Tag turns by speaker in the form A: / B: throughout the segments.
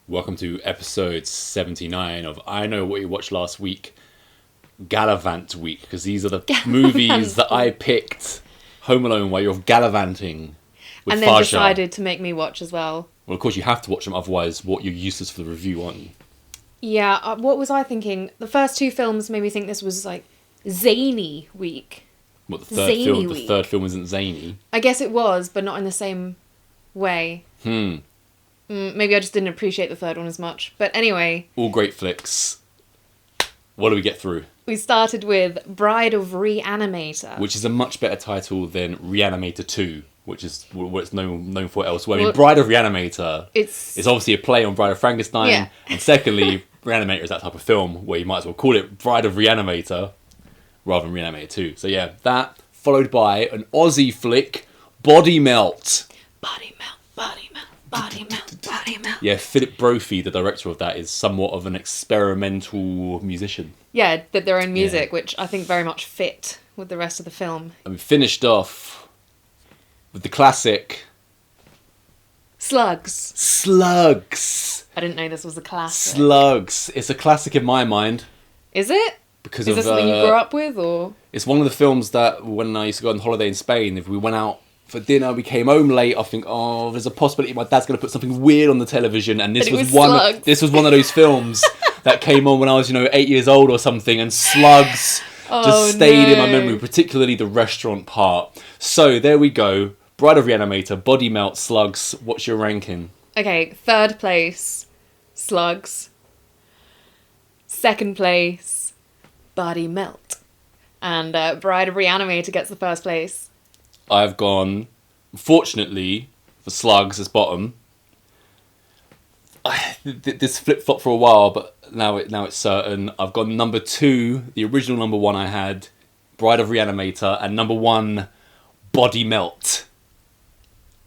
A: Welcome to episode 79 of I Know What You Watched Last Week, Gallivant Week, because these are the movies that I picked home alone while you're gallivanting with
B: and then
A: Farsha.
B: decided to make me watch as well.
A: Well, of course you have to watch them, otherwise you're useless for the review, aren't you?
B: Yeah, what was I thinking? The first two films made me think this was like zany week.
A: What, the third film isn't zany?
B: I guess it was, but not in the same way. Maybe I just didn't appreciate the third one as much. But anyway.
A: All great flicks. What do we get through?
B: We started with Bride of Reanimator.
A: Which is a much better title than Reanimator 2, which is what it's known for elsewhere. I mean, Bride of Reanimator it's obviously a play on Bride of Frankenstein.
B: Yeah.
A: And secondly, Reanimator is that type of film where you might as well call it Bride of Reanimator rather than Reanimator 2. So yeah, that followed by an Aussie flick, Body Melt.
B: Body melt, body melt, body melt, body melt.
A: Yeah, Philip Brophy, the director of that, is somewhat of an experimental musician.
B: Yeah, did their own music, which I think very much fit with the rest of the film.
A: And we finished off with the classic
B: Slugs.
A: Slugs.
B: I didn't know this was a classic.
A: Slugs. It's a classic in my mind.
B: Is it?
A: Because
B: is this something you grew up with, or?
A: It's one of the films that when I used to go on holiday in Spain, if we went out for dinner, we came home late, I think, oh, there's a possibility my dad's going to put something weird on the television, and this was one of those films that came on when I was, 8 years old or something, and Slugs just stayed in my memory, particularly the restaurant part. So there we go. Bride of Reanimator, Body Melt, Slugs. What's your ranking?
B: Okay, third place, Slugs. Second place, Body Melt. And Bride of Reanimator gets the first place.
A: I've gone, fortunately, for Slugs as bottom. This flip-flop for a while, but now it's certain. I've gone number 2, the original number 1 I had, Bride of Reanimator, and number 1, Body Melt.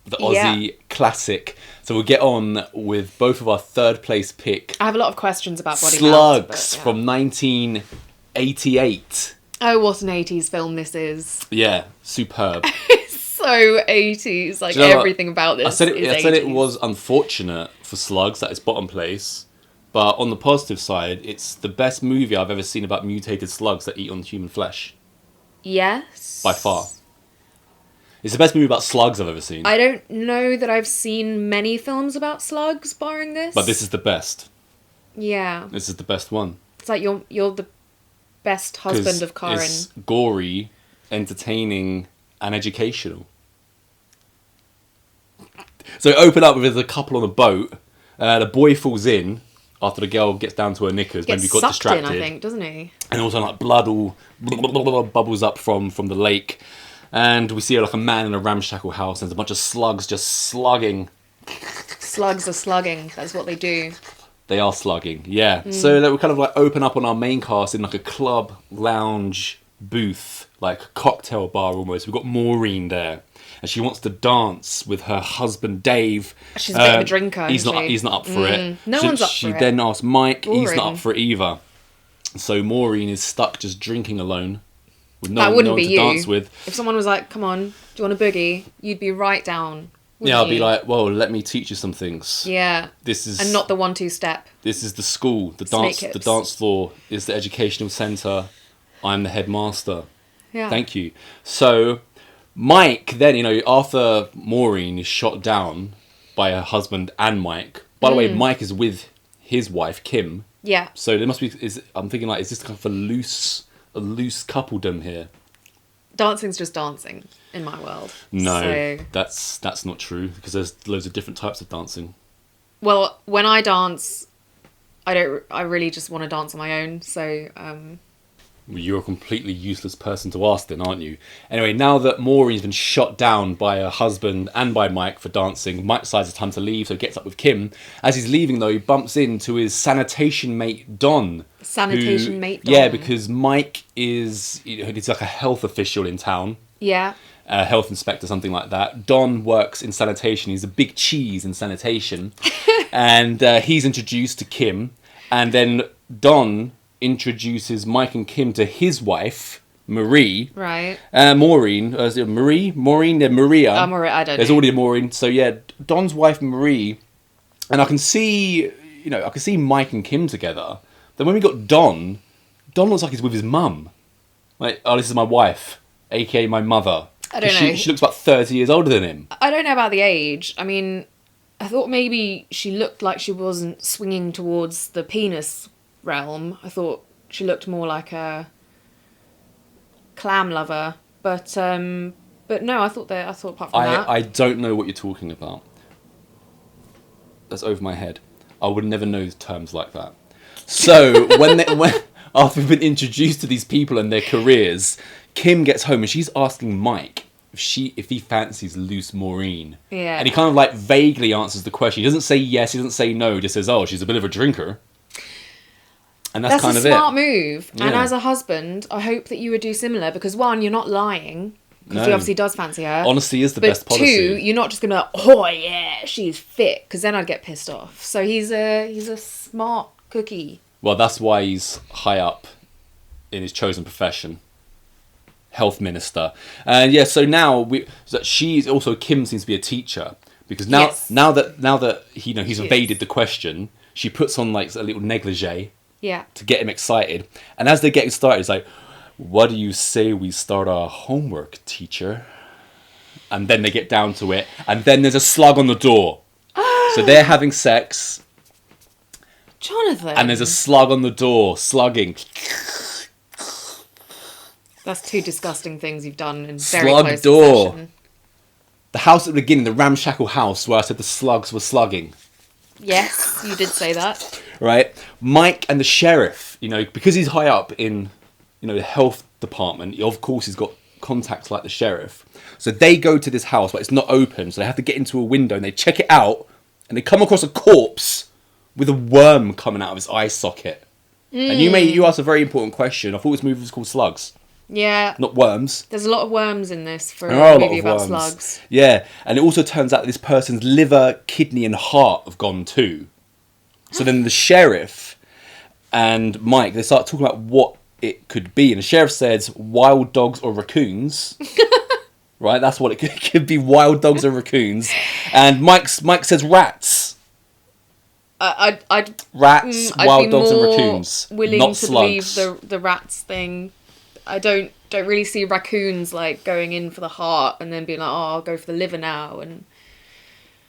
A: The Aussie classic. So we'll get on with both of our third place pick.
B: I have a lot of questions about Body
A: Slugs
B: Melt.
A: Slugs from 1988.
B: Oh, what an 80s film this is.
A: Yeah, superb.
B: It's so 80s. Like, everything about this
A: I said
B: is
A: it was unfortunate for Slugs that it's bottom place. But on the positive side, it's the best movie I've ever seen about mutated slugs that eat on human flesh.
B: Yes.
A: By far. It's the best movie about slugs I've ever seen.
B: I don't know that I've seen many films about slugs, barring this.
A: But this is the best.
B: Yeah.
A: This is the best one.
B: It's like you're the best husband of Karen.
A: It's gory, entertaining, and educational. So open up with a couple on a boat. The boy falls in after the girl gets down to her knickers. Maybe got distracted.
B: In, I think, doesn't he?
A: And also like blood all bubbles up from the lake. And we see like a man in a ramshackle house and there's a bunch of slugs just slugging.
B: Slugs are slugging. That's what they do.
A: They are slugging, yeah. So that we kind of like open up on our main cast in like a club lounge booth, like a cocktail bar almost. We've got Maureen there, and she wants to dance with her husband Dave.
B: She's a bit of a drinker.
A: He's not up for it.
B: No one's up for it.
A: She then asks Mike.
B: Boring.
A: He's not up for it either. So Maureen is stuck just drinking alone with no one to dance with.
B: If someone was like, "Come on, do you want a boogie?" You'd be right down.
A: Yeah, I'll be like, well, let me teach you some things.
B: Yeah. And not the 1-2 step.
A: This is the school. The dance floor is the educational centre. I'm the headmaster.
B: Yeah.
A: Thank you. So, Mike, then, after Maureen is shot down by her husband and Mike. By the way, Mike is with his wife, Kim.
B: Yeah.
A: So there must be, I'm thinking like, is this kind of a loose coupledom here?
B: Dancing's just dancing in my world.
A: No,
B: so.
A: that's not true because there's loads of different types of dancing.
B: Well, when I dance, I really just want to dance on my own. So.
A: You're a completely useless person to ask then, aren't you? Anyway, now that Maureen's been shot down by her husband and by Mike for dancing, Mike decides it's time to leave, so he gets up with Kim. As he's leaving, though, he bumps into his sanitation mate, Don.
B: Mate Don?
A: Yeah, because Mike is... he's like a health official in town.
B: Yeah.
A: A health inspector, something like that. Don works in sanitation. He's a big cheese in sanitation. And he's introduced to Kim. And then Don introduces Mike and Kim to his wife, Marie.
B: Right.
A: Maureen. Is it Marie? Maureen? Maria.
B: Maria, I don't know.
A: There's already a Maureen. So yeah, Don's wife, Marie. And I can see I could see Mike and Kim together. Then when we got Don looks like he's with his mum. Like, oh, this is my wife, aka my mother.
B: I don't know.
A: She looks about 30 years older than him.
B: I don't know about the age. I mean, I thought maybe she looked like she wasn't swinging towards the penis realm. I thought she looked more like a clam lover. But no, I thought apart from that.
A: I don't know what you're talking about. That's over my head. I would never know terms like that. So when after we've been introduced to these people and their careers, Kim gets home and she's asking Mike if he fancies loose Maureen.
B: Yeah.
A: And he kind of like vaguely answers the question. He doesn't say yes, he doesn't say no, he just says, oh, she's a bit of a drinker. And that's kind of it.
B: That's a smart move.
A: Yeah.
B: And as a husband, I hope that you would do similar because one, you're not lying. Because he obviously does fancy her.
A: Honesty is the best policy.
B: But two, you're not just going to be like, oh yeah, she's fit. Because then I'd get pissed off. So he's a smart cookie.
A: Well, that's why he's high up in his chosen profession. Health minister. And so now she's also, Kim seems to be a teacher. Because now that he's evaded the question, she puts on like a little negligee.
B: Yeah.
A: To get him excited. And as they're getting started, it's like, what do you say we start our homework, teacher? And then they get down to it. And then there's a slug on the door. So they're having sex.
B: Jonathan.
A: And there's a slug on the door, slugging.
B: That's two disgusting things you've done in very
A: Slug
B: close
A: door.
B: succession.
A: The house at the beginning, the ramshackle house where I said the slugs were slugging.
B: Yes, you did say that.
A: Right? Mike and the sheriff, because he's high up in, the health department, of course he's got contacts like the sheriff. So they go to this house, but it's not open, so they have to get into a window and they check it out and they come across a corpse with a worm coming out of his eye socket. And you asked a very important question. I thought this movie was called Slugs.
B: Yeah.
A: Not worms.
B: There's a lot of worms in this for
A: There are
B: a movie about
A: worms.
B: slugs.
A: Yeah, and it also turns out that this person's liver, kidney and heart have gone too. So then the sheriff and Mike, they start talking about what it could be. And the sheriff says wild dogs or raccoons. Right, that's what it could be, wild dogs or raccoons. And Mike says rats. Rats, wild dogs and raccoons.
B: Willing
A: not
B: to
A: slugs.
B: believe the rats thing. I don't really see raccoons like going in for the heart and then being like, oh, I'll go for the liver now. And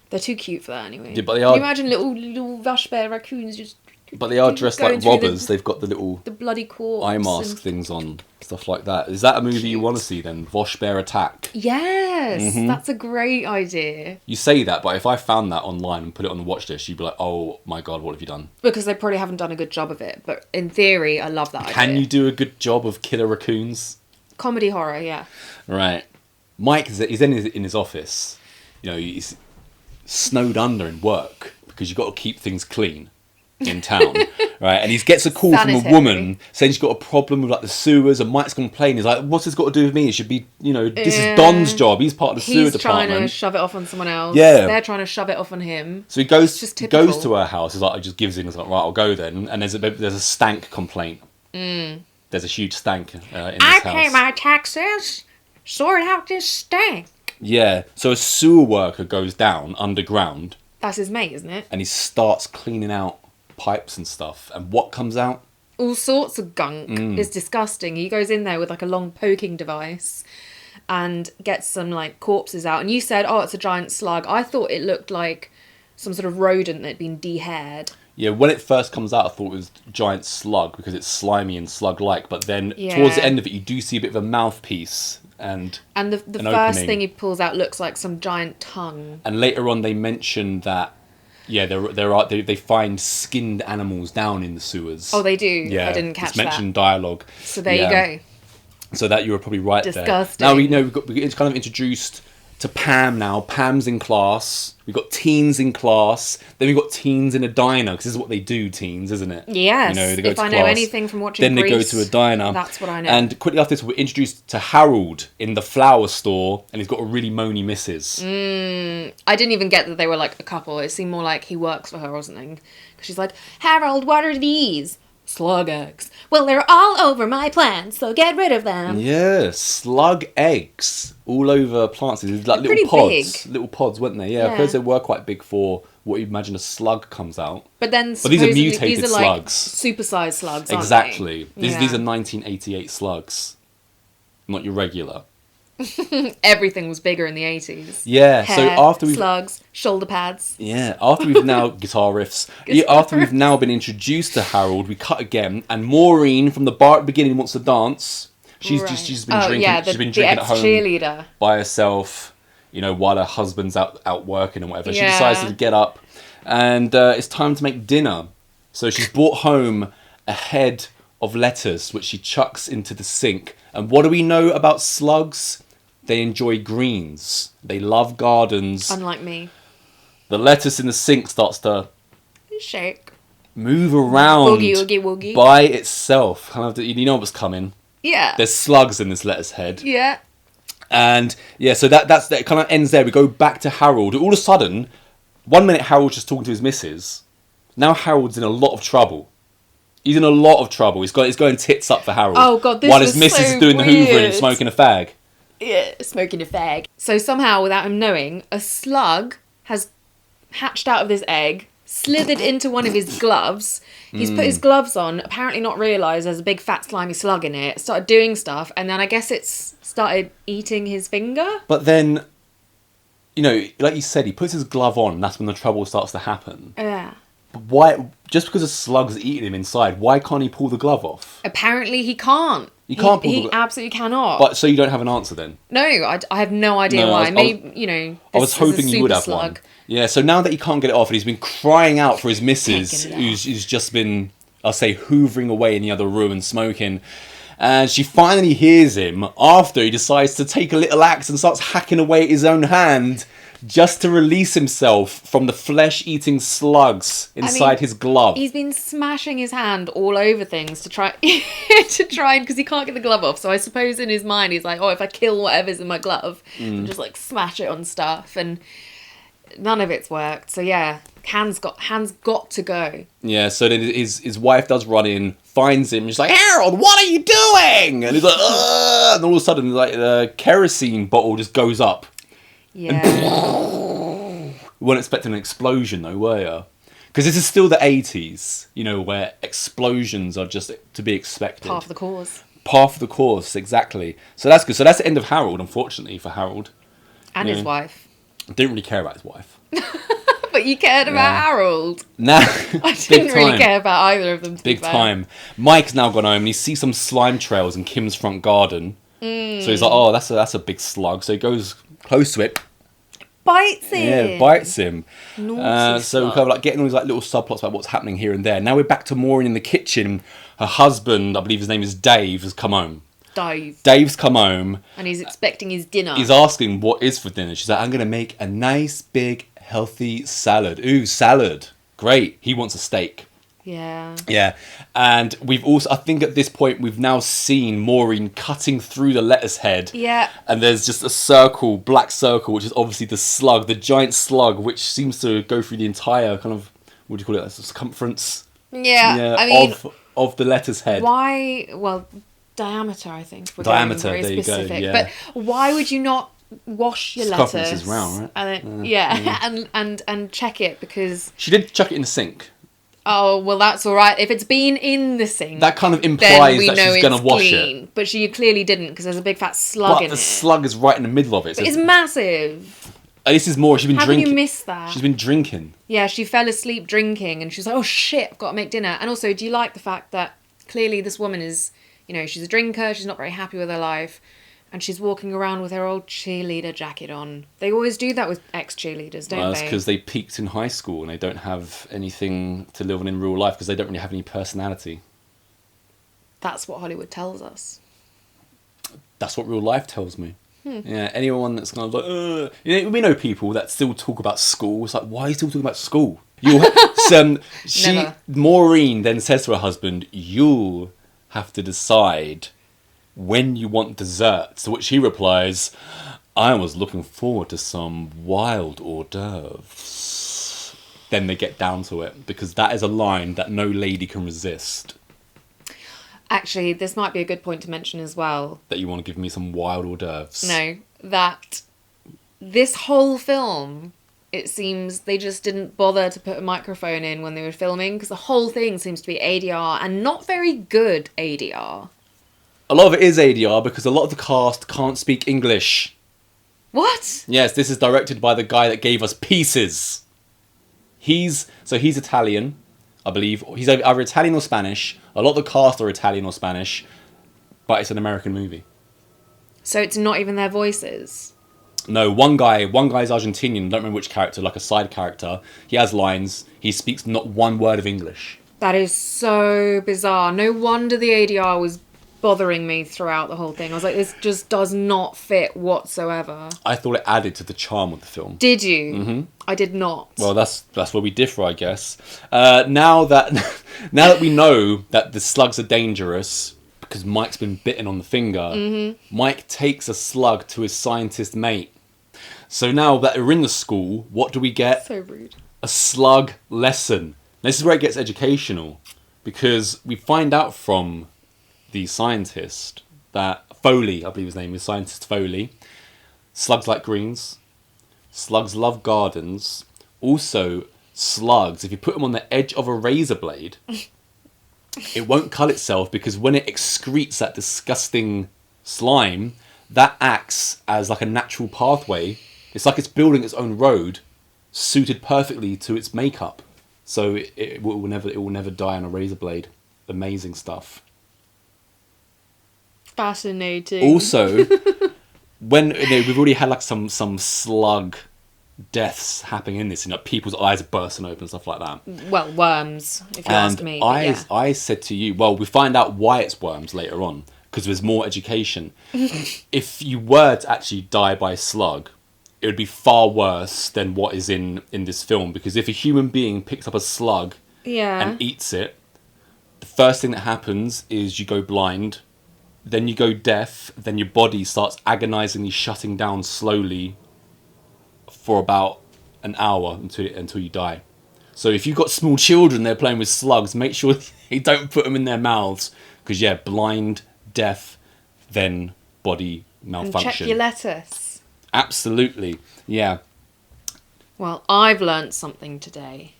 B: they're too cute for that anyway.
A: Yeah, but they
B: Can
A: are.
B: you imagine little Vache Bear raccoons just.
A: But they are dressed like robbers. They've got the
B: bloody corpse.
A: eye mask things on, stuff like that. Is that a movie you want to see then? Vosh Bear Attack.
B: Yes, that's a great idea.
A: You say that, but if I found that online and put it on the watch list, you'd be like, oh my god, what have you done?
B: Because they probably haven't done a good job of it. But in theory, I love that idea.
A: Can you do a good job of killer raccoons?
B: Comedy horror, yeah.
A: Right. Mike is in his office. He's snowed under in work because you've got to keep things clean in town, right? And he gets a call from a woman saying she's got a problem with like the sewers, and Mike's complaining. He's like, "What's this got to do with me? It should be, this is Don's job. He's part of the sewer department.
B: He's trying to shove it off on someone else.
A: Yeah,
B: they're trying to shove it off on him.
A: So he goes to her house. He's like, he just gives in. He's like, right, I'll go then. And there's a stank complaint. There's a huge stank in this house.
B: I pay my taxes. Sort out this stank.
A: Yeah. So a sewer worker goes down underground.
B: That's his mate, isn't it?
A: And he starts cleaning out pipes and stuff, and what comes out?
B: All sorts of gunk. It's disgusting. He goes in there with like a long poking device and gets some like corpses out. And you said, oh, it's a giant slug. I thought it looked like some sort of rodent that had been de-haired.
A: Yeah, when it first comes out, I thought it was a giant slug because it's slimy and slug-like. But then towards the end of it, you do see a bit of a mouthpiece and
B: the first thing he pulls out looks like some giant tongue. And
A: later on, they mention that. Yeah, they find skinned animals down in the sewers.
B: Oh, they do?
A: Yeah,
B: I didn't catch that.
A: It's mentioned dialogue.
B: So there you go.
A: So that you were probably right
B: Disgusting.
A: there. Now it's kind of introduced to Pam now. Pam's in class. We've got teens in class. Then we've got teens in a diner, because this is what they do, teens, isn't it?
B: Yes.
A: They go
B: if
A: to
B: I
A: class,
B: know anything from watching
A: then
B: Grease,
A: they go to a diner.
B: That's what I know.
A: And quickly after this, we're introduced to Harold in the flower store, and he's got a really moany missus.
B: I didn't even get that they were like a couple. It seemed more like he works for her or something. Because she's like, Harold, what are these? Slug eggs. Well, they're all over my plants, so get rid of them.
A: Yeah, slug eggs all over plants. These like
B: they're
A: little pods.
B: big.
A: Little pods, weren't they? Yeah, because they were quite big for what you imagine a slug comes out.
B: But then
A: these are mutated
B: these are
A: slugs.
B: Supersized slugs, aren't
A: Exactly.
B: they?
A: These are 1988 slugs, not your regular.
B: Everything was bigger in the 80s.
A: Yeah.
B: Hair,
A: so after we've
B: slugs, shoulder pads.
A: Yeah, after we've now guitar riffs. After we've now been introduced to Harold, we cut again, and Maureen from the bar at the beginning wants to dance. She's been drinking.
B: Yeah,
A: she's been drinking at home
B: cheerleader
A: by herself, while her husband's out working and whatever.
B: Yeah.
A: She decides to get up, and it's time to make dinner. So she's brought home a head of lettuce, which she chucks into the sink. And what do we know about slugs? They enjoy greens. They love gardens.
B: Unlike me.
A: The lettuce in the sink starts to
B: shake,
A: move around,
B: woogie.
A: by itself. Kind of, you know what's coming.
B: Yeah.
A: There's slugs in this lettuce head.
B: Yeah.
A: And yeah, so that kind of ends there. We go back to Harold. All of a sudden, 1 minute Harold's just talking to his missus. Now Harold's in a lot of trouble. He's in a lot of trouble. He's going tits up for Harold.
B: Oh God, this
A: while
B: was
A: his missus
B: so
A: is doing
B: weird.
A: the hoovering and smoking a fag.
B: Yeah, smoking a fag. So somehow, without him knowing, a slug has hatched out of this egg, slithered into one of his gloves. He's put his gloves on, apparently not realised there's a big fat slimy slug in it, started doing stuff, and then I guess it's started eating his finger.
A: But then, like you said, he puts his glove on, and that's when the trouble starts to happen.
B: Yeah.
A: But why, just because a slug's eating him inside, why can't he pull the glove off?
B: Apparently he can't.
A: He can't pull the glove.
B: He absolutely cannot.
A: But so you don't have an answer then?
B: No, I have no idea why. Maybe,
A: I was hoping you would have
B: slug.
A: one. Yeah, so now that he can't get it off, and he's been crying out for his missus, who's just been, I'll say, hoovering away in the other room and smoking. And she finally hears him after he decides to take a little axe and starts hacking away at his own hand just to release himself from the flesh-eating slugs inside his glove.
B: He's been smashing his hand all over things to try because he can't get the glove off. So I suppose in his mind he's like, oh, if I kill whatever's in my glove, and just like smash it on stuff, and none of it's worked. So yeah, hands got to go.
A: Yeah, so then his wife does run in, finds him, she's like, Harold, what are you doing? And he's like, ugh! And all of a sudden, like, the kerosene bottle just goes up.
B: Yeah.
A: You weren't expecting an explosion, though, were you? Because this is still the 80s, where explosions are just to be expected.
B: Part of the cause.
A: Part of the course, exactly. So that's good. So that's the end of Harold, unfortunately, for Harold.
B: And his wife.
A: Didn't really care about his wife.
B: But you cared about Harold.
A: Nah,
B: I didn't really care about either of them.
A: Big time. Mike's now gone home and he sees some slime trails in Kim's front garden. So he's like, oh, that's a big slug. So he goes close to it.
B: Bites him.
A: Yeah, bites him. So
B: slug.
A: we're kind of like getting all these like little subplots about what's happening here and there. Now we're back to Maureen in the kitchen. Her husband, I believe his name is Dave, has come home. Dave's come home.
B: And he's expecting his dinner.
A: He's asking what is for dinner. She's like, I'm going to make a nice, big, healthy salad. Ooh, salad. Great. He wants a steak.
B: Yeah.
A: Yeah. And we've also, I think at this point, we've now seen Maureen cutting through the lettuce head.
B: Yeah.
A: And there's just a circle, black circle, which is obviously the slug, the giant slug, which seems to go through the entire kind of, what do you call it, circumference?
B: Yeah. I mean,
A: of the lettuce head.
B: Why? Well, diameter, I think.
A: Diameter,
B: very
A: there
B: specific.
A: you go. Yeah.
B: But why would you not wash your lettuce?
A: Circumference is round, right?
B: And then, and check it, because
A: She did chuck it in the sink.
B: oh, well, that's all right. If it's been in the sink,
A: That kind of
B: then
A: implies
B: we
A: that
B: know
A: she's going to
B: it's
A: wash
B: clean.
A: it.
B: But she clearly didn't, because there's a big fat slug
A: But
B: in
A: the
B: it.
A: slug is right in the middle of it. So
B: It's massive.
A: this is more, she's been
B: How
A: drinking.
B: can you miss that?
A: She's been drinking.
B: Yeah, she fell asleep drinking, and she's like, oh shit, I've got to make dinner. And also, do you like the fact that clearly this woman is, she's a drinker, she's not very happy with her life, and she's walking around with her old cheerleader jacket on. They always do that with ex-cheerleaders, don't
A: That's
B: they?
A: because they peaked in high school and they don't have anything to live on in real life because they don't really have any personality.
B: That's what Hollywood tells us.
A: That's what real life tells me. Yeah, anyone that's kind of like, we know people that still talk about school. It's like, why are you still talking about school?
B: Never.
A: Maureen then says to her husband, you'll have to decide when you want dessert. To which he replies, I was looking forward to some wild hors d'oeuvres. Then they get down to it, because that is a line that no lady can resist.
B: Actually, this might be a good point to mention as well.
A: That you want to give me some wild hors d'oeuvres.
B: No, that this whole film it seems they just didn't bother to put a microphone in when they were filming, because the whole thing seems to be ADR, and not very good ADR.
A: A lot of it is ADR because a lot of the cast can't speak English.
B: What?
A: Yes, this is directed by the guy that gave us Pieces. He's Italian, I believe. He's either Italian or Spanish. A lot of the cast are Italian or Spanish, but it's an American movie.
B: So it's not even their voices?
A: No, one guy's Argentinian, I don't remember which character, like a side character. He has lines. He speaks not one word of English.
B: That is so bizarre. No wonder the ADR was bothering me throughout the whole thing. I was like, this just does not fit whatsoever.
A: I thought it added to the charm of the film.
B: Did you?
A: Mm-hmm.
B: I did not.
A: Well, that's where we differ, I guess. Now that we know that the slugs are dangerous, because Mike's been bitten on the finger, Mike takes a slug to his scientist mate. So now that we're in the school, what do we get?
B: So rude.
A: A slug lesson. Now, this is where it gets educational, because we find out from the scientist that Foley, I believe his name is Scientist Foley, slugs like greens, slugs love gardens. Also, slugs, if you put them on the edge of a razor blade, it won't cut itself, because when it excretes that disgusting slime, that acts as like a natural pathway. It's like it's building its own road, suited perfectly to its makeup. So it will never die on a razor blade. Amazing stuff.
B: Fascinating.
A: Also, when we've already had like some slug deaths happening in this, people's eyes are bursting open and stuff like that.
B: Well, worms, if you ask me.
A: I said to you, well, we find out why it's worms later on, because there's more education. If you were to actually die by a slug, it would be far worse than what is in this film, because if a human being picks up a slug and eats it, the first thing that happens is you go blind, then you go deaf, then your body starts agonizingly shutting down slowly for about an hour until you die. So if you've got small children, they're playing with slugs, make sure you don't put them in their mouths, because blind, deaf, then body malfunction.
B: And check your lettuce.
A: Absolutely, yeah.
B: Well, I've learnt something today.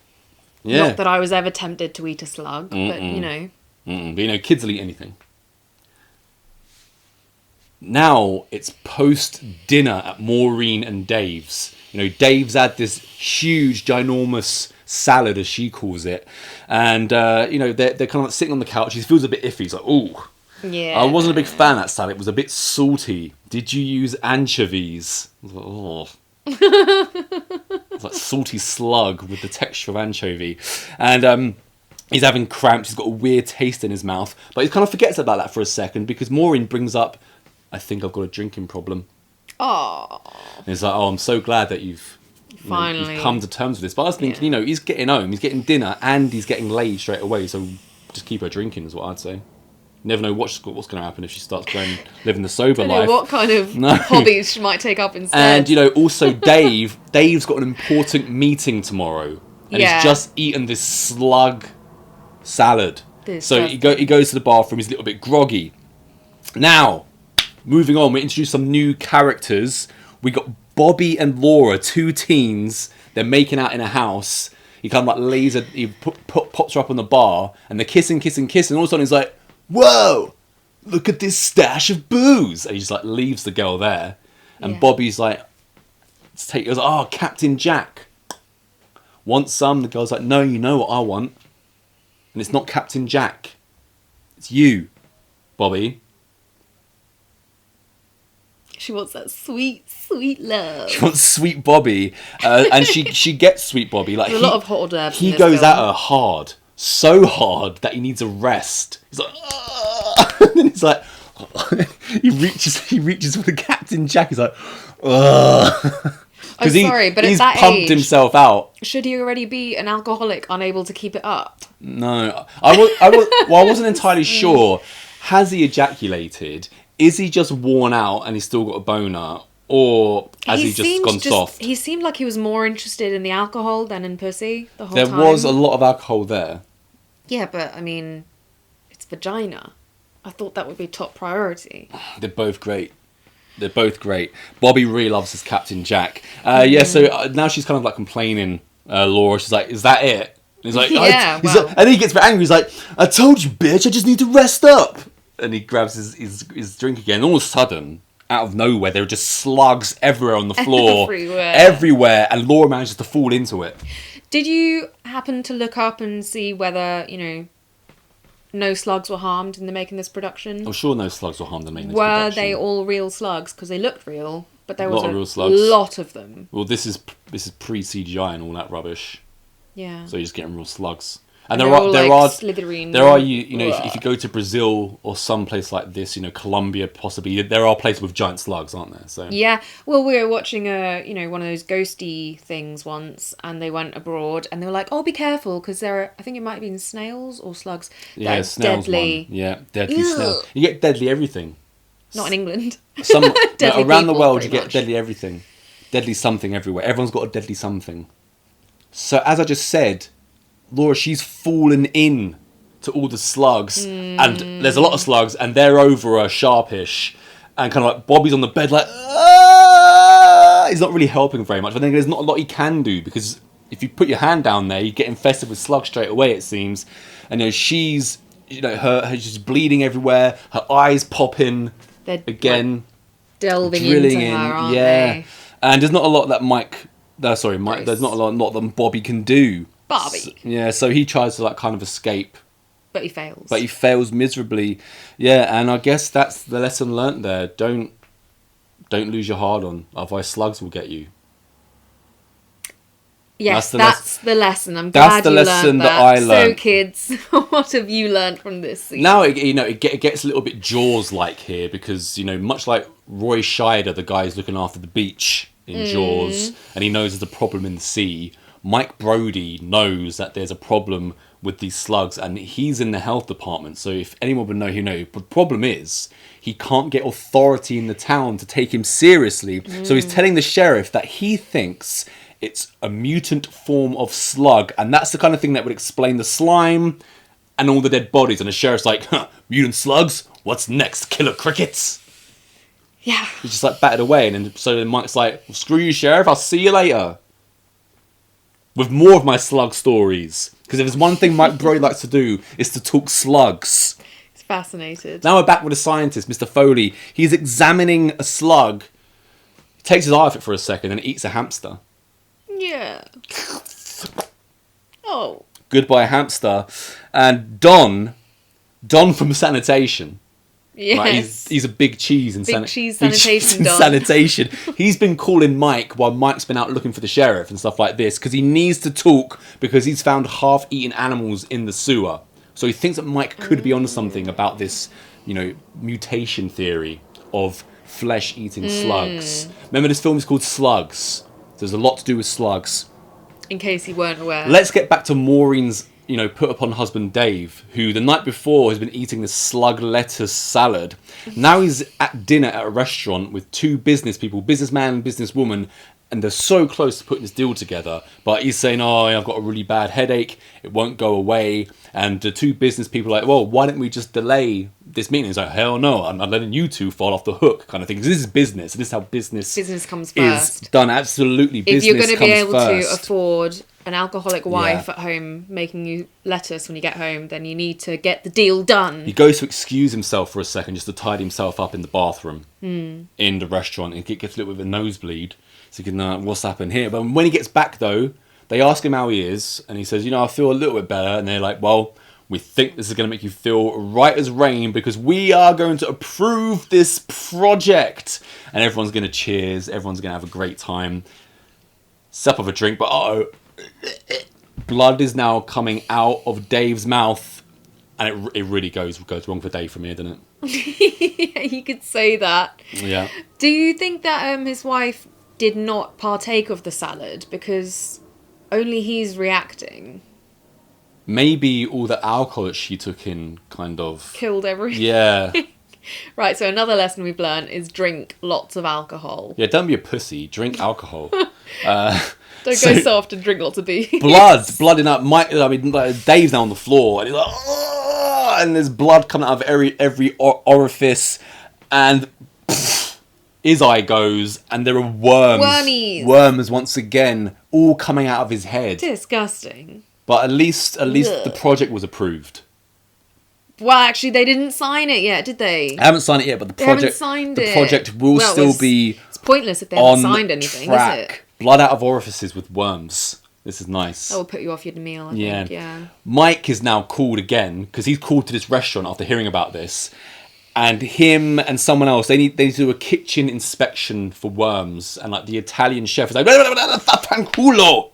A: Yeah.
B: Not that I was ever tempted to eat a slug, but
A: But kids will eat anything. Now it's post-dinner at Maureen and Dave's. Dave's had this huge, ginormous salad, as she calls it. And, they're kind of like sitting on the couch. He feels a bit iffy. He's like, ooh.
B: Yeah.
A: I wasn't a big fan of that salad. It was a bit salty. Did you use anchovies? I was like, oh. It's like salty slug with the texture of anchovy. And he's having cramps. He's got a weird taste in his mouth. But he kind of forgets about that for a second, because Maureen brings up, I think I've got a drinking problem.
B: Oh.
A: And he's like, I'm so glad that you've
B: finally
A: you've come to terms with this. But I was thinking, he's getting home, he's getting dinner, and he's getting laid straight away. So just keep her drinking is what I'd say. Never know what's going to happen if she starts living the sober life.
B: What kind of hobbies she might take up instead.
A: And, also Dave's got an important meeting tomorrow. And he's just eaten this slug salad. So he goes to the bathroom, he's a little bit groggy. Now, moving on, we introduce some new characters. We got Bobby and Laura, two teens. They're making out in a house. He kind of like pops her up on the bar, and they're kissing. And all of a sudden he's like, whoa, look at this stash of booze. And he just like leaves the girl there. And Bobby's like, he goes, oh, Captain Jack. Want some? The girl's like, no, you know what I want. And it's not Captain Jack. It's you, Bobby.
B: She wants that sweet, sweet love.
A: She wants sweet Bobby. And she gets sweet Bobby. Like,
B: there's a lot of hot herbs
A: He
B: in this
A: goes
B: film.
A: at her hard. So hard that he needs a rest. He's like, and then he's like, he reaches for the Captain Jack. He's like,
B: I'm sorry, but
A: he's
B: at that
A: pumped
B: age,
A: himself out.
B: Should he already be an alcoholic, unable to keep it up?
A: No, I wasn't entirely sure. Has he ejaculated? Is he just worn out and he's still got a boner? Or has he just gone soft?
B: He seemed like he was more interested in the alcohol than in pussy the whole
A: time.
B: time.
A: There was a lot of alcohol there.
B: Yeah, but, I mean, it's vagina. I thought that would be top priority.
A: They're both great. They're both great. Bobby really loves his Captain Jack. So now she's kind of like complaining, Laura. She's like, is that it? And he's like,
B: like,
A: and then he gets very angry. He's like, I told you, bitch, I just need to rest up. And he grabs his drink again. And all of a sudden, out of nowhere, there are just slugs everywhere on the floor. Everywhere. And Laura manages to fall into it.
B: Did you happen to look up and see whether, no slugs were harmed in the making this production?
A: I'm sure no slugs were harmed in making this production.
B: Were they all real slugs? Because they looked real, but there was
A: real slugs.
B: Lot of them.
A: Well, this is pre-CGI and all that rubbish.
B: Yeah.
A: So you're just getting real slugs. And
B: there are slithering.
A: There are if you go to Brazil or some place like this, Colombia possibly, there are places with giant slugs, aren't there? So
B: yeah. Well, we were watching one of those ghosty things once, and they went abroad, and they were like, "Oh, be careful, because there are, I think it might have been snails or slugs.
A: Yeah, snails. Deadly. One. Yeah, deadly snails. You get deadly everything.
B: Not in England.
A: Around the world, you get deadly everything, deadly something everywhere. Everyone's got a deadly something. So as I just said, Laura, she's fallen in to all the slugs, and there's a lot of slugs, and they're over her sharpish, and kind of like Bobby's on the bed like, ah! He's not really helping very much. I think there's not a lot he can do, because if you put your hand down there, you get infested with slugs straight away, it seems. And she's, she's bleeding everywhere, her eyes popping again,
B: like, delving into her, aren't they?
A: And there's not a lot that Mike. There's not a lot that Bobby can do.
B: Bobby.
A: So he tries to kind of escape.
B: But he fails.
A: But he fails miserably. Yeah, and I guess that's the lesson learnt there. Don't lose your heart on, otherwise slugs will get you.
B: Yes, that's the lesson. I'm glad you learned that. That's the lesson that I learned. So kids, what have you learned from this scene?
A: Now, it gets a little bit Jaws-like here, because, much like Roy Scheider, the guy who's looking after the beach in Jaws, and he knows there's a problem in the sea, Mike Brody knows that there's a problem with these slugs, and he's in the health department. So if anyone would know, he'd know. But the problem is, he can't get authority in the town to take him seriously. So he's telling the sheriff that he thinks it's a mutant form of slug, and that's the kind of thing that would explain the slime and all the dead bodies. And the sheriff's like, mutant slugs? What's next? Killer crickets?
B: Yeah.
A: He's just like batted away, and then Mike's like, well, screw you, sheriff, I'll see you later. With more of my slug stories. Because if there's one thing Mike Brody likes to do, is to talk slugs.
B: He's fascinated.
A: Now we're back with a scientist, Mr. Foley. He's examining a slug. He takes his eye off it for a second and eats a hamster.
B: Yeah. Oh.
A: Goodbye, hamster. And Don from sanitation.
B: Yes.
A: Like he's a big cheese in
B: sanitation.
A: He's been calling Mike while Mike's been out looking for the sheriff and stuff like this, because he needs to talk, because he's found half-eaten animals in the sewer. So he thinks that Mike could be onto something about this, mutation theory of flesh-eating slugs. Remember, this film is called Slugs. There's a lot to do with slugs.
B: In case you weren't aware.
A: Let's get back to Maureen's put upon husband Dave, who the night before has been eating this slug lettuce salad. Now he's at dinner at a restaurant with two business people, businessman and businesswoman, and they're so close to putting this deal together. But he's saying, oh, I've got a really bad headache, it won't go away. And the two business people are like, well, why don't we just delay this meeting? He's like, hell no, I'm not letting you two fall off the hook, kind of thing. Because this is business. This is how business
B: comes first.
A: Is done. Absolutely, business
B: if you're going to be able
A: first.
B: to afford an alcoholic wife at home making you lettuce when you get home, then you need to get the deal done.
A: He goes to excuse himself for a second just to tidy himself up in the bathroom in the restaurant, and he gets a little bit of a nosebleed. So he can, what's happened here? But when he gets back, though, they ask him how he is, and he says, I feel a little bit better. And they're like, well, we think this is going to make you feel right as rain, because we are going to approve this project. And everyone's going to cheers. Everyone's going to have a great time. Sip of a drink, but uh-oh. Blood is now coming out of Dave's mouth, and it really goes wrong for Dave from here, doesn't
B: it? Yeah, you could say that.
A: Yeah.
B: Do you think that his wife did not partake of the salad because only he's reacting?
A: Maybe all the alcohol that she took in kind of
B: killed everything.
A: Yeah.
B: Right, so another lesson we've learned is drink lots of alcohol.
A: Yeah, don't be a pussy. Drink alcohol.
B: Don't go soft and drink lots of beer.
A: Blood in up. Dave's now on the floor, and he's like, oh! And there's blood coming out of every orifice, and his eye goes, and there are worms once again, all coming out of his head.
B: Disgusting.
A: But at least the project was approved.
B: Well, actually, they didn't sign it yet, did they?
A: I haven't signed it yet, but the project will still be.
B: It's pointless if they haven't signed anything,
A: track.
B: Is it?
A: Blood out of orifices with worms. This is nice.
B: That will put you off your meal, I think. Yeah.
A: Mike is now called again because he's called to this restaurant after hearing about this. And him and someone else, they need to do a kitchen inspection for worms. And like the Italian chef is like, fanculo!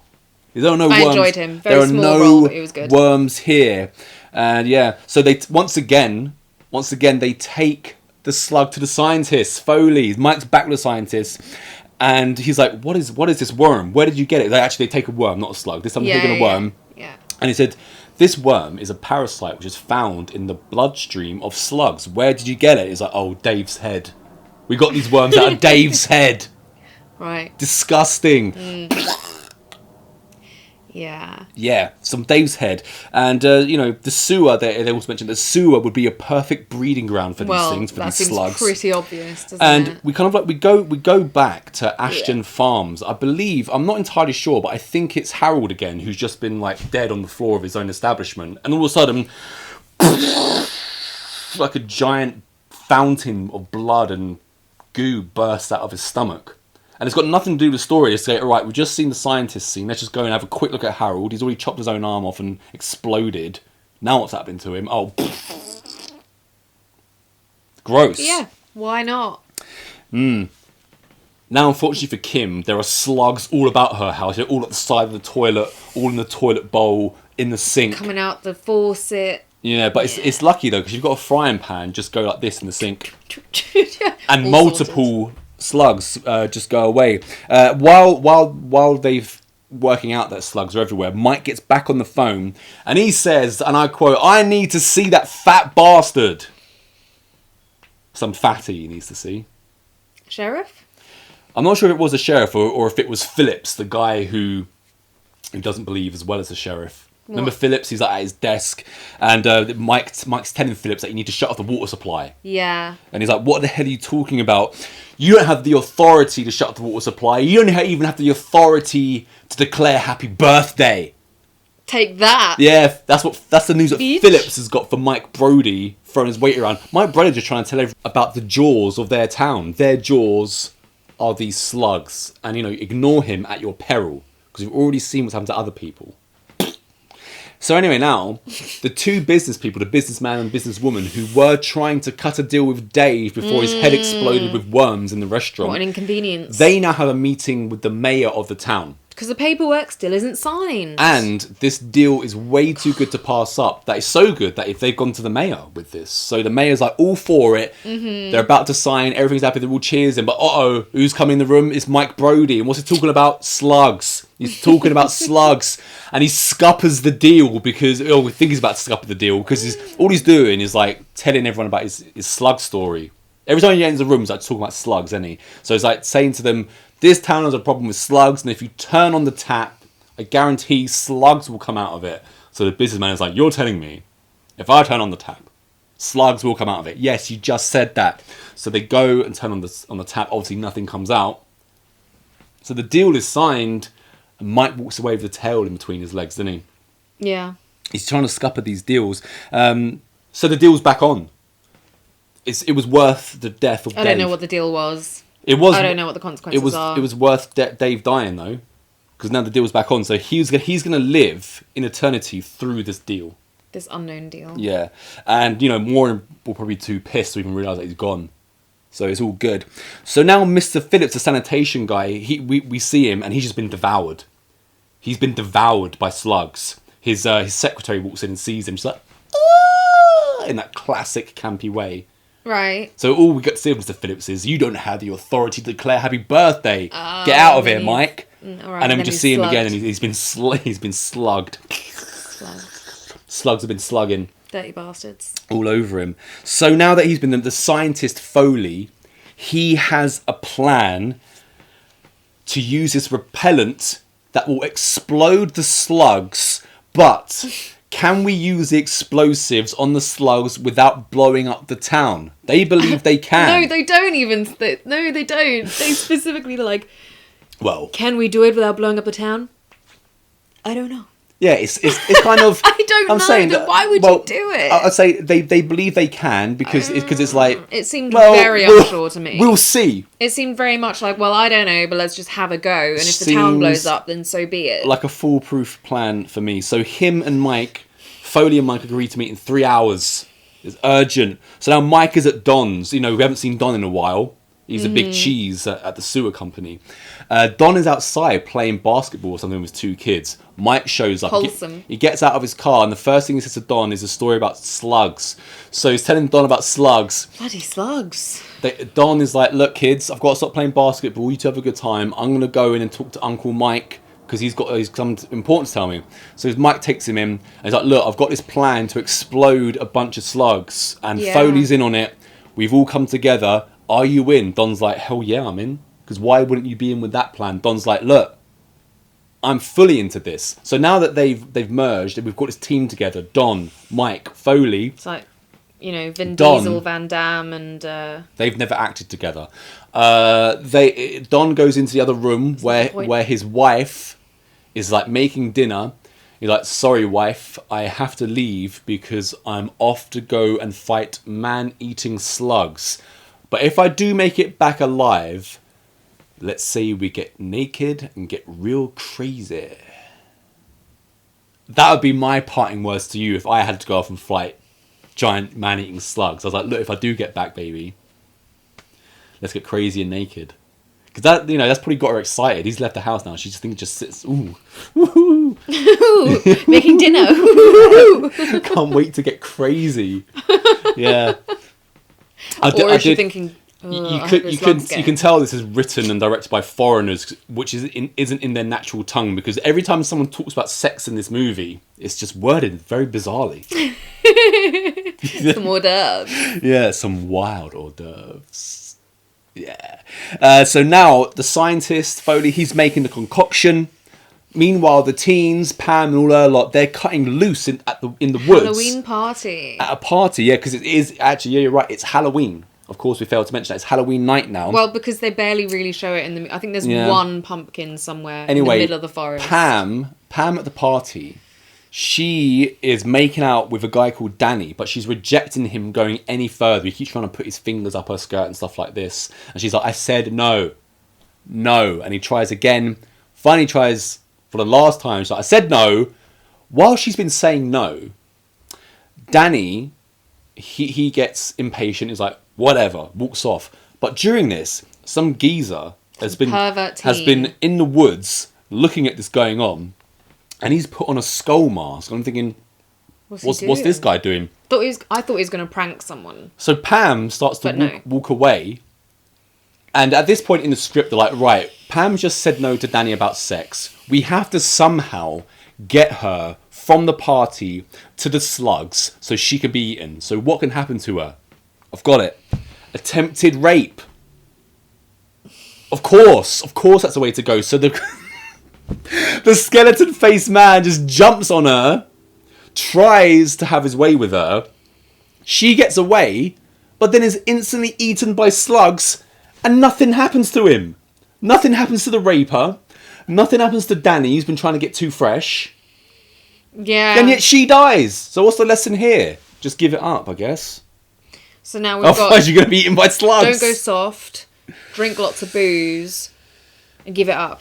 A: There are no worms.
B: I enjoyed him. Very small role, but it was good.
A: Worms here. And so they once again they take the slug to the scientist, Foley. Mike's back with the scientist. And he's like, what is this worm? Where did you get it? They take a worm, not a slug. This time they're taking a worm.
B: Yeah.
A: And he said, this worm is a parasite which is found in the bloodstream of slugs. Where did you get it? He's like, oh, Dave's head. We got these worms out of Dave's head.
B: Right.
A: Disgusting.
B: Yeah.
A: Yeah, some Dave's head. And, the sewer, they also mentioned the sewer would be a perfect breeding ground for these things, for these slugs.
B: That seems pretty obvious, doesn't it?
A: And we kind of we go back to Ashton Farms. I believe, I'm not entirely sure, but I think it's Harold again, who's just been dead on the floor of his own establishment. And all of a sudden, like a giant fountain of blood and goo bursts out of his stomach. And it's got nothing to do with the story. It's like, all right, we've just seen the scientist scene. Let's just go and have a quick look at Harold. He's already chopped his own arm off and exploded. Now what's happened to him? Oh, gross.
B: Yeah, why not?
A: Now, unfortunately for Kim, there are slugs all about her house. They're all at the side of the toilet, all in the toilet bowl, in the sink.
B: Coming out the faucet.
A: Yeah, but it's lucky, though, because you've got a frying pan, just go like this in the sink. And multiple slugs just go away. While they've working out that slugs are everywhere, Mike gets back on the phone and he says, and I quote, "I need to see that fat bastard." Some fatty he needs to see.
B: Sheriff?
A: I'm not sure if it was a sheriff or if it was Phillips, the guy who doesn't believe as well as the sheriff. Remember Phillips? He's at his desk, and Mike's telling Phillips that you need to shut off the water supply.
B: Yeah.
A: And he's like, "What the hell are you talking about? You don't have the authority to shut off the water supply. You don't even have the authority to declare happy birthday."
B: Take that.
A: Yeah, that's the news that Phillips has got for Mike Brody throwing his weight around. Mike Brody's just trying to tell everyone about the jaws of their town. Their jaws are these slugs, and ignore him at your peril because you've already seen what's happened to other people. So anyway, now, the two business people, the businessman and businesswoman, who were trying to cut a deal with Dave before his head exploded with worms in the restaurant.
B: What an inconvenience.
A: They now have a meeting with the mayor of the town.
B: Because the paperwork still isn't signed.
A: And this deal is way too good to pass up. That is so good that if they've gone to the mayor with this. So the mayor's all for it. Mm-hmm. They're about to sign. Everything's happy. They're all cheers. But who's coming in the room? It's Mike Brody. And what's he talking about? Slugs. He's talking about slugs. And he scuppers the deal because... we think he's about to scupper the deal. Because all he's doing is telling everyone about his slug story. Every time he enters the room, he's talking about slugs, isn't he? So he's saying to them... This town has a problem with slugs, and if you turn on the tap, I guarantee slugs will come out of it. So the businessman is like, "You're telling me, if I turn on the tap, slugs will come out of it?" "Yes, you just said that." So they go and turn on the tap. Obviously, nothing comes out. So the deal is signed, and Mike walks away with the tail in between his legs, doesn't he?
B: Yeah.
A: He's trying to scupper these deals. So the deal's back on. It was worth the death of Dave.
B: I don't know what the deal was. I don't know what the consequences are.
A: It was worth Dave dying, though, because now the deal's back on. So he's going to live in eternity through this deal.
B: This unknown deal.
A: Yeah. And, Warren will probably be too pissed to even realise that he's gone. So it's all good. So now Mr. Phillips, the sanitation guy, we see him, and he's just been devoured. He's been devoured by slugs. His secretary walks in and sees him. She's like, "Ah!" in that classic campy way.
B: Right.
A: So all we got to see of Mr. Phillips is, "You don't have the authority to declare happy birthday. Get out of here, Mike."
B: Right,
A: and then we just see him again, and he's been slugged. Slugs have been slugging.
B: Dirty bastards.
A: All over him. So now that he's been the scientist Foley, he has a plan to use this repellent that will explode the slugs, but can we use the explosives on the slugs without blowing up the town? They believe they can.
B: No, they don't even. No, they don't. They specifically like,
A: well,
B: can we do it without blowing up the town? I don't know.
A: Yeah, it's kind of.
B: I don't know. Saying that, why would you do it?
A: I'd say they believe they can because it's like.
B: It seemed very unsure to me.
A: We'll see.
B: It seemed very much like, well, I don't know, but let's just have a go, and if the town blows up, then so be it.
A: Like a foolproof plan for me. So him and Foley and Mike agreed to meet in 3 hours. It's urgent. So now Mike is at Don's. You know, we haven't seen Don in a while. He's a big cheese at the sewer company. Don is outside playing basketball or something with 2 kids. Mike shows up.
B: Wholesome.
A: He gets out of his car, and the first thing he says to Don is a story about slugs. So he's telling Don about slugs.
B: Bloody slugs.
A: Don is like, look, kids, I've got to stop playing basketball. You two have a good time. I'm going to go in and talk to Uncle Mike because he's got something important to tell me. So Mike takes him in, and he's like, look, I've got this plan to explode a bunch of slugs, and Foley's in on it. We've all come together. Are you in? Don's like, hell yeah, I'm in. Because why wouldn't you be in with that plan? Don's like, look, I'm fully into this. So now that they've merged and we've got this team together, Don, Mike, Foley.
B: It's like, you know, Diesel, Van Damme, and
A: they've never acted together. Don goes into the other room where his wife is like making dinner. He's like, sorry, wife, I have to leave because I'm off to go and fight man-eating slugs. But if I do make it back alive, let's say we get naked and get real crazy. That would be my parting words to you if I had to go off and fight giant man-eating slugs. I was like, look, if I do get back, baby, let's get crazy and naked. Because that, you know, that's probably got her excited. He's left the house now. She just sits, ooh, woohoo,
B: making dinner.
A: Can't wait to get crazy. Yeah.
B: Or is she thinking?
A: You can tell this is written and directed by foreigners, which isn't in their natural tongue, because every time someone talks about sex in this movie, it's just worded very bizarrely.
B: Some hors d'oeuvres.
A: Yeah, some wild hors d'oeuvres. Yeah. So now the scientist Foley, he's making the concoction. Meanwhile, the teens, Pam and all her lot, they're cutting loose in the woods.
B: Halloween party.
A: At a party, yeah, because it is actually, yeah, you're right, it's Halloween. Of course, we failed to mention that. It's Halloween night now.
B: Well, because they barely really show it in the... I think there's one pumpkin somewhere in the middle of the forest.
A: Pam at the party, she is making out with a guy called Danny, but she's rejecting him going any further. He keeps trying to put his fingers up her skirt and stuff like this. And she's like, I said no. No. And he tries again. Finally tries... For the last time, she's like, I said no. While she's been saying no, Danny, he gets impatient. He's like, whatever, walks off. But during this, some geezer has been in the woods looking at this going on, and he's put on a skull mask. I'm thinking, what's this guy doing?
B: I thought he was going to prank someone.
A: So Pam starts to walk away. And at this point in the script, they're like, right, Pam just said no to Danny about sex. We have to somehow get her from the party to the slugs so she can be eaten. So what can happen to her? I've got it. Attempted rape. Of course that's the way to go. So the skeleton-faced man just jumps on her, tries to have his way with her. She gets away, but then is instantly eaten by slugs. And nothing happens to him. Nothing happens to the raper. Nothing happens to Danny, who's been trying to get too fresh.
B: Yeah.
A: And yet she dies. So what's the lesson here? Just give it up, I guess.
B: So now we've got...
A: Otherwise you're going to be eaten by slugs.
B: Don't go soft. Drink lots of booze. And give it up.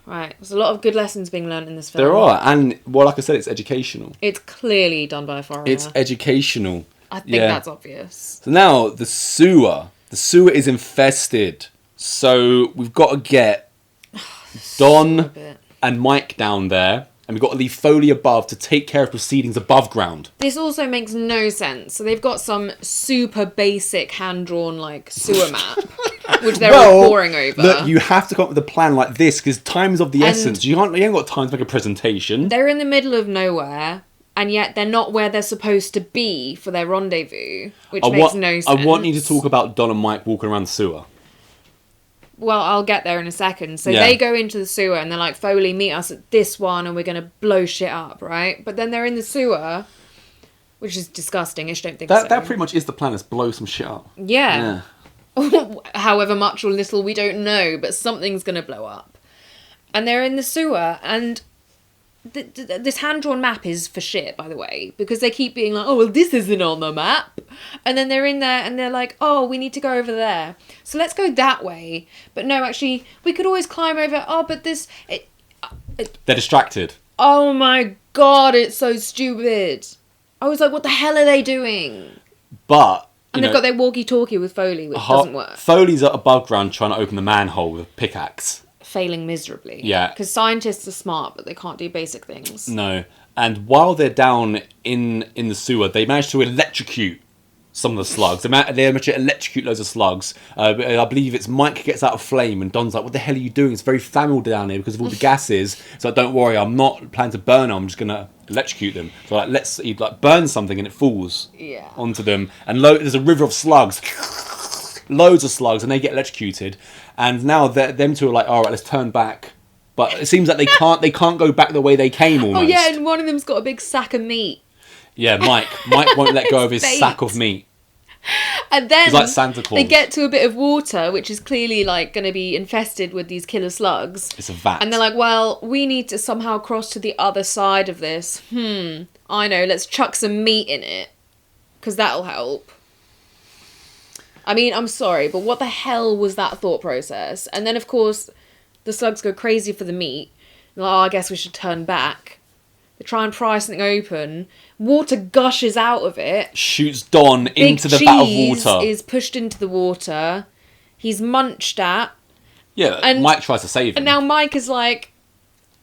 B: Right. There's a lot of good lessons being learned in this film.
A: There are. And, well, like I said, it's educational.
B: It's clearly done by a foreigner.
A: It's educational.
B: I think that's obvious.
A: So now, the sewer. The sewer is infested. So we've got to get Don and Mike down there. And we've got to leave Foley above to take care of proceedings above ground.
B: This also makes no sense. So they've got some super basic hand-drawn, like, sewer map, which they're all poring over.
A: Look, you have to come up with a plan like this, because time is of the essence. You ain't got time to make a presentation.
B: They're in the middle of nowhere, and yet they're not where they're supposed to be for their rendezvous, which makes no sense.
A: I want you to talk about Don and Mike walking around the sewer.
B: Well, I'll get there in a second. So
A: Yeah.
B: they go into the sewer and they're like, Foley, meet us at this one and we're going to blow shit up, right? But then they're in the sewer, which is disgusting. I just don't think so.
A: That pretty much is the plan, is blow some shit up.
B: Yeah. However much or little, we don't know, but something's going to blow up. And they're in the sewer, and this hand-drawn map is for shit, by the way, because they keep being like, oh, well, this isn't on the map. And then they're in there, and they're like, oh, we need to go over there. So let's go that way. But no, actually, we could always climb over. Oh, but this...
A: They're distracted.
B: Oh, my God, it's so stupid. I was like, what the hell are they doing?
A: But...
B: And they've got their walkie-talkie with Foley, which doesn't work.
A: Foley's above ground trying to open the manhole with a pickaxe.
B: Failing miserably.
A: Yeah.
B: Because scientists are smart, but they can't do basic things.
A: No. And while they're down in the sewer, they manage to electrocute some of the slugs. They manage to electrocute loads of slugs. I believe it's Mike gets out of flame, and Don's like, what the hell are you doing? It's very flammable down here because of all the gases. So don't worry, I'm not planning to burn them. I'm just going to electrocute them. So he burn something and it falls onto them. And there's a river of slugs. Loads of slugs, and they get electrocuted. And now them two are like, all right, let's turn back. But it seems like they can't go back the way they came almost.
B: Oh yeah, and one of them's got a big sack of meat.
A: Yeah, Mike won't let go of his sack of meat.
B: And then
A: he's like Santa Claus.
B: They get to a bit of water, which is clearly like going to be infested with these killer slugs.
A: It's a vat.
B: And they're like, well, we need to somehow cross to the other side of this. I know, let's chuck some meat in it. Because that'll help. I mean, I'm sorry, but what the hell was that thought process? And then, of course, the slugs go crazy for the meat. Like, oh, I guess we should turn back. They try and pry something open. Water gushes out of it.
A: Shoots Don into the vat of water.
B: Is pushed into the water. He's munched at.
A: Yeah, and Mike tries to save him.
B: And now Mike is like,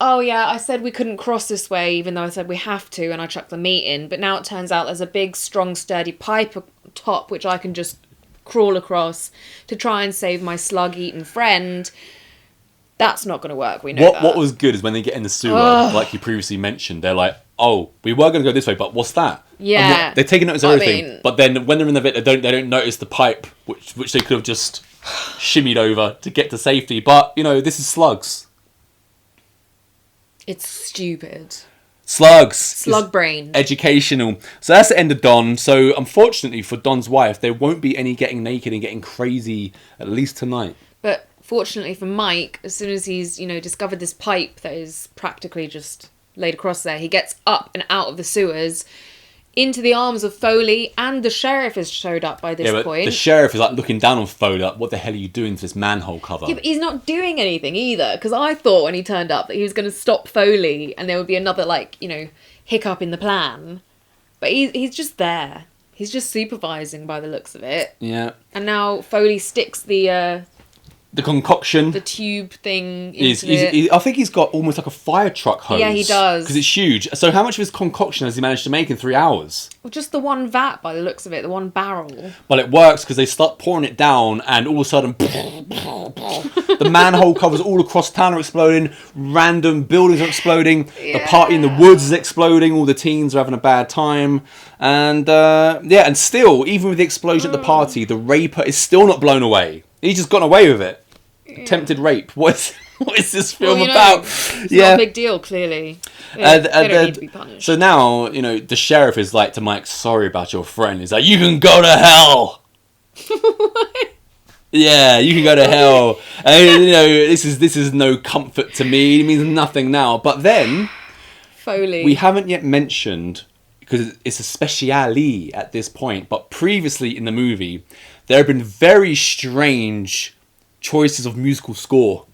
B: oh yeah, I said we couldn't cross this way, even though I said we have to, and I chucked the meat in. But now it turns out there's a big, strong, sturdy pipe top, which I can just crawl across to try and save my slug-eaten friend. That's not going to work, we know that.
A: What was good is when they get in the sewer, like you previously mentioned, they're like, oh, we were going to go this way, but what's that?
B: Yeah.
A: They're taking notice of everything. But then when they're in the bit, they don't notice the pipe, which they could have just shimmied over to get to safety. But, this is slugs.
B: It's stupid.
A: Slugs.
B: Slug brain.
A: Educational. So that's the end of Don. So unfortunately for Don's wife, there won't be any getting naked and getting crazy, at least tonight.
B: But fortunately for Mike, as soon as he's, discovered this pipe that is practically just laid across there, he gets up and out of the sewers into the arms of Foley, and the sheriff has showed up by this point.
A: The sheriff is like looking down on Foley, like, what the hell are you doing to this manhole cover?
B: Yeah, but he's not doing anything either, because I thought when he turned up that he was going to stop Foley and there would be another, hiccup in the plan. But he's just there. He's just supervising by the looks of it.
A: Yeah.
B: And now Foley sticks the
A: concoction.
B: The tube thing into it.
A: I think he's got almost like a fire truck hose.
B: Yeah, he does.
A: Because it's huge. So how much of his concoction has he managed to make in 3 hours?
B: Well, just the one vat by the looks of it, the one barrel.
A: Well, it works because they start pouring it down and all of a sudden the manhole covers all across town are exploding, random buildings are exploding, the party in the woods is exploding, all the teens are having a bad time. And and still, even with the explosion at the party, the raper is still not blown away. He's just gotten away with it. Attempted rape. What is this film about?
B: It's not a big deal, clearly. They don't need to be punished.
A: So now, the sheriff is like to Mike, sorry about your friend. He's like, you can go to hell. Yeah, you can go to hell. And, this is no comfort to me. It means nothing now. But then,
B: Foley.
A: We haven't yet mentioned, because it's a speciale at this point, but previously in the movie, there have been very strange choices of musical score.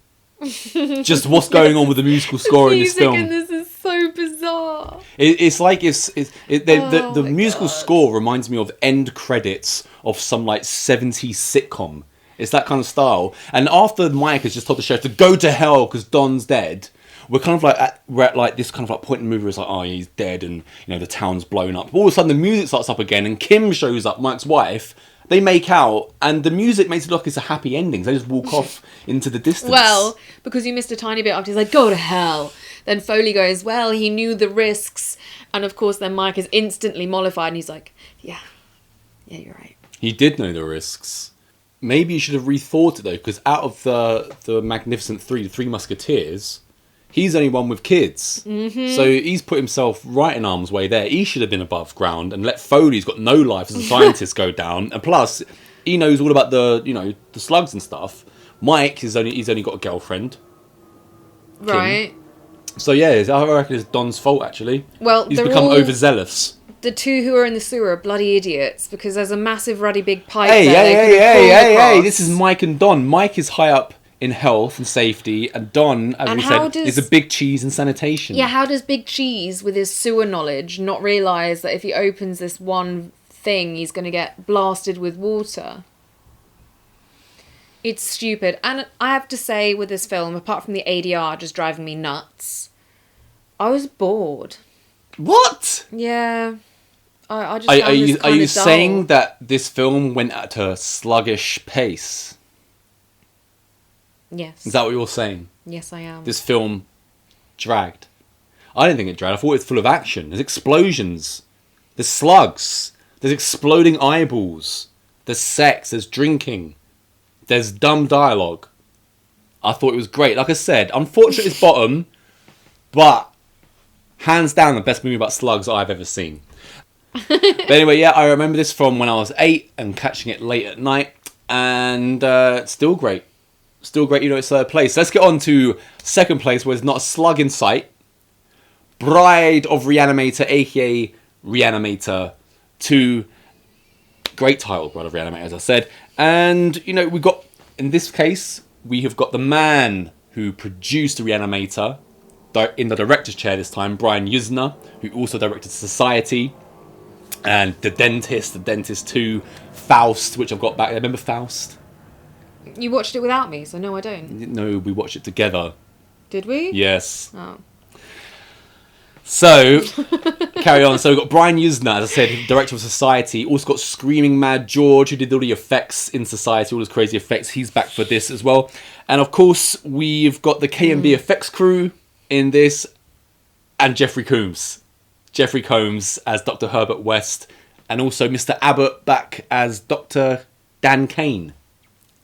A: Just what's going on with the musical score in this film.
B: And this is so bizarre.
A: It's like the musical score reminds me of end credits of some 70s sitcom. It's that kind of style. And after Mike has just told the sheriff to go to hell because Don's dead, we're kind of at this kind of point in the movie where it's like, oh, he's dead and the town's blown up. But all of a sudden the music starts up again and Kim shows up, Mike's wife. They make out, and the music makes it look like it's a happy ending. They just walk off into the distance.
B: Well, because you missed a tiny bit after he's like, go to hell. Then Foley goes, well, he knew the risks. And of course, then Mike is instantly mollified, and he's like, yeah, you're right.
A: He did know the risks. maybe you should have rethought it though, because out of the Magnificent Three, the Three Musketeers, he's the only one with kids. Mm-hmm. So he's put himself right in harm's way there. He should have been above ground and let Foley, who's got no life as a scientist, go down. And plus, he knows all about the slugs and stuff. Mike he's only got a girlfriend.
B: Right.
A: Kim. So yeah, I reckon it's Don's fault actually.
B: Well,
A: he's become overzealous.
B: The two who are in the sewer are bloody idiots because there's a massive ruddy big pipe
A: Hey,
B: there.
A: This is Mike and Don. Mike is high up in health and safety, and Don, as we said, is a big cheese in sanitation.
B: Yeah, how does Big Cheese, with his sewer knowledge, not realise that if he opens this one thing, he's going to get blasted with water? It's stupid. And I have to say, with this film, apart from the ADR just driving me nuts, I was bored.
A: What?
B: Yeah. I just
A: Are you saying that this film went at a sluggish pace?
B: Yes.
A: Is that what you're saying?
B: Yes, I am.
A: This film dragged. I didn't think it dragged. I thought it was full of action. There's explosions. There's slugs. There's exploding eyeballs. There's sex. There's drinking. There's dumb dialogue. I thought it was great. Like I said, unfortunately it's bottom, but hands down the best movie about slugs I've ever seen. But anyway, yeah, I remember this from when I was 8 and catching it late at night, and still great. Still great, it's third place. Let's get on to second place, where there's not a slug in sight. Bride of Reanimator, aka Reanimator 2. Great title, Bride of Reanimator, as I said. And, we got, in this case, we have got the man who produced Reanimator, in the director's chair this time, Brian Yuzna, who also directed Society, and The Dentist 2, Faust, which I've got back. Remember Faust?
B: You watched it without me, so no, I don't.
A: No, we watched it together.
B: Did we?
A: Yes.
B: Oh.
A: So, carry on. So we've got Brian Yuzna, as I said, director of Society. Also got Screaming Mad George, who did all the effects in Society, all those crazy effects. He's back for this as well. And of course, we've got the K&B effects crew in this, and Jeffrey Combs. Jeffrey Combs as Dr. Herbert West, and also Mr. Abbott back as Dr. Dan Kane.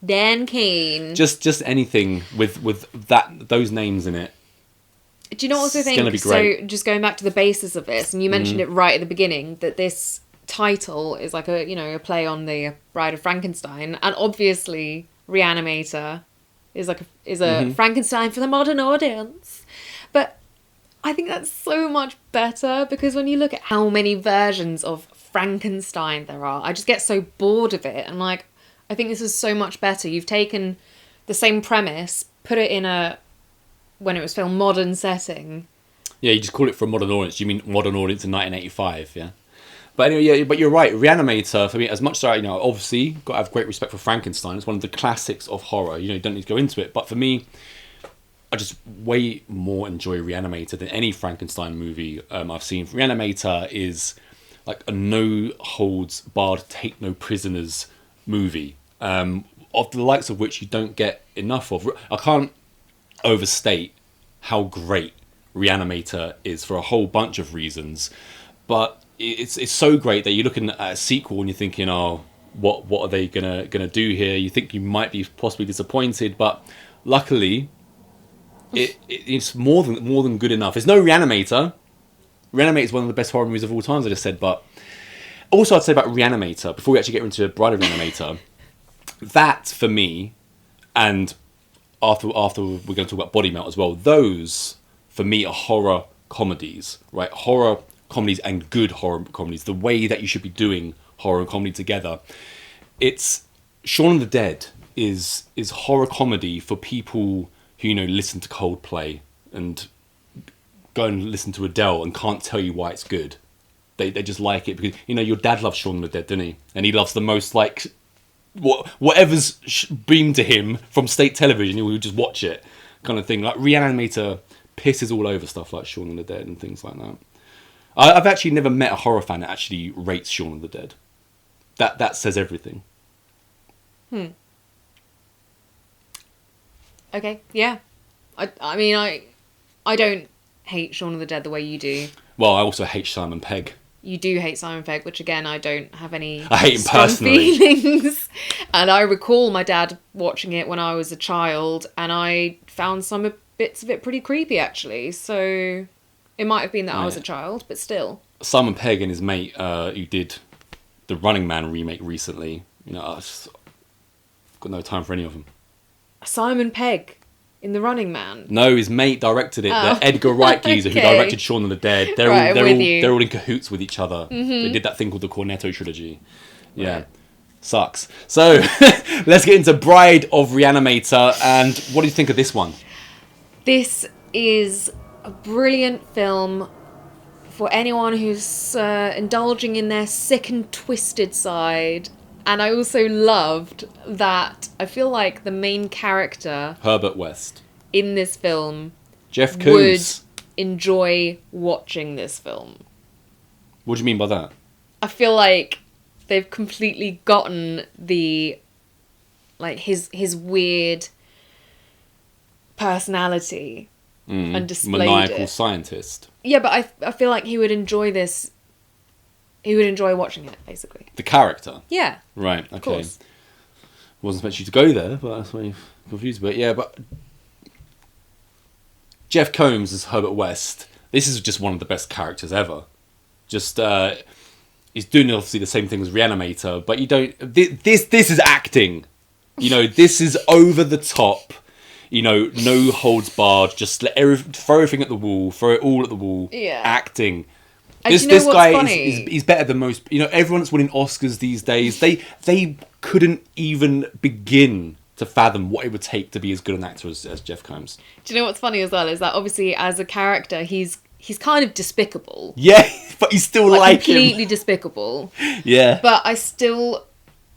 B: Dan Kane.
A: Just anything with those names in it.
B: Do you know what I also think?
A: It's gonna be great.
B: So just going back to the basis of this, and you mentioned it right at the beginning, that this title is like a play on the Bride of Frankenstein, and obviously Reanimator is a Frankenstein for the modern audience. But I think that's so much better, because when you look at how many versions of Frankenstein there are, I just get so bored of it. And I think this is so much better. You've taken the same premise, put it in when it was filmed, modern setting.
A: Yeah, you just call it for a modern audience. You mean modern audience in 1985, yeah? But anyway, yeah, but you're right. Reanimator, for me, as much as obviously, got to have great respect for Frankenstein. It's one of the classics of horror. You don't need to go into it. But for me, I just way more enjoy Reanimator than any Frankenstein movie I've seen. Reanimator is like a no-holds-barred, take-no-prisoners movie, of the likes of which you don't get enough of. I can't overstate how great Reanimator is for a whole bunch of reasons, but it's so great that you're looking at a sequel and you're thinking, oh, what are they gonna do here? You think you might be possibly disappointed, but luckily it's more than good enough. It's no Reanimator. Reanimator is one of the best horror movies of all time, as I just said, but also I'd say about Reanimator, before we actually get into Bride of Reanimator, that for me, and after we're going to talk about Body Melt as well, those for me are horror comedies, right? Horror comedies and good horror comedies, the way that you should be doing horror and comedy together. It's Shaun of the Dead is horror comedy for people who listen to Coldplay and go and listen to Adele and can't tell you why it's good. They just like it because your dad loves Shaun of the Dead, didn't he? And he loves the most whatever's beamed to him from state television, he will just watch it, kind of thing. Like Reanimator pisses all over stuff like Shaun of the Dead and things like that. I've actually never met a horror fan that actually rates Shaun of the Dead. That says everything.
B: Okay, yeah. I mean, I don't hate Shaun of the Dead the way you do.
A: Well, I also hate Simon Pegg.
B: you do hate Simon Pegg, which again, I don't have any
A: I hate him
B: strong
A: personally.
B: feelings. And I recall my dad watching it when I was a child, and I found some bits of it pretty creepy, actually. So it might have been that I was a child, but still.
A: Simon Pegg and his mate, who did the Running Man remake recently, I've got no time for any of them.
B: Simon Pegg in The Running Man?
A: No, his mate directed it. The Edgar Wright geezer who directed Shaun of the Dead. They're all in cahoots with each other. Mm-hmm. They did that thing called the Cornetto trilogy. Yeah. Right. Sucks. So, let's get into Bride of Reanimator. And what do you think of this one?
B: This is a brilliant film for anyone who's indulging in their sick and twisted side. And I also loved that I feel like the main character,
A: Herbert West,
B: in this film,
A: Jeff Koons,
B: would enjoy watching this film.
A: What do you mean by that?
B: I feel like they've completely gotten the, like, his weird personality and displayed
A: maniacal
B: it.
A: Scientist.
B: Yeah, but I feel like he would enjoy this. He would enjoy watching it, basically.
A: The character?
B: Yeah.
A: Right, okay.
B: Of course.
A: Wasn't expecting you to go there, but that's why you're confused. But yeah, but Jeff Combs as Herbert West, this is just one of the best characters ever. Just, he's doing obviously the same thing as Reanimator, but you don't... This is acting. This is over the top. No holds barred. Just throw everything at the wall. Throw it all at the wall.
B: Yeah.
A: Acting.
B: This
A: guy is better than most. Everyone that's winning Oscars these days, they couldn't even begin to fathom what it would take to be as good an actor as Jeff Combs.
B: Do you know what's funny as well is that obviously as a character he's kind of despicable.
A: Yeah, but he's still like
B: completely
A: him.
B: Despicable.
A: Yeah.
B: But I still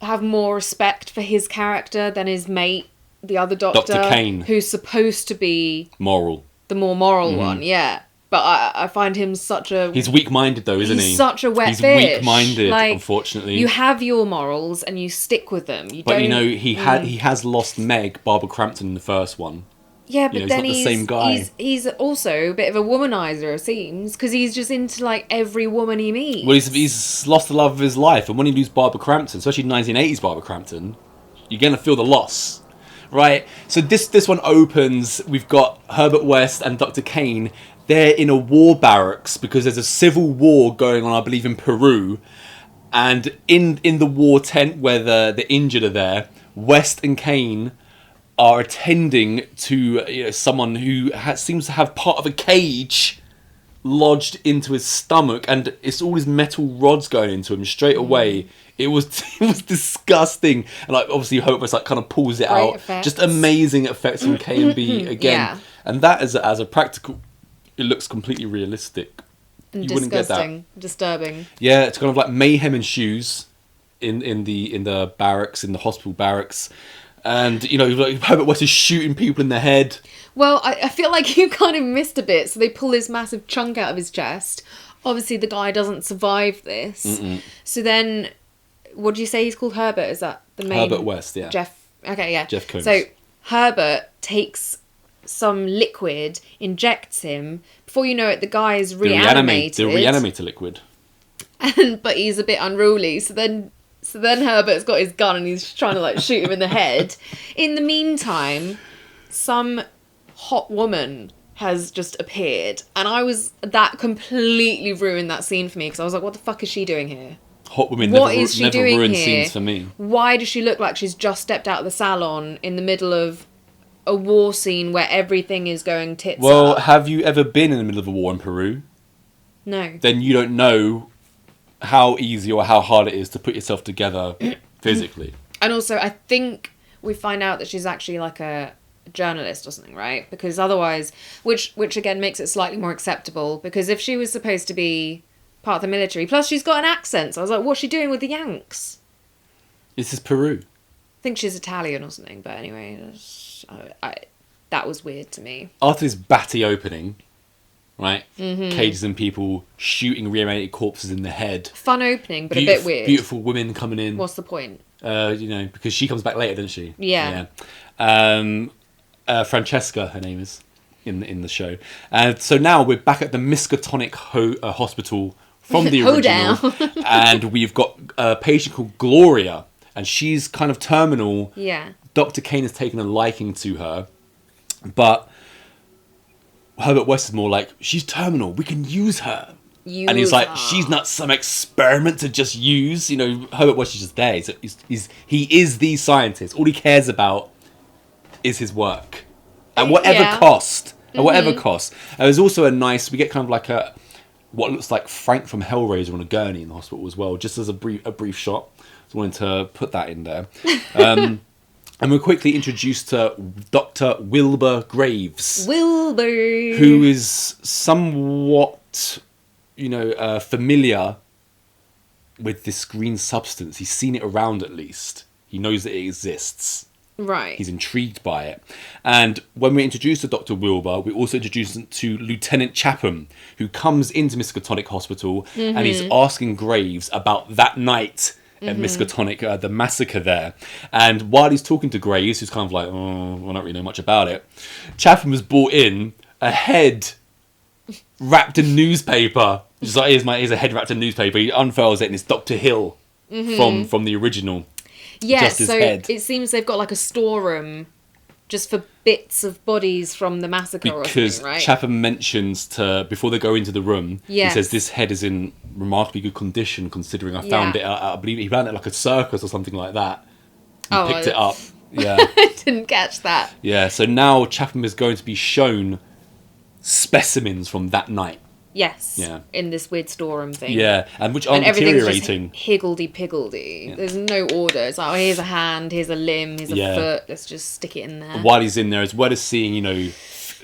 B: have more respect for his character than his mate, the other doctor,
A: Dr. Kane,
B: who's supposed to be
A: moral,
B: the more moral one. Yeah. But I find him such a...
A: He's weak-minded, though, isn't he?
B: He's such a wet
A: fish.
B: He's
A: weak-minded, unfortunately.
B: You have your morals and you stick with them.
A: But he has lost Meg, Barbara Crampton, in the first one.
B: Yeah, but then
A: he's not the same guy.
B: He's also a bit of a womanizer, it seems, because he's just into every woman he meets.
A: Well, he's lost the love of his life, and when you lose Barbara Crampton, especially 1980s Barbara Crampton, you're going to feel the loss. Right? So this one opens, we've got Herbert West and Dr. Kane. They're in a war barracks because there's a civil war going on, I believe, in Peru. And in the war tent where the injured are there, West and Kane are attending to someone who seems to have part of a cage lodged into his stomach, and it's all his metal rods going into him straight away. It was disgusting, and obviously Hope was kind of pulls it
B: Great
A: out.
B: Effects.
A: Just amazing effects from K&B again,
B: yeah.
A: And that as a practical, it looks completely realistic.
B: And
A: you wouldn't get
B: disgusting,
A: that.
B: disturbing.
A: Yeah, it's kind of like mayhem ensues in the barracks, in the hospital barracks, and Herbert West is shooting people in the head.
B: Well, I feel like you kind of missed a bit. So they pull this massive chunk out of his chest. Obviously, the guy doesn't survive this. Mm-mm. So then, what do you say he's called? Herbert? Is that the main?
A: Herbert West, yeah.
B: Jeff. Okay, yeah.
A: Jeff Combs.
B: So Herbert takes some liquid, injects him. Before you know it, the guy is reanimated.
A: The reanimator liquid.
B: But he's a bit unruly. So then Herbert's got his gun and he's trying to shoot him in the head. In the meantime, some hot woman has just appeared, and that completely ruined that scene for me because I was like, what the fuck is she doing here?
A: Hot women
B: What
A: never
B: is she
A: never
B: doing
A: ruin
B: here?
A: scenes for me.
B: Why does she look like she's just stepped out of the salon in the middle of a war scene where everything is going tits up?
A: Well, have you ever been in the middle of a war in Peru?
B: No.
A: Then you don't know how easy or how hard it is to put yourself together physically.
B: And also, I think we find out that she's actually a journalist or something, right? Because otherwise, which again makes it slightly more acceptable, because if she was supposed to be part of the military, plus she's got an accent, so I was like, what's she doing with the Yanks?
A: This is Peru.
B: I think she's Italian or something, but anyway, that was weird to me.
A: After this batty opening, right, cages and people shooting reanimated corpses in the head.
B: Fun opening, but a bit weird.
A: Beautiful women coming in.
B: What's the point?
A: Because she comes back later, doesn't she?
B: Yeah.
A: Francesca, her name is, in the show. So now we're back at the Miskatonic hospital from the original. And we've got a patient called Gloria, and she's kind of terminal.
B: Yeah.
A: Dr. Kane has taken a liking to her, but Herbert West is more like, she's terminal, we can use her. And he's like, she's not some experiment to just use. You know, Herbert West is just there. He is the scientist. All he cares about is his work. At whatever cost. At whatever cost. And there's also we get kind of like what looks like Frank from Hellraiser on a gurney in the hospital as well, just as a brief shot. So I wanted to put that in there. And we're quickly introduced to Dr. Wilbur Graves.
B: Wilbur!
A: Who is somewhat, familiar with this green substance. He's seen it around at least. He knows that it exists.
B: Right.
A: He's intrigued by it. And when we're introduced to Dr. Wilbur, we also introduce him to Lieutenant Chapham, who comes into Miskatonic Hospital and he's asking Graves about that night at Miskatonic, the massacre there. And while he's talking to Graves, who's kind of like, oh, I don't really know much about it, Chapham has brought in a head wrapped in newspaper. Just like, here's a head wrapped in newspaper. He unfurls it and it's Dr. Hill from the original.
B: Yeah,
A: just his
B: so
A: head.
B: It seems they've got like a storeroom just for bits of bodies from the massacre or something, right?
A: Because Chapham mentions before they go into the room, he says this head is in remarkably good condition considering I found it. I believe he found it like a circus or something like that. And picked it up. Yeah.
B: I didn't catch that.
A: Yeah, so now Chapham is going to be shown specimens from that night.
B: Yes.
A: Yeah.
B: In this weird storeroom thing.
A: Yeah, and which aren't deteriorating.
B: Just higgledy-piggledy. Yeah. There's no order. It's like, here's a hand, here's a limb, here's a foot. Let's just stick it in there.
A: While he's in there, as well as seeing,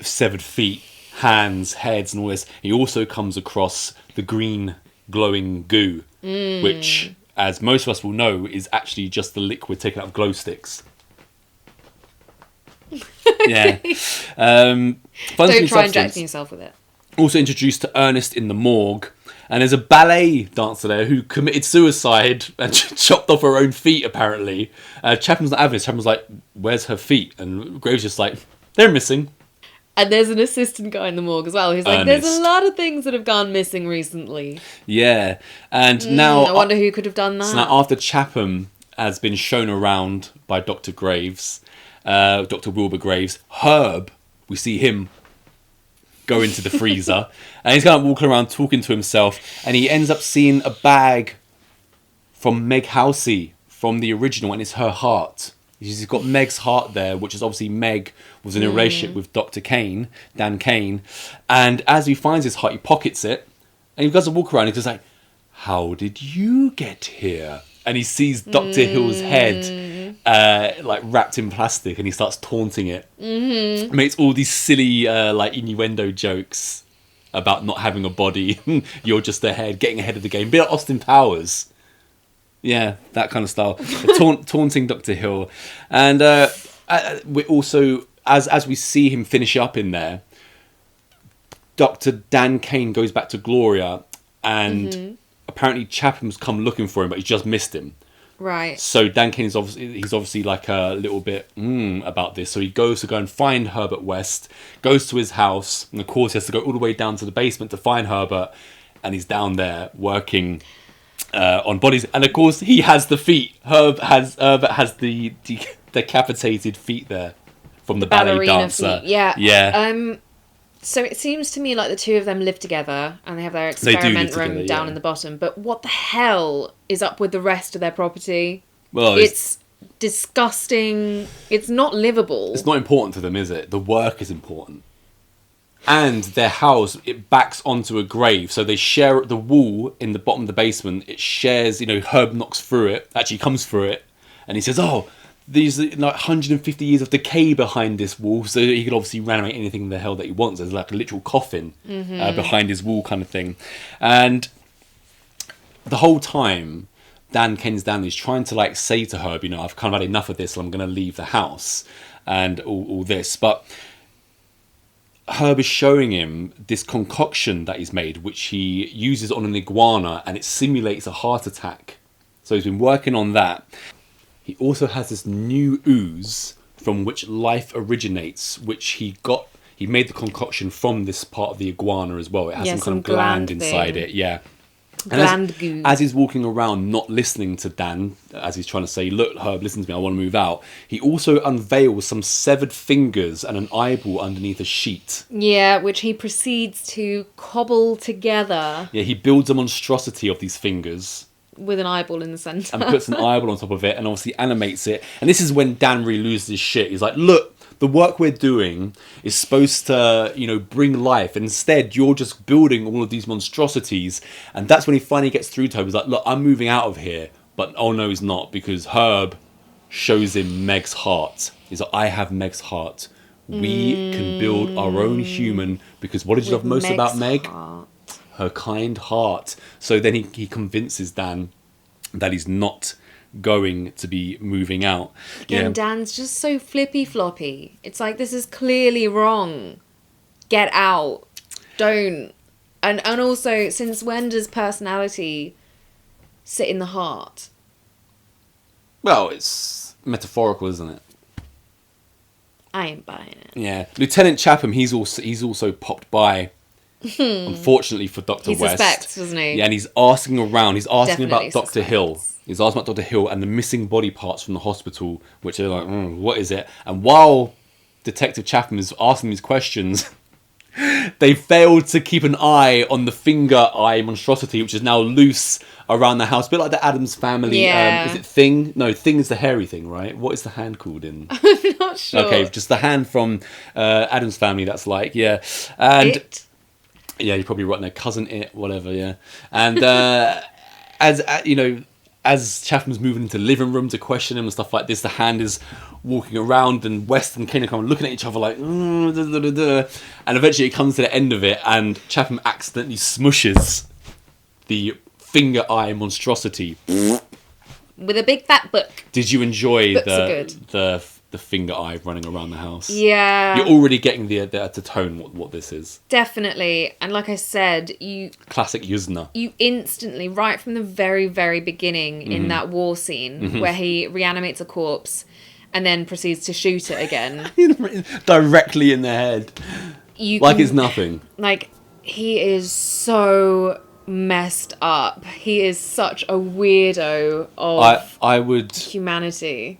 A: severed feet, hands, heads, and all this, he also comes across the green glowing goo, which, as most of us will know, is actually just the liquid taken out of glow sticks. Yeah.
B: Don't try injecting yourself with it.
A: Also introduced to Ernest in the morgue. And there's a ballet dancer there who committed suicide and chopped off her own feet, apparently. Chapman's not having this. Chapman's like, where's her feet? And Graves just like, they're missing.
B: And there's an assistant guy in the morgue as well. Who's like,
A: Ernest.
B: there's a lot of things that have gone missing recently.
A: Yeah. And now...
B: I wonder who could have done that.
A: So now after Chapham has been shown around by Dr. Graves, Dr. Wilbur Graves, Herb, we see him go into the freezer, and he's kind of walking around talking to himself, and he ends up seeing a bag from Meg Halsey from the original, and it's her heart. He's got Meg's heart there, which is obviously Meg was in a relationship with Dr. Kane, Dan Kane, and as he finds his heart, he pockets it, and he goes to walk around, and he's like, how did you get here? And he sees Dr. Hill's head wrapped in plastic, and he starts taunting it. Makes all these silly innuendo jokes about not having a body. You're just ahead, getting ahead of the game. Be like Austin Powers. Yeah, that kind of style. Taunting Dr. Hill. And we also, as we see him finish up in there, Dr. Dan Kane goes back to Gloria, and apparently Chapham's come looking for him, but he's just missed him.
B: Right.
A: So Dan Kane is obviously like a little bit about this. So he goes to go and find Herbert West, goes to his house, and of course he has to go all the way down to the basement to find Herbert, and he's down there working on bodies. And of course he has the feet. Herbert has the decapitated feet there from the ballet dancer.
B: Feet. Yeah.
A: Yeah.
B: So it seems to me like the two of them live together and they have their experiment room down in the bottom. But what the hell is up with the rest of their property?
A: Well,
B: it's disgusting. It's not livable.
A: It's not important to them, is it? The work is important. And their house, it backs onto a grave. So they share the wall in the bottom of the basement. It shares, Herb knocks through it, actually comes through it. And he says, there's 150 years of decay behind this wall, so he could obviously reanimate anything the hell that he wants. There's like a literal coffin behind his wall kind of thing. And the whole time, Dan Kane's down there, he's trying to say to Herb, I've kind of had enough of this, so I'm going to leave the house and all this. But Herb is showing him this concoction that he's made, which he uses on an iguana, and it simulates a heart attack. So he's been working on that. He also has this new ooze from which life originates, which he made the concoction from this part of the iguana as well. It has some kind of gland inside it, yeah.
B: Bland goo.
A: As he's walking around, not listening to Dan, as he's trying to say, look, Herb, listen to me, I want to move out, he also unveils some severed fingers and an eyeball underneath a sheet.
B: Yeah, which he proceeds to cobble together.
A: Yeah, he builds a monstrosity of these fingers.
B: With an eyeball in the centre.
A: And puts an eyeball on top of it and obviously animates it. And this is when Dan really loses his shit. He's like, look, the work we're doing is supposed to, bring life. Instead, you're just building all of these monstrosities. And that's when he finally gets through to Herb. He's like, look, I'm moving out of here. But oh no, he's not. Because Herb shows him Meg's heart. He's like, I have Meg's heart. We can build our own human. Because what did you love most about Meg?
B: Heart.
A: Her kind heart. So then he convinces Dan that he's not going to be moving out.
B: Again, Dan's just so flippy floppy. It's like, this is clearly wrong. Get out. Don't. And also, since when does personality sit in the heart?
A: Well, it's metaphorical, isn't it?
B: I ain't buying it.
A: Yeah. Lieutenant Chapham, he's also popped by. Unfortunately for Dr. West.
B: He suspects, doesn't he?
A: Yeah, and he's asking around. He's asking
B: Definitely
A: about Dr. Hill. He's asking about Dr. Hill and the missing body parts from the hospital, which are like, what is it? And while Detective Chapham is asking these questions, they failed to keep an eye on the finger eye monstrosity, which is now loose around the house. A bit like the Addams Family.
B: Yeah.
A: Is it Thing? No, Thing is the hairy thing, right? What is the hand called in?
B: I'm not sure.
A: Okay, just the hand from Addams Family, that's like, yeah. And
B: It?
A: yeah, you're probably right there. Cousin It, whatever, yeah. And as Chapman's moving into the living room to question him and stuff like this, the hand is walking around and West and Kane are kind of looking at each other like, and eventually it comes to the end of it and Chapman accidentally smushes the finger eye monstrosity.
B: With a big fat book.
A: Did you enjoy
B: Books are good.
A: the finger eye running around the house?
B: Yeah.
A: You're already getting the tone what this is.
B: Definitely. And like I said,
A: Classic Yuzna.
B: you instantly, right from the very, very beginning in that war scene where he reanimates a corpse and then proceeds to shoot it again.
A: Directly in the head. It's nothing.
B: Like, he is so messed up. He is such a weirdo of
A: I would
B: humanity.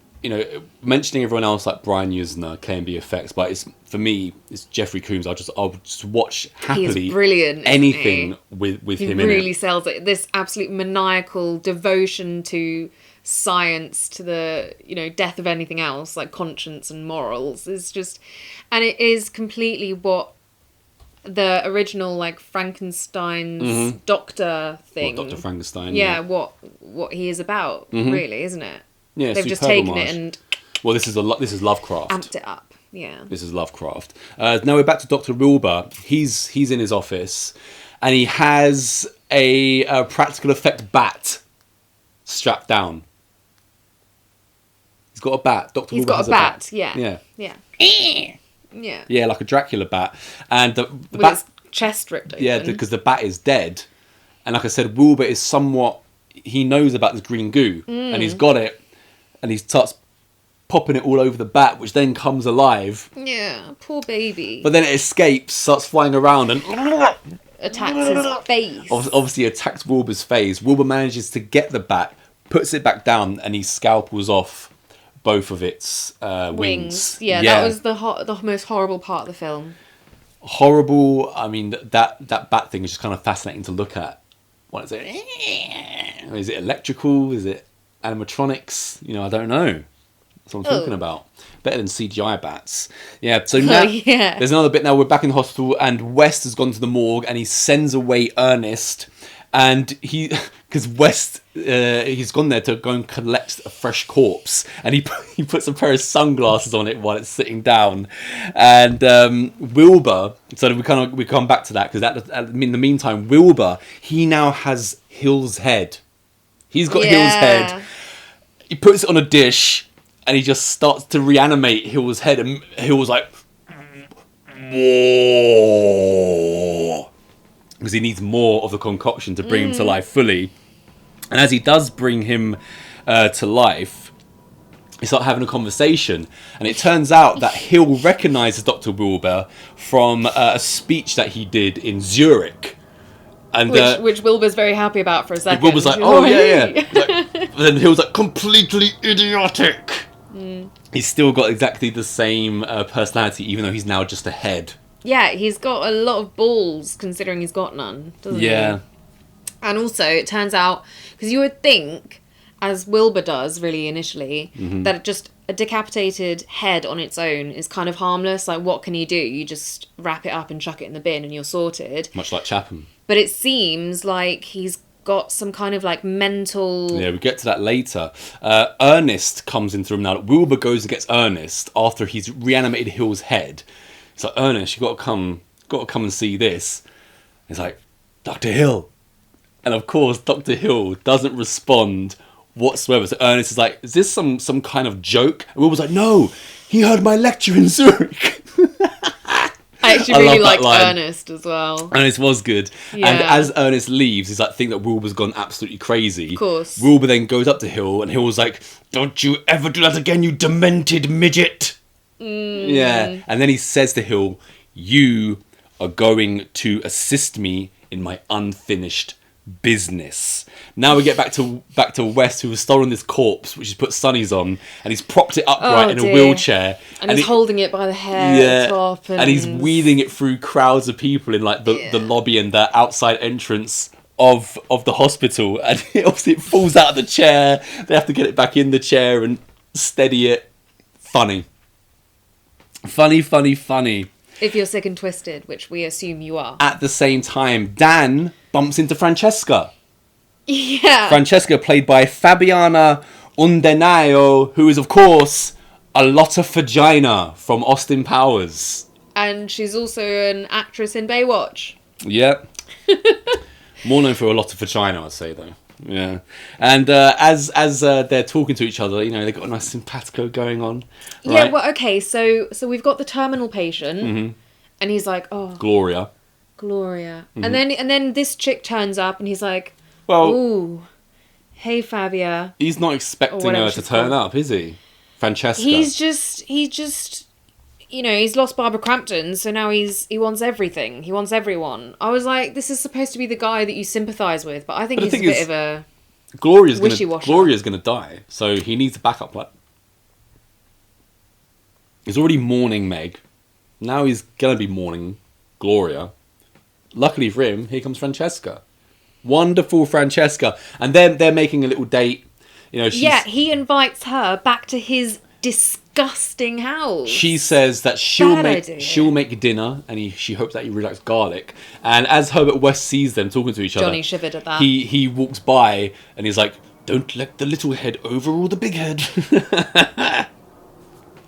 A: Mentioning everyone else like Brian Yuzna, KMB Effects, but for me it's Jeffrey Combs. I'll just watch happily.
B: He's brilliant.
A: Anything with him in it.
B: He really sells it. This absolute maniacal devotion to science, to the death of anything else, like conscience and morals, is just, and it is completely what the original like Frankenstein's doctor thing.
A: Dr. Frankenstein.
B: Yeah, what he is about, really, isn't it?
A: Yeah,
B: they've just taken
A: homage.
B: it and
A: this is Lovecraft.
B: amped it up. Yeah.
A: This is Lovecraft. Now we're back to Dr. Wilbur. He's in his office, and he has a practical effect bat strapped down. He's got a bat. Dr.
B: He's
A: Wilbur
B: got
A: has
B: a bat. Yeah.
A: Yeah.
B: Yeah. Yeah.
A: Yeah, like a Dracula bat, and the
B: With
A: bat.
B: its chest ripped open.
A: Yeah, because the bat is dead, and like I said, Wilbur is somewhat. He knows about this green goo, and he's got it, and he starts popping it all over the bat, which then comes alive.
B: Yeah, poor baby.
A: But then it escapes, starts flying around, and
B: attacks his face.
A: obviously attacks Wilbur's face. Wilbur manages to get the bat, puts it back down, and he scalpels off both of its wings.
B: Yeah, that was the most horrible part of the film.
A: Horrible. I mean, that bat thing is just kind of fascinating to look at. What is it? Is it electrical? Is it animatronics? I don't know. That's what I'm talking about. Better than CGI bats. Yeah, so now there's another bit now. We're back in the hospital and West has gone to the morgue and he sends away Ernest. And because West, he's gone there to go and collect a fresh corpse, and he puts a pair of sunglasses on it while it's sitting down. And Wilbur, so we come back to that because in the meantime, Wilbur, he now has Hill's head. He's got Hill's head. He puts it on a dish, and he just starts to reanimate Hill's head, and Hill's like, whoa. Because he needs more of the concoction to bring him to life fully. And as he does bring him to life, they start having a conversation. And it turns out that Hill recognises Dr. Wilbur from a speech that he did in Zurich. And
B: which Wilbur's very happy about for a second.
A: Wilbur's like, oh, yeah. But then Hill's like, completely idiotic. He's still got exactly the same personality, even though he's now just a head.
B: Yeah, he's got a lot of balls, considering he's got none, doesn't he?
A: Yeah.
B: And also, it turns out, because you would think, as Wilbur does, really, initially, that just a decapitated head on its own is kind of harmless. Like, what can you do? You just wrap it up and chuck it in the bin and you're sorted.
A: Much like Chapham.
B: But it seems like he's got some kind of, like, mental...
A: Yeah, we get to that later. Ernest comes into the room now. Wilbur goes and gets Ernest after he's reanimated Hill's head. He's like, Ernest, you got to come and see this. He's like, Dr. Hill. And of course, Dr. Hill doesn't respond whatsoever. So Ernest is like, is this some kind of joke? And Wilbur's like, no, he heard my lecture in Zurich.
B: I actually really liked Ernest as well.
A: Ernest was good. Yeah. And as Ernest leaves, he's like, think that Wilbur's gone absolutely crazy.
B: Of course.
A: Wilbur then goes up to Hill, and Hill was like, don't you ever do that again, you demented midget. Yeah. And then he says to Hill, you are going to assist me in my unfinished business. Now we get back to West, who has stolen this corpse, which he's put sunnies on, and he's propped it upright in a wheelchair,
B: and he's holding it by the hair at the top,
A: and he's wheeling it through crowds of people in like the lobby and the outside entrance of the hospital, and obviously it falls out of the chair. They have to get it back in the chair and steady it. Funny.
B: If you're sick and twisted, which we assume you are.
A: At the same time, Dan bumps into Francesca.
B: Yeah.
A: Francesca, played by Fabiana Undenaio, who is, of course, a lot of vagina from Austin Powers.
B: And she's also an actress in Baywatch.
A: Yep. More known for a lot of vagina, I'd say, though. Yeah. And as they're talking to each other, you know, they've got a nice simpatico going on. Right?
B: Yeah, well, okay, so we've got the terminal patient, and he's like, oh... Gloria. Mm-hmm. And then this chick turns up, and he's like, well, ooh, hey, Fabia.
A: He's not expecting her to turn up, is he? Francesca.
B: He just, you know, he's lost Barbara Crampton, so now he wants everything. He wants everyone. I was like, this is supposed to be the guy that you sympathise with, but I think he's a bit of a wishy-washy.
A: Gloria's going to die, so he needs a backup plan. He's already mourning Meg. Now he's going to be mourning Gloria. Luckily for him, here comes Francesca. Wonderful Francesca. And they're making a little date. You know, he
B: invites her back to his disgusting house.
A: She says that she'll make dinner, and she hopes that he really likes garlic. And as Herbert West sees them talking to each other,
B: Johnny shivered at that.
A: He walks by and he's like, "Don't let the little head overrule the big head."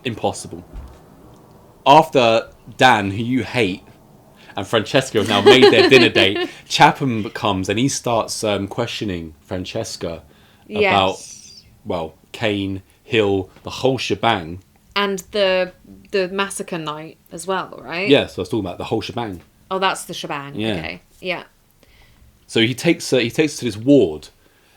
A: Impossible. After Dan, who you hate, and Francesca have now made their dinner date, Chapham comes and he starts questioning Francesca about, well, Kane, Hill, the whole shebang.
B: And the massacre night as well, right?
A: Yeah, so I was talking about the whole shebang.
B: Oh, that's the shebang. Yeah. Okay. Yeah.
A: So he takes her to this ward,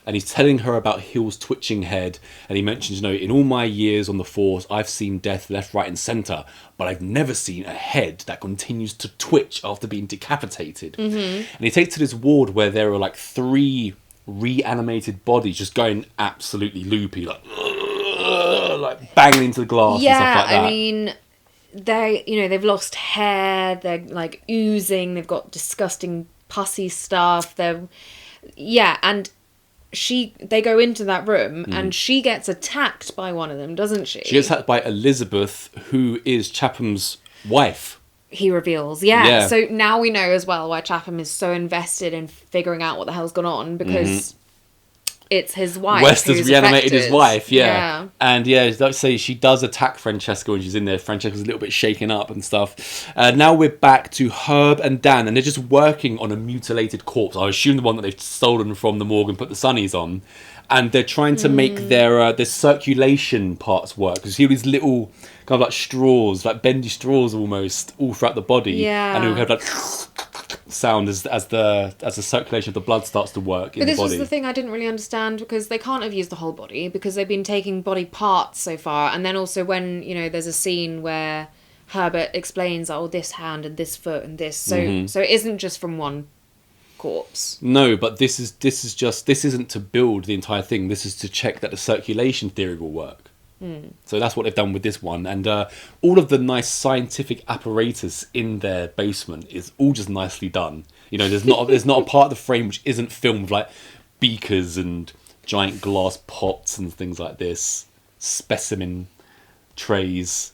A: and he's telling her about Hill's twitching head, and he mentions, you know, in all my years on the force, I've seen death left, right, and centre, but I've never seen a head that continues to twitch after being decapitated. Mm-hmm. And he takes to this ward where there are like 3 reanimated bodies just going absolutely loopy, like banging into the glass and stuff like that.
B: Yeah, I mean, they've lost hair, they're like oozing, they've got disgusting pussy stuff, and they go into that room and she gets attacked by one of them, doesn't she?
A: She gets attacked by Elizabeth, who is Chapham's wife.
B: He reveals, yeah. So now we know as well why Chapham is so invested in figuring out what the hell's gone on, because it's his wife.
A: West has reanimated his wife, yeah. And let's say she does attack Francesca when she's in there. Francesca's a little bit shaken up and stuff. Now we're back to Herb and Dan, and they're just working on a mutilated corpse. I assume the one that they've stolen from the morgue and put the sunnies on. And they're trying to make their circulation parts work. Because you see these little kind of like straws, like bendy straws almost, all throughout the body. Yeah. And it will have like sound as the circulation of the blood starts to work in the body.
B: But this was the thing I didn't really understand, because they can't have used the whole body, because they've been taking body parts so far. And then also when, you know, there's a scene where Herbert explains, oh, this hand and this foot and this. So it isn't just from one corpse.
A: No, but this isn't to build the entire thing. This is to check that the circulation theory will work. So that's what they've done with this one, and all of the nice scientific apparatus in their basement is all just nicely done. You know, there's not a part of the frame which isn't filmed with like beakers and giant glass pots and things like this, specimen trays.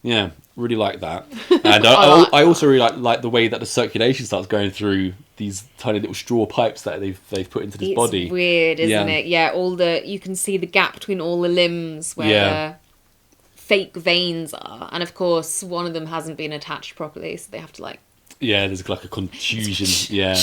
A: Yeah, really like that. And I also really like the way that the circulation starts going through these tiny little straw pipes that they've put into this body.
B: It's weird, isn't it? Yeah, you can see the gap between all the limbs where the fake veins are, and of course one of them hasn't been attached properly, so they have to like. Yeah,
A: there's like a contusion. Yeah.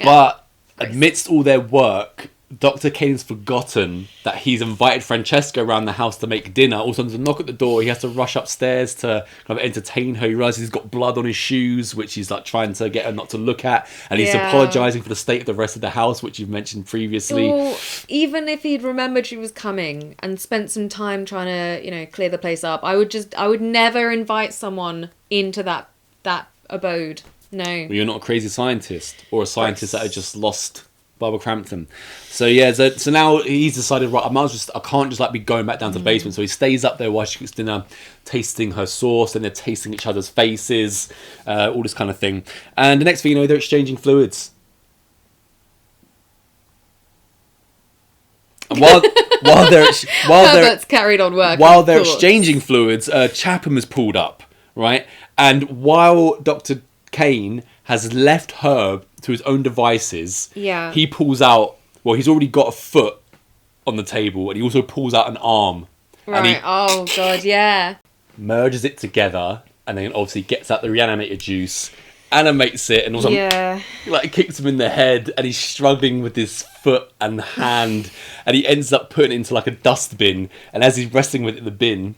A: But amidst all their work, Dr. Kane's forgotten that he's invited Francesca around the house to make dinner. Also, there's a knock at the door. He has to rush upstairs to kind of entertain her. He realises he's got blood on his shoes, which he's like trying to get her not to look at. And he's apologising for the state of the rest of the house, which you've mentioned previously.
B: Well, even if he'd remembered she was coming and spent some time trying to, clear the place up, I would never invite someone into that abode. No.
A: Well, you're not a crazy scientist or a scientist that had just lost Barbara Crampton. So yeah, so now he's decided, right, I can't just like be going back down to the basement. So he stays up there while she cooks dinner, tasting her sauce, and they're tasting each other's faces, all this kind of thing. And the next thing you know, they're exchanging fluids. And while they're
B: carried on working,
A: while they're exchanging fluids, Chapham has pulled up, right? And while Dr. Kane has left Herb to his own devices, he pulls out, well, he's already got a foot on the table, and he also pulls out an arm.
B: Right, oh god, yeah.
A: Merges it together, and then obviously gets out the reanimator juice, animates it, and also like kicks him in the head, and he's struggling with his foot and hand, and he ends up putting it into like a dustbin, and as he's wrestling with it in the bin,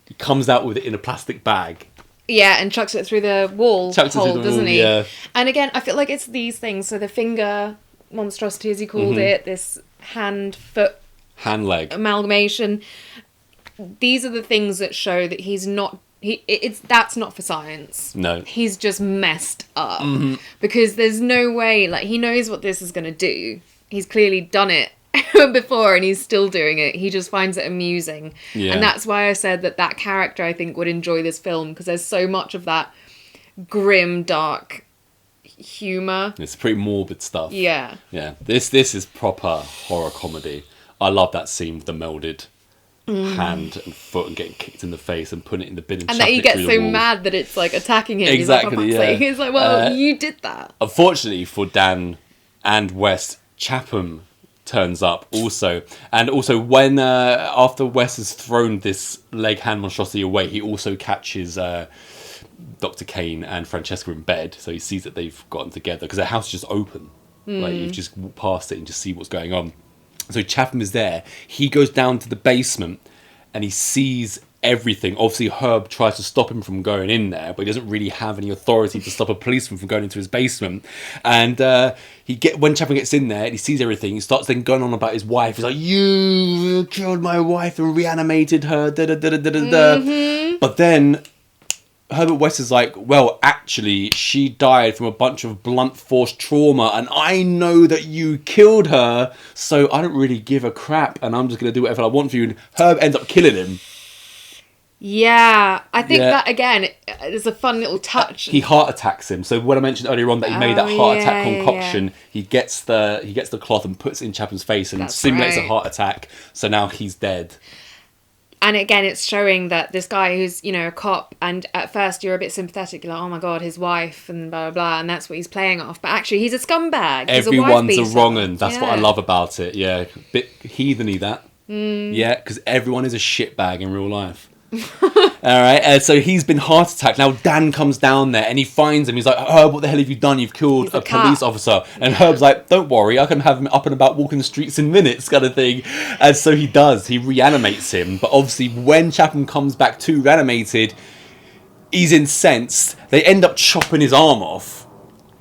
A: he comes out with it in a plastic bag.
B: Yeah, and chucks it through the wall hole, doesn't he?
A: Yeah.
B: And again, I feel like it's these things. So the finger monstrosity, as he called it, this hand-foot...
A: hand-leg.
B: Amalgamation. These are the things that show that he's not... That's not for science.
A: No.
B: He's just messed up. Mm-hmm. Because there's no way... Like, he knows what this is going to do. He's clearly done it before, and he's still doing it. He just finds it amusing. Yeah. And that's why I said that character, I think, would enjoy this film, because there's so much of that grim, dark humour.
A: It's pretty morbid stuff.
B: Yeah.
A: Yeah. This is proper horror comedy. I love that scene with the melded hand and foot and getting kicked in the face and putting it in the bin and
B: that he gets so mad that it's like attacking him.
A: Exactly,
B: He's like, well, you did that.
A: Unfortunately for Dan and Wes, Chapham turns up also, and also when after Wes has thrown this leg hand monstrosity away, he also catches Dr. Kane and Francesca in bed, so he sees that they've gotten together because their house is just open. Like, you just walk past it and just see what's going on. So Chapham is there. He goes down to the basement and he sees everything. Obviously, Herb tries to stop him from going in there, but he doesn't really have any authority to stop a policeman from going into his basement. And when Chapham gets in there and he sees everything, he starts then going on about his wife. He's like, "You killed my wife and reanimated her." Da, da, da, da, da, da. But then Herbert West is like, well, actually, she died from a bunch of blunt force trauma, and I know that you killed her, so I don't really give a crap, and I'm just going to do whatever I want for you. And Herb ends up killing him.
B: Yeah, I think that, again, is a fun little touch.
A: He heart attacks him. So when I mentioned earlier on that he made that heart attack concoction, he gets the cloth and puts it in Chapman's face and simulates a heart attack, so now he's dead.
B: And again, it's showing that this guy who's, a cop, and at first you're a bit sympathetic, you're like, oh my god, his wife, and blah, blah, blah, and that's what he's playing off. But actually, he's a scumbag.
A: Everyone's a wrong un. That's what I love about it, yeah. Bit heatheny, that. Yeah, because everyone is a shitbag in real life. Alright, so he's been heart attacked. Now Dan comes down there and he finds him. He's like, Herb, what the hell have you done? You've killed a police officer. And Herb's like, don't worry, I can have him up and about walking the streets in minutes, kind of thing. And so he does. He reanimates him. But obviously when Chapham comes back to reanimated, he's incensed. They end up chopping his arm off.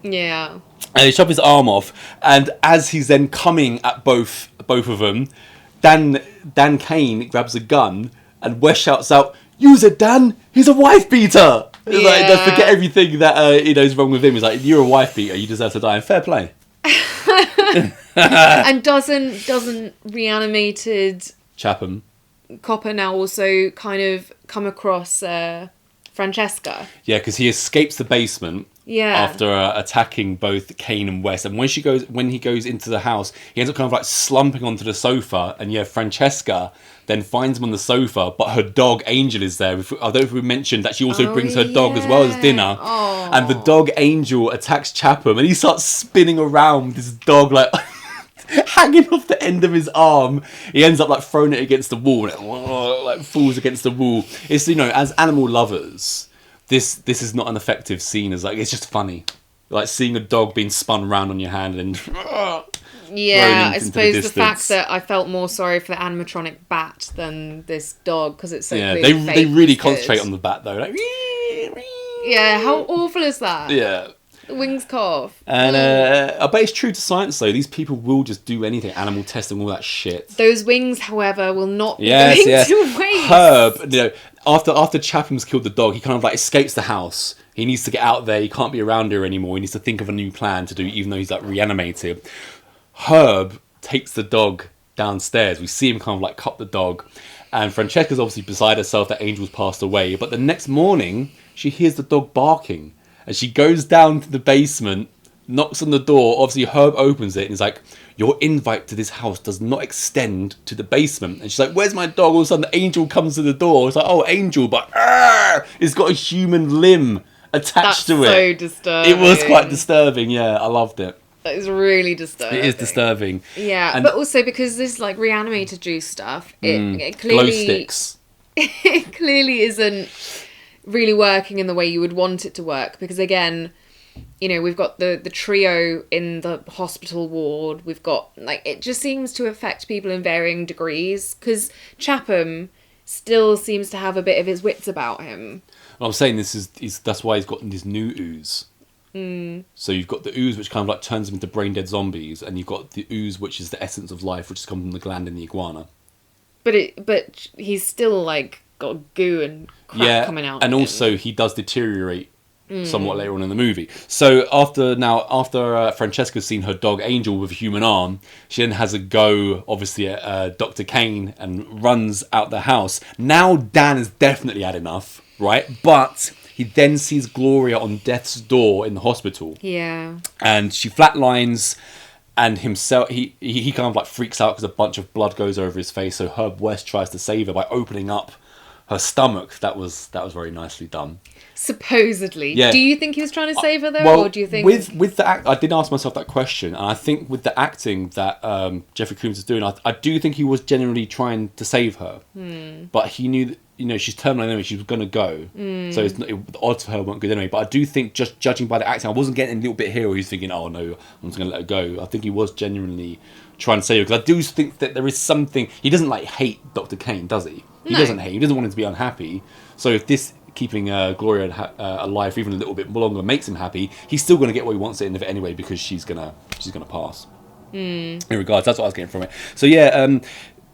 B: Yeah.
A: And they chop his arm off. And as he's then coming at both of them, Dan Kane grabs a gun. And Wes shouts out, use it, Dan. He's a wife beater. It's like, don't forget everything that is wrong with him. He's like, you're a wife beater. You deserve to die. And fair play.
B: And doesn't reanimated
A: Chapham
B: Copper now also kind of come across Francesca?
A: Yeah, because he escapes the basement.
B: Yeah.
A: After attacking both Kane and Wes, and when he goes into the house, he ends up kind of like slumping onto the sofa, and Francesca then finds him on the sofa, but her dog Angel is there. I don't know if we mentioned that she also brings her dog as well as dinner, and the dog Angel attacks Chapham, and he starts spinning around with this dog like hanging off the end of his arm. He ends up like throwing it against the wall, and it like falls against the wall. It's as animal lovers. This is not an effective scene. It's just funny, like seeing a dog being spun around on your hand and
B: I suppose the fact that I felt more sorry for the animatronic bat than this dog because it's so
A: they really concentrate on the bat though. Like,
B: how awful is that?
A: Yeah.
B: The wings cough.
A: And I bet it's true to science though. These people will just do anything, animal testing, all that shit.
B: Those wings, however, will not be going to waste.
A: Herb, after Chapham's killed the dog, he kind of like escapes the house. He needs to get out there. He can't be around here anymore. He needs to think of a new plan to do, even though he's like reanimated. Herb takes the dog downstairs. We see him kind of like cup the dog. And Francesca's obviously beside herself that Angel's passed away. But the next morning, she hears the dog barking. And she goes down to the basement, knocks on the door. Obviously, Herb opens it and he's like, your invite to this house does not extend to the basement. And she's like, where's my dog? All of a sudden, the Angel comes to the door. It's like, oh, Angel, but it's got a human limb attached to it.
B: That's so disturbing.
A: It was quite disturbing, yeah. I loved it.
B: That is really disturbing.
A: It is disturbing.
B: Yeah, and but also because this like reanimated juice stuff, it clearly...
A: Glow sticks.
B: It clearly isn't really working in the way you would want it to work. Because again... we've got the trio in the hospital ward. We've got, it just seems to affect people in varying degrees. Because Chapham still seems to have a bit of his wits about him.
A: Well, I'm saying that's why he's got this new ooze. So you've got the ooze, which kind of like turns them into brain-dead zombies. And you've got the ooze, which is the essence of life, which has come from the gland in the iguana. But
B: he's still, got goo and crap coming out.
A: And also he does deteriorate somewhat later on in the movie. So after Francesca's seen her dog Angel with a human arm, she then has a go, obviously, at Dr. Kane and runs out the house. Now Dan has definitely had enough, right? But he then sees Gloria on death's door in the hospital.
B: Yeah. And
A: she flatlines, and himself, he kind of like freaks out because a bunch of blood goes over his face. So Herb West tries to save her by opening up her stomach. That was very nicely done.
B: Supposedly. Yeah. Do you think he was trying to save her though?
A: Well,
B: or do you think...
A: with the act, I did ask myself that question, and I think with the acting that Jeffrey Combs is doing, I do think he was genuinely trying to save her. But he knew that, she's terminal anyway, she was going to go. So the odds for her weren't good anyway. But I do think, just judging by the acting, I wasn't getting a little bit here where he's thinking, oh no, I'm just going to let her go. I think he was genuinely trying to save her, because I do think that there is something... He doesn't hate Dr. Kane, does he? He doesn't hate. He doesn't want him to be unhappy. So if this keeping Gloria alive for even a little bit longer makes him happy, he's still going to get what he wants at the end of it anyway, because she's gonna pass. In regards, that's what I was getting from it. So yeah,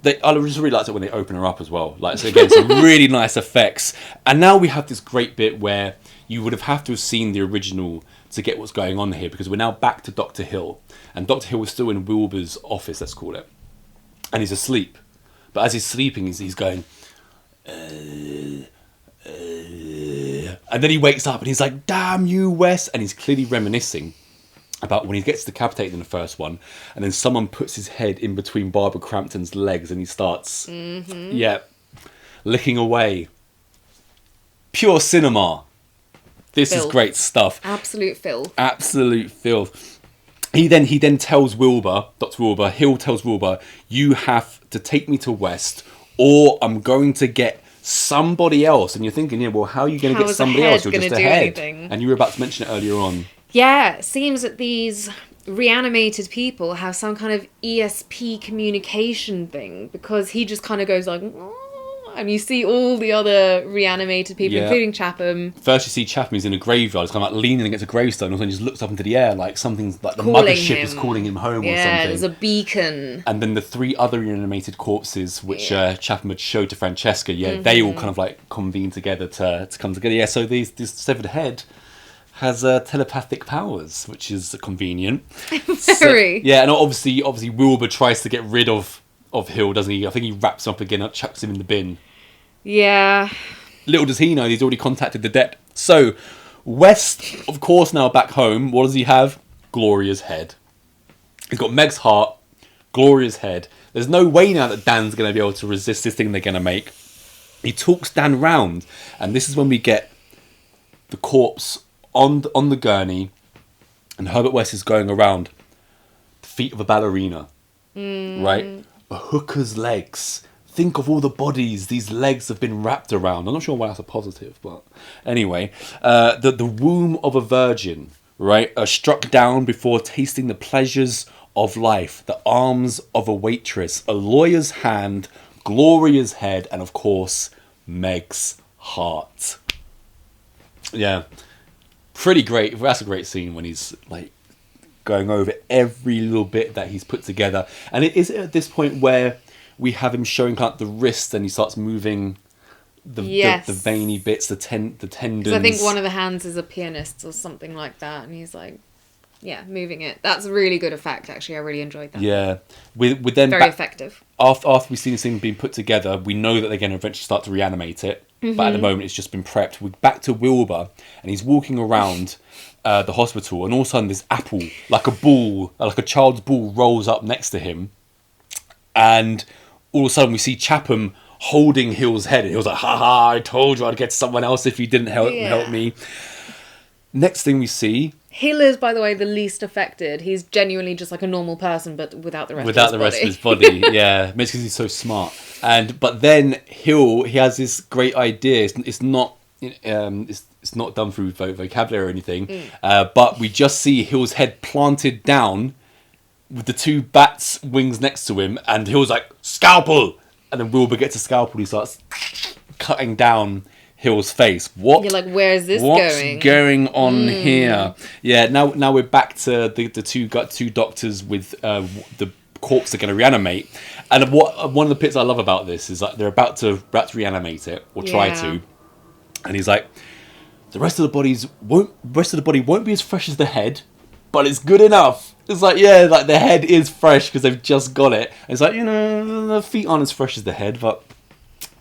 A: I just really liked it when they open her up as well. So again, some really nice effects. And now we have this great bit where you would have to have seen the original to get what's going on here, because we're now back to Dr. Hill, and Dr. Hill is still in Wilbur's office, let's call it, and he's asleep. But as he's sleeping, he's going, and then he wakes up and he's like, damn you, Wes. And he's clearly reminiscing about when he gets decapitated in the first one, and then someone puts his head in between Barbara Crampton's legs and he starts licking away. Pure cinema. This is great stuff.
B: Absolute filth.
A: Absolute filth. He then tells Dr. Wilbur, Hill tells Wilbur, you have to take me to West, or I'm going to get somebody else. And you're thinking, how are you going to get somebody else? You're just a head. And you were about to mention it earlier on. Yeah,
B: it seems that these reanimated people have some kind of ESP communication thing, because he just kind of goes like, and you see all the other reanimated people, including Chapham.
A: First you see Chapham, he's in a graveyard, he's kind of like leaning against a gravestone, and then just looks up into the air like something's like the mothership is calling him home or something.
B: Yeah, there's a beacon.
A: And then the 3 other reanimated corpses, which Chapham had showed to Francesca, they all kind of like convene together to come together. Yeah, so this severed head has telepathic powers, which is convenient.
B: Very.
A: So, and obviously Wilbur tries to get rid of Hill, doesn't he? I think he wraps him up again and chucks him in the bin.
B: Yeah.
A: Little does he know, he's already contacted the dead. So, West, of course, now back home, what does he have? Gloria's head. He's got Meg's heart, Gloria's head. There's no way now that Dan's going to be able to resist this thing they're going to make. He talks Dan round, and this is when we get the corpse on the gurney, and Herbert West is going around the feet of a ballerina, right? A hooker's legs. Think of all the bodies these legs have been wrapped around. I'm not sure why that's a positive, but anyway, the womb of a virgin, right? Struck down before tasting the pleasures of life. The arms of a waitress, a lawyer's hand, Gloria's head, and of course, Meg's heart. Yeah. Pretty great. That's a great scene when he's like going over every little bit that he's put together. And it is at this point where we have him showing kind of the wrist, and he starts moving the veiny bits, the tendons.
B: Because I think one of the hands is a pianist or something like that, and he's like, moving it. That's a really good effect, actually. I really enjoyed that.
A: Yeah. With them
B: very effective.
A: After we've seen this thing being put together, we know that they're going to eventually start to reanimate it. But at the moment, it's just been prepped. We're back to Wilbur, and he's walking around the hospital, and all of a sudden, this apple, like a ball, like a child's ball, rolls up next to him. And all of a sudden, we see Chapham holding Hill's head, and Hill's like, "Ha ha! I told you I'd get someone else if you didn't help me." Next thing we see,
B: Hill is, by the way, the least affected. He's genuinely just like a normal person, but without the rest
A: of his body. Yeah, maybe because he's so smart. But then Hill, he has this great idea. It's not done through vocabulary or anything. But we just see Hill's head planted down with the 2 bats' wings next to him, and Hill's like, "Scalpel!" And then Wilbur gets a scalpel. He starts cutting down Hill's face. What?
B: You're like, where is this going?
A: What's going on here? Yeah, now we're back to the two doctors with the corpse they're going to reanimate. And one of the bits I love about this is that they're about to reanimate it, or try to. And he's like, the rest of the body won't be as fresh as the head, but it's good enough. It's like, like the head is fresh because they've just got it. And it's like, the feet aren't as fresh as the head, but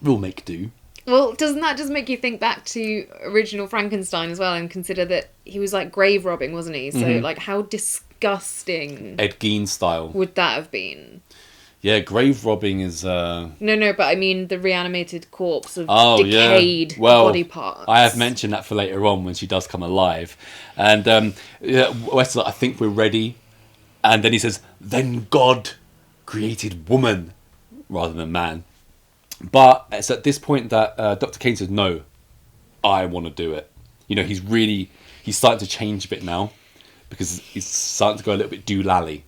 A: we'll make do.
B: Well, doesn't that just make you think back to original Frankenstein as well, and consider that he was like grave robbing, wasn't he? So like, how disgusting
A: Ed Gein style
B: would that have been?
A: Yeah, grave robbing is...
B: No, but I mean the reanimated corpse of decayed body parts.
A: I have mentioned that for later on when she does come alive. And Wes, I think we're ready. And then he says, then God created woman rather than man. But it's at this point that Dr. Kane says, no, I want to do it. He's starting to change a bit now because he's starting to go a little bit doolally.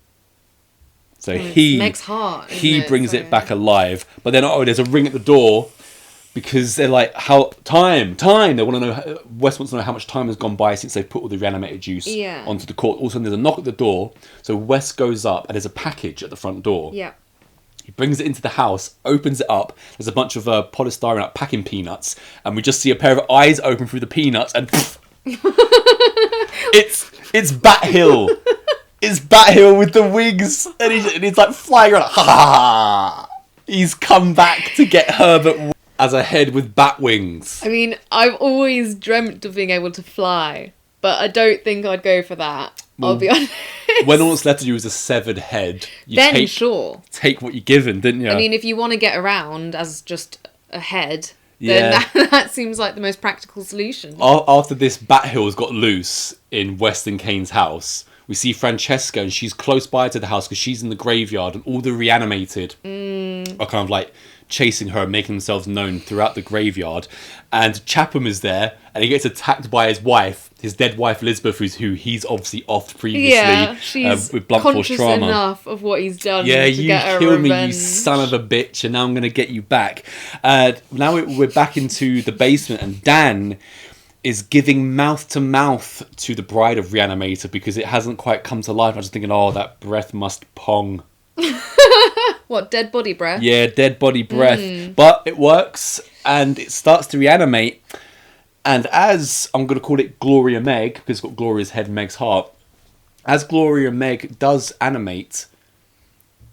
A: So
B: Meg's heart,
A: he brings it back alive. But then, there's a ring at the door because they're like, how time. They want to know, Wes wants to know how much time has gone by since they've put all the reanimated juice onto the corpse. Also, there's a knock at the door. So Wes goes up and there's a package at the front door.
B: Yeah.
A: He brings it into the house, opens it up. There's a bunch of polystyrene like packing peanuts, and we just see a pair of eyes open through the peanuts, and it's Bat Hill. It's Bat Hill with the wings, and he's like flying around. Ha ha! He's come back to get Herbert as a head with bat wings.
B: I mean, I've always dreamt of being able to fly, but I don't think I'd go for that. I'll be honest.
A: When all that's left of you is a severed head, take what you're given, didn't you?
B: I mean, if you want to get around as just a head, then that seems like the most practical solution.
A: After this, Bat Hill's got loose in Weston Kane's house. we see Francesca, and she's close by to the house because she's in the graveyard, and all the reanimated are kind of like chasing her and making themselves known throughout the graveyard. And Chapham is there, and he gets attacked by his wife, his dead wife Elizabeth, who he's obviously offed previously,
B: she's
A: with blunt force trauma.
B: Enough of what he's done.
A: Yeah,
B: to
A: you
B: get her
A: killed me,
B: revenge.
A: you son of a bitch, and now I'm going to get you back. Now we're back into the basement, and Dan is giving mouth to mouth to the bride of Reanimator because it hasn't quite come to life. I'm just thinking, oh, that breath must pong.
B: What, dead body breath?
A: Yeah, dead body breath. But it works, and it starts to reanimate. And as, I'm going to call it Gloria Meg, because it's got Gloria's head, Meg's heart. As Gloria Meg does animate,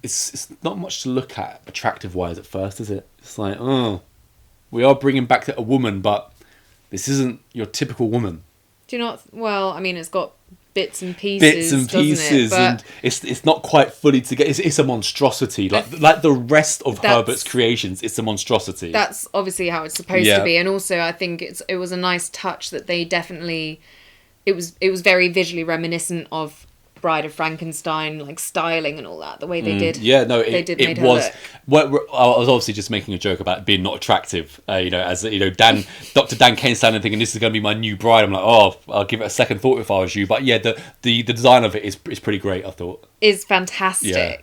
A: it's not much to look at attractive-wise at first, is it? It's like, oh, we are bringing back a woman, but this isn't your typical woman.
B: Do you not? Well, I mean, it's got bits and pieces,
A: and it's not quite fully together. It's a monstrosity, like the rest of Herbert's creations. It's a monstrosity.
B: That's obviously how it's supposed to be, and also I think it was a nice touch that they definitely. It was very visually reminiscent of Bride of Frankenstein, like styling and all that, the way they did.
A: Yeah, no,
B: it was.
A: I was obviously just making a joke about it being not attractive. Dr. Dan Kane's standing thinking this is going to be my new bride. I'm like, oh, I'll give it a second thought if I was you. But yeah, the design of it is pretty great, I thought.
B: Is fantastic. Yeah.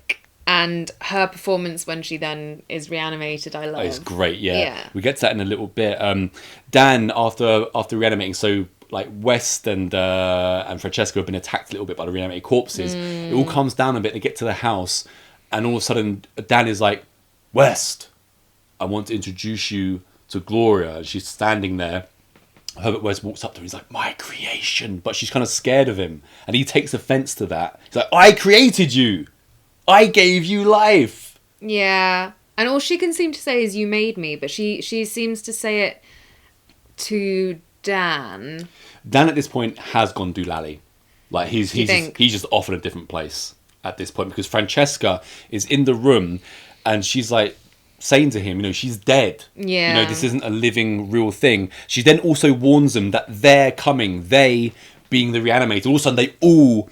B: And her performance when she then is reanimated, I love.
A: It's great, yeah. We get to that in a little bit. Dan, after reanimating, so like West and Francesca have been attacked a little bit by the reanimated corpses. It all calms down a bit. They get to the house, and all of a sudden, Dan is like, West, I want to introduce you to Gloria. And she's standing there. Herbert West walks up to her. He's like, my creation. But she's kind of scared of him. And he takes offense to that. He's like, I created you. I gave you life.
B: Yeah. And all she can seem to say is, you made me. But she seems to say it to Dan
A: at this point has gone doolally. Like he's just off in a different place at this point, because Francesca is in the room and she's like saying to him, she's dead.
B: Yeah.
A: This isn't a living real thing. She then also warns them that they're coming. They being the reanimator. All of a sudden they all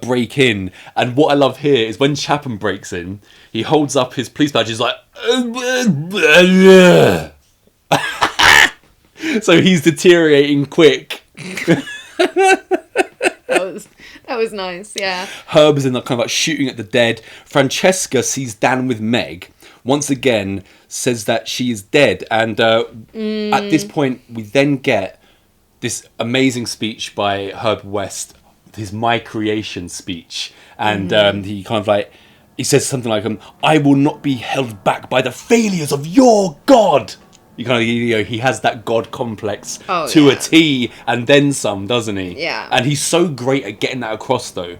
A: break in. And what I love here is when Chapham breaks in, he holds up his police badge. He's like, so he's deteriorating quick.
B: That was nice, yeah.
A: Herb's in kind of like shooting at the dead. Francesca sees Dan with Meg. Once again, says that she is dead. And at this point, we then get this amazing speech by Herb West, his My Creation speech. And he kind of like, he says something like, I will not be held back by the failures of your God. He has that God complex to a T and then some, doesn't he?
B: Yeah.
A: And he's so great at getting that across, though.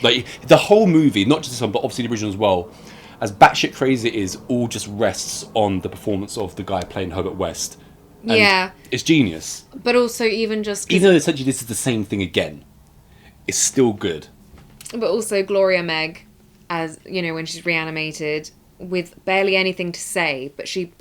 A: Like, the whole movie, not just this one, but obviously the original as well, as batshit crazy it is, all just rests on the performance of the guy playing Herbert West. And it's genius.
B: But also even though
A: essentially this is the same thing again, it's still good.
B: But also Gloria Meg, as, when she's reanimated, with barely anything to say, but she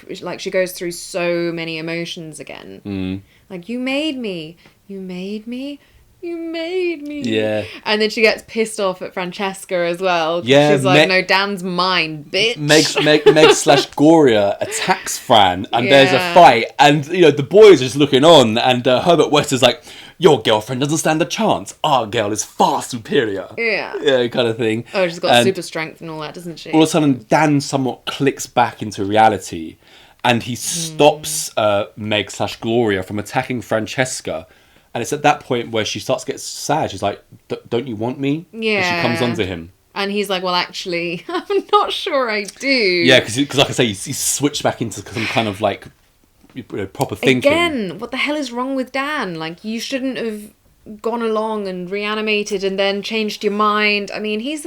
B: goes through so many emotions again. Like, you made me, you made me, you made me.
A: Yeah.
B: And then she gets pissed off at Francesca as well.
A: Yeah.
B: She's like, no, Dan's mine, bitch.
A: Meg / Gloria attacks Fran, and there's a fight, and the boys are just looking on, and Herbert West is like, your girlfriend doesn't stand a chance. Our girl is far superior. Yeah, kind of thing.
B: Oh, she's got super strength and all that, doesn't she?
A: All of a sudden, Dan somewhat clicks back into reality, and he stops Meg / Gloria from attacking Francesca. And it's at that point where she starts to get sad. She's like, don't you want me?
B: Yeah.
A: And she comes onto him.
B: And he's like, well, actually, I'm not sure I do.
A: Yeah, because like I say, he's switched back into some kind of like proper thinking.
B: Again, what the hell is wrong with Dan? Like, you shouldn't have gone along and reanimated and then changed your mind. I mean, he's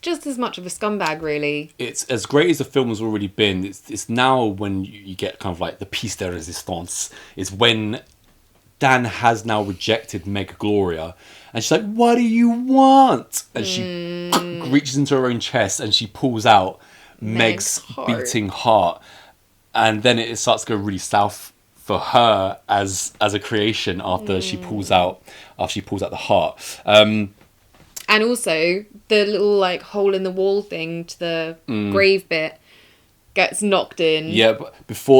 B: just as much of a scumbag, really. It's
A: as great as the film has already been. It's now when you get kind of like the piece de resistance. Is when Dan has now rejected Meg Gloria, and she's like, what do you want? And she reaches into her own chest and she pulls out Meg's beating heart. And then it starts to go really south for her as a creation after she pulls out the heart.
B: And And also, the little, like, hole in the wall thing to the grave bit gets knocked in.
A: Yeah, but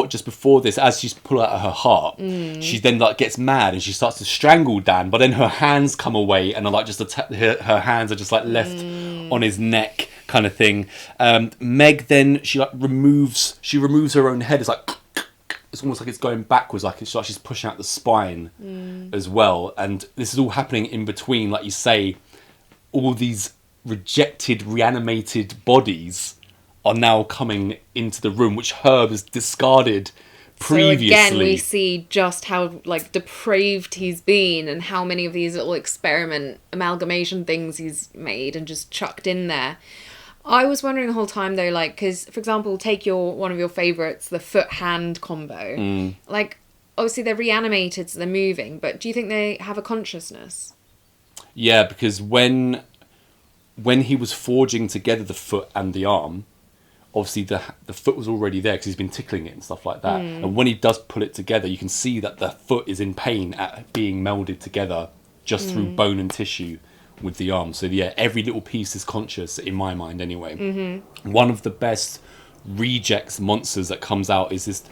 A: just before this, as she's pulling out her heart, she then, like, gets mad and she starts to strangle Dan, but then her hands come away and are, like, just her hands are just, like, left on his neck kind of thing. Meg then, she removes her own head. It's like... It's almost like it's going backwards, like she's pushing out the spine as well. And this is all happening in between, like you say, all these rejected, reanimated bodies are now coming into the room, which Herb has discarded previously.
B: So again, we see just how, like, depraved he's been and how many of these little amalgamation things he's made and just chucked in there. I was wondering the whole time, though, like, because, for example, take one of your favourites, the foot-hand combo. Like, obviously they're reanimated, so they're moving, but do you think they have a consciousness?
A: Yeah, because when he was forging together the foot and the arm, obviously the foot was already there because he's been tickling it and stuff like that. And when he does pull it together, you can see that the foot is in pain at being melded together just through bone and tissue with the arm. So yeah, every little piece is conscious in my mind anyway. One of the best rejects monsters that comes out is this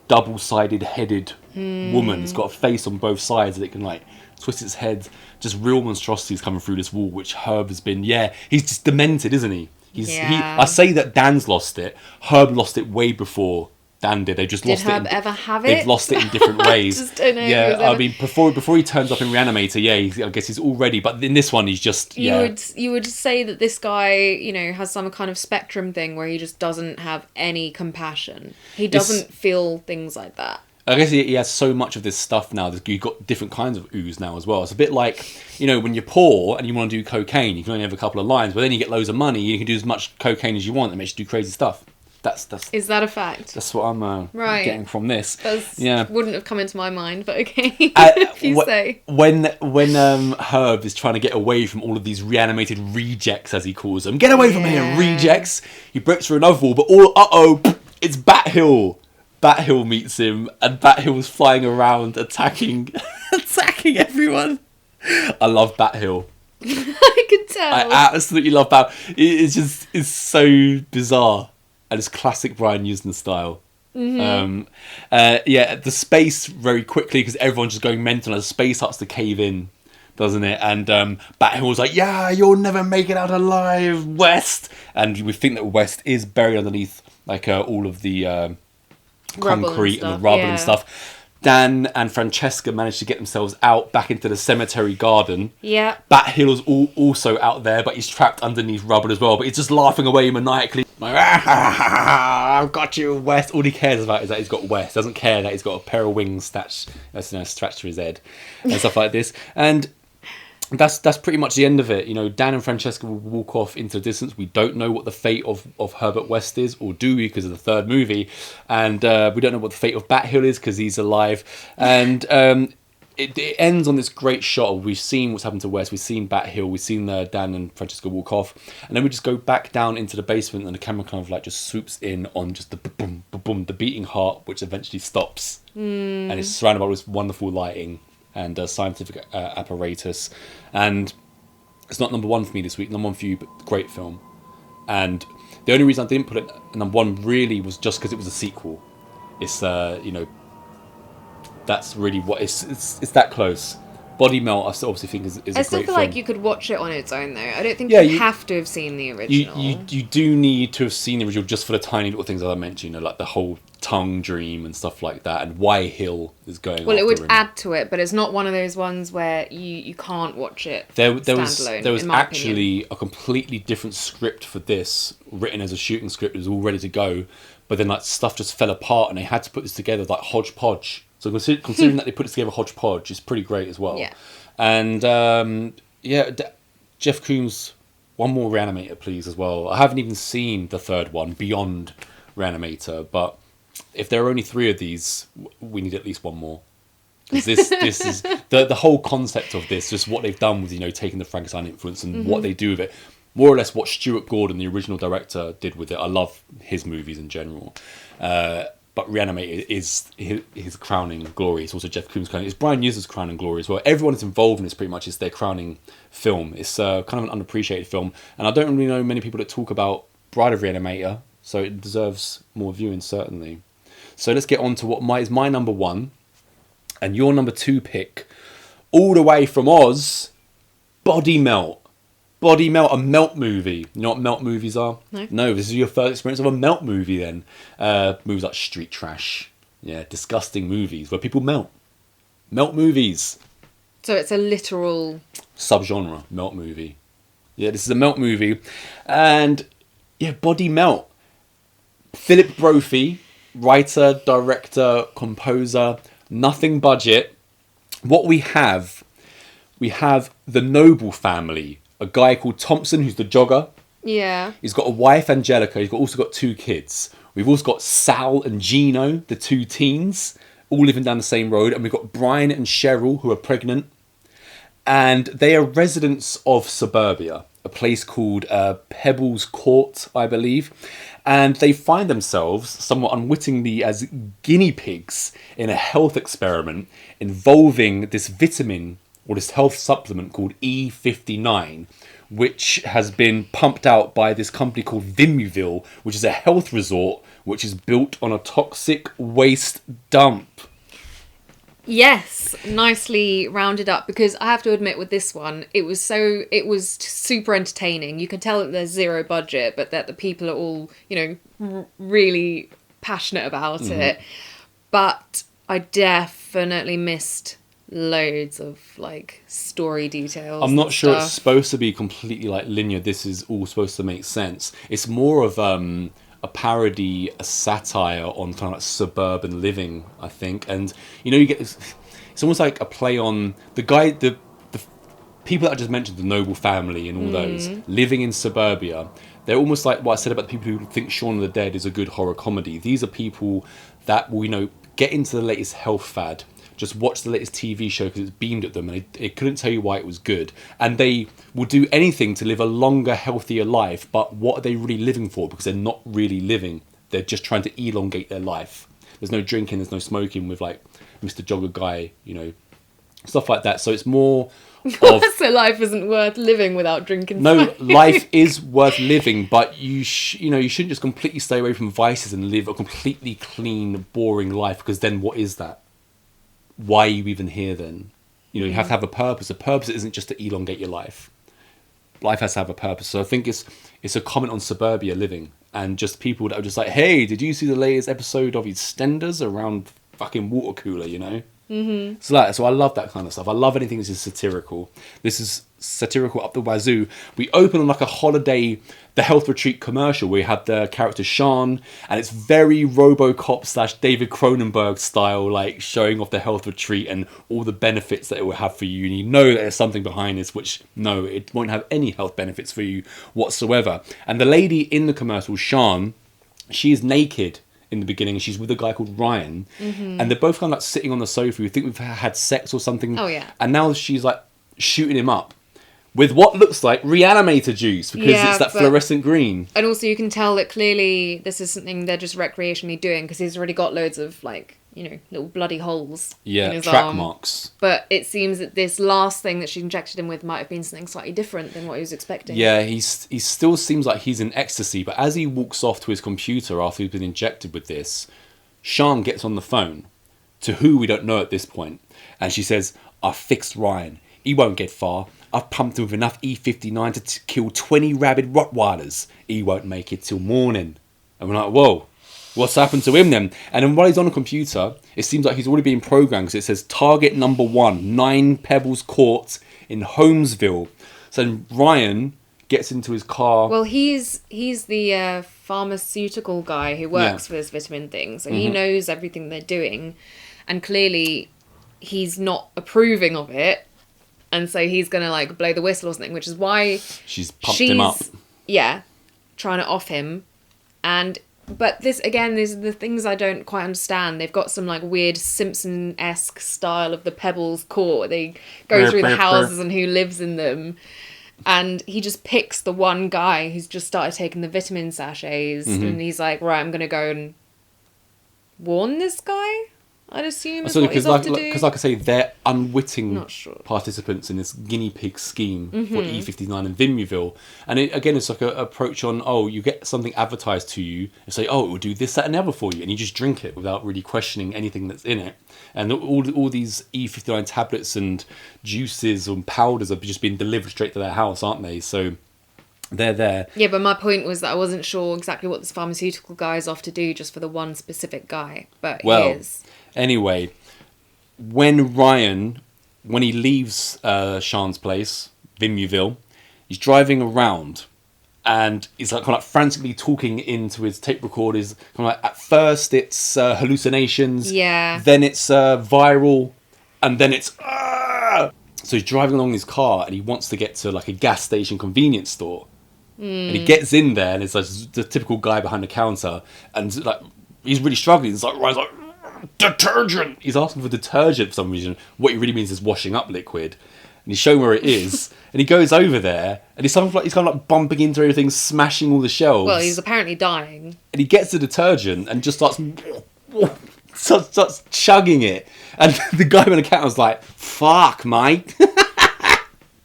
A: double-sided headed woman. It's got a face on both sides that it can, like, twist its head. Just real monstrosities coming through this wall, which Herb has been, he's just demented, isn't he? I say that Dan's lost it. Herb lost it way before Dan did. They just lost
B: Herb
A: it.
B: Did Herb ever have it?
A: They've lost it in different ways.
B: I just don't know.
A: Yeah, I mean, before he turns up in Reanimator, I guess he's already. But in this one, he's just.
B: You would say that this guy, has some kind of spectrum thing where he just doesn't have any compassion. He doesn't feel things like that.
A: I guess he has so much of this stuff now. You've got different kinds of ooze now as well. It's a bit like, when you're poor and you want to do cocaine, you can only have a couple of lines, but then you get loads of money, you can do as much cocaine as you want. It makes you do crazy stuff. Is
B: that a fact?
A: That's what I'm getting from this.
B: Wouldn't have come into my mind, but okay. If you say.
A: When Herb is trying to get away from all of these reanimated rejects, as he calls them, get away from here, rejects. He breaks through another wall, but it's Bat Hill. Bat Hill meets him, and Bat Hill is flying around attacking everyone. I love Bat Hill.
B: I can tell.
A: I absolutely love Bat. It's so bizarre. And it's classic Brian Usna style. The space very quickly, because everyone's just going mental as space starts to cave in, doesn't it? And Bat Hill's like, you'll never make it out alive, West. And we think that West is buried underneath all of the concrete and the rubble and stuff. Dan and Francesca managed to get themselves out back into the cemetery garden. Yeah. Bat Hill is also out there, but he's trapped underneath rubble as well. But he's just laughing away maniacally. Like, I've got you, West. All he cares about is that he's got West. Doesn't care that he's got a pair of wings stretched to his head and stuff like this. And that's pretty much the end of it. Dan and Francesca will walk off into the distance. We don't know what the fate of Herbert West is, or do we, because of the third movie. And we don't know what the fate of Bat Hill is, because he's alive. And it ends on this great shot. We've seen what's happened to West. We've seen Bat Hill. We've seen Dan and Francesca walk off. And then we just go back down into the basement, and the camera kind of just swoops in on just the boom, boom, the beating heart, which eventually stops. And it's surrounded by this wonderful lighting and scientific apparatus. And it's not number one for me this week, number one for you, but great film. And the only reason I didn't put it number one really was just because it was a sequel. It's that's really what it's that close. Body Melt, I obviously think is a great film. I still feel
B: like you could watch it on its own, though. I don't think you have to have seen the original.
A: You do need to have seen the original just for the tiny little things that I mentioned, like the whole tongue dream and stuff like that, and why Hill is going.
B: Well, it would add to it, but it's not one of those ones where you can't watch it standalone.
A: There was actually a completely different script for this, written as a shooting script. It was all ready to go, but then stuff just fell apart, and they had to put this together hodgepodge. So considering that they put it together hodgepodge is pretty great as well. Yeah. And Jeff Koons, one more Reanimator, please, as well. I haven't even seen the third one, Beyond Reanimator, but if there are only 3 of these, we need at least one more. Because this is the whole concept of this, just what they've done with taking the Frankenstein influence and what they do with it. More or less what Stuart Gordon, the original director, did with it. I love his movies in general. But Reanimator is his crowning glory. It's also Jeff Coombs' crowning. It's Brian Yuzer's crowning glory as well. Everyone that's involved in this pretty much is their crowning film. It's kind of an underappreciated film. And I don't really know many people that talk about Bride of Reanimator, so it deserves more viewing, certainly. So let's get on to what is my number one and your number two pick, all the way from Oz, Body Melt. Body Melt, a melt movie. You know what melt movies are? No, this is your first experience of a melt movie then. Movies like Street Trash. Yeah, disgusting movies where people melt. Melt movies.
B: So it's a literal...
A: subgenre, melt movie. Yeah, this is a melt movie. And, yeah, Body Melt. Philip Brophy, writer, director, composer, nothing budget. What we have the Noble family. A guy called Thompson, who's the jogger.
B: Yeah. He's
A: got a wife, Angelica. He's also got two kids. We've also got Sal and Gino, the two teens, all living down the same road. And we've got Brian and Cheryl, who are pregnant. And they are residents of suburbia, a place called Pebbles Court, I believe. And they find themselves, somewhat unwittingly, as guinea pigs in a health experiment involving this vitamin or this health supplement called E59, which has been pumped out by this company called Vimuville, which is a health resort which is built on a toxic waste dump.
B: Yes, nicely rounded up, because I have to admit with this one, it was super entertaining. You can tell that there's zero budget, but that the people are all, really passionate about it. But I definitely missed loads of story details.
A: I'm not sure it's supposed to be completely linear. This is all supposed to make sense. It's more of a parody, a satire on kind of suburban living, I think. And you get this, it's almost like a play on the people that I just mentioned, the Noble family and all those living in suburbia. They're almost like what I said about the people who think Shaun of the Dead is a good horror comedy. These are people that will get into the latest health fad, just watch the latest TV show because it's beamed at them, and it couldn't tell you why it was good. And they will do anything to live a longer, healthier life, but what are they really living for? Because they're not really living. They're just trying to elongate their life. There's no drinking, there's no smoking with Mr. Jogger guy, stuff like that. So it's more of...
B: So life isn't worth living without drinking.
A: No, life is worth living, but you shouldn't just completely stay away from vices and live a completely clean, boring life, because then what is that? Why are you even here then? You have to have a purpose. A purpose isn't just to elongate your life. Life has to have a purpose. So I think it's a comment on suburbia living, and just people that are just like, hey, did you see the latest episode of EastEnders around fucking water cooler, So I love that kind of stuff. I love anything that's just satirical. This is satirical up the wazoo. We open on a holiday, the health retreat commercial where you have the character Sean, and it's very RoboCop / David Cronenberg style, showing off the health retreat and all the benefits that it will have for you. And you know that there's something behind this, which no, it won't have any health benefits for you whatsoever. And the lady in the commercial, Sean, she is naked in the beginning. She's with a guy called Ryan, and they're both kind of sitting on the sofa. We think we've had sex or something.
B: Oh yeah.
A: And now she's shooting him up with what looks like reanimator juice, because it's that fluorescent green.
B: And also you can tell that clearly this is something they're just recreationally doing, because he's already got loads of little bloody holes in his
A: track
B: arm.
A: marks. But
B: it seems that this last thing that she injected him with might have been something slightly different than what he was expecting.
A: Yeah, he still seems like he's in ecstasy, but as he walks off to his computer after he's been injected with this, Sean gets on the phone to who we don't know at this point, and she says, "I fixed Ryan. He won't get far. I've pumped him with enough E59 to kill 20 rabid Rottweilers. He won't make it till morning." And we're like, whoa, what's happened to him then? And then while he's on a computer, it seems like he's already been programmed, because it says target number 1, 9 Pebbles Court in Holmesville. So Ryan gets into his car.
B: Well, he's the pharmaceutical guy who works for this vitamin thing, so he knows everything they're doing, and clearly he's not approving of it. And so he's going to blow the whistle or something, which is why
A: she's pumped him up.
B: Yeah, trying to off him. But this, again, these are the things I don't quite understand. They've got some weird Simpson-esque style of the Pebbles Court, where they go through the houses and who lives in them. And he just picks the one guy who's just started taking the vitamin sachets, and he's like, right, I'm going to go and warn this guy? I'd assume is
A: So,
B: what he's off to do.
A: Because, like I say, they're unwitting
B: Not sure.
A: participants in this guinea pig scheme for E59 and Vimuville. And again, it's like an approach on, you get something advertised to you and say, it will do this, that, and the other for you. And you just drink it without really questioning anything that's in it. And all these E59 tablets and juices and powders are just being delivered straight to their house, aren't they? So they're there.
B: Yeah, but my point was that I wasn't sure exactly what this pharmaceutical guy is off to do just for the one specific guy. But he is.
A: Anyway, when he leaves Sean's place, Vimuville, he's driving around and he's like kind of like frantically talking into his tape recorders. Kind of like, at first it's hallucinations, then it's viral, and then it's so he's driving along in his car and he wants to get to like a gas station convenience store, and he gets in there and it's like the typical guy behind the counter, and like he's really struggling. It's like Ryan's like, detergent! He's asking for detergent for some reason. What he really means is washing up liquid. And he's showing where it is. And he goes over there and he's kind of like bumping into everything, smashing all the shelves.
B: Well, he's apparently dying.
A: And he gets the detergent and just starts chugging it. And the guy behind the counter's like, fuck, mate.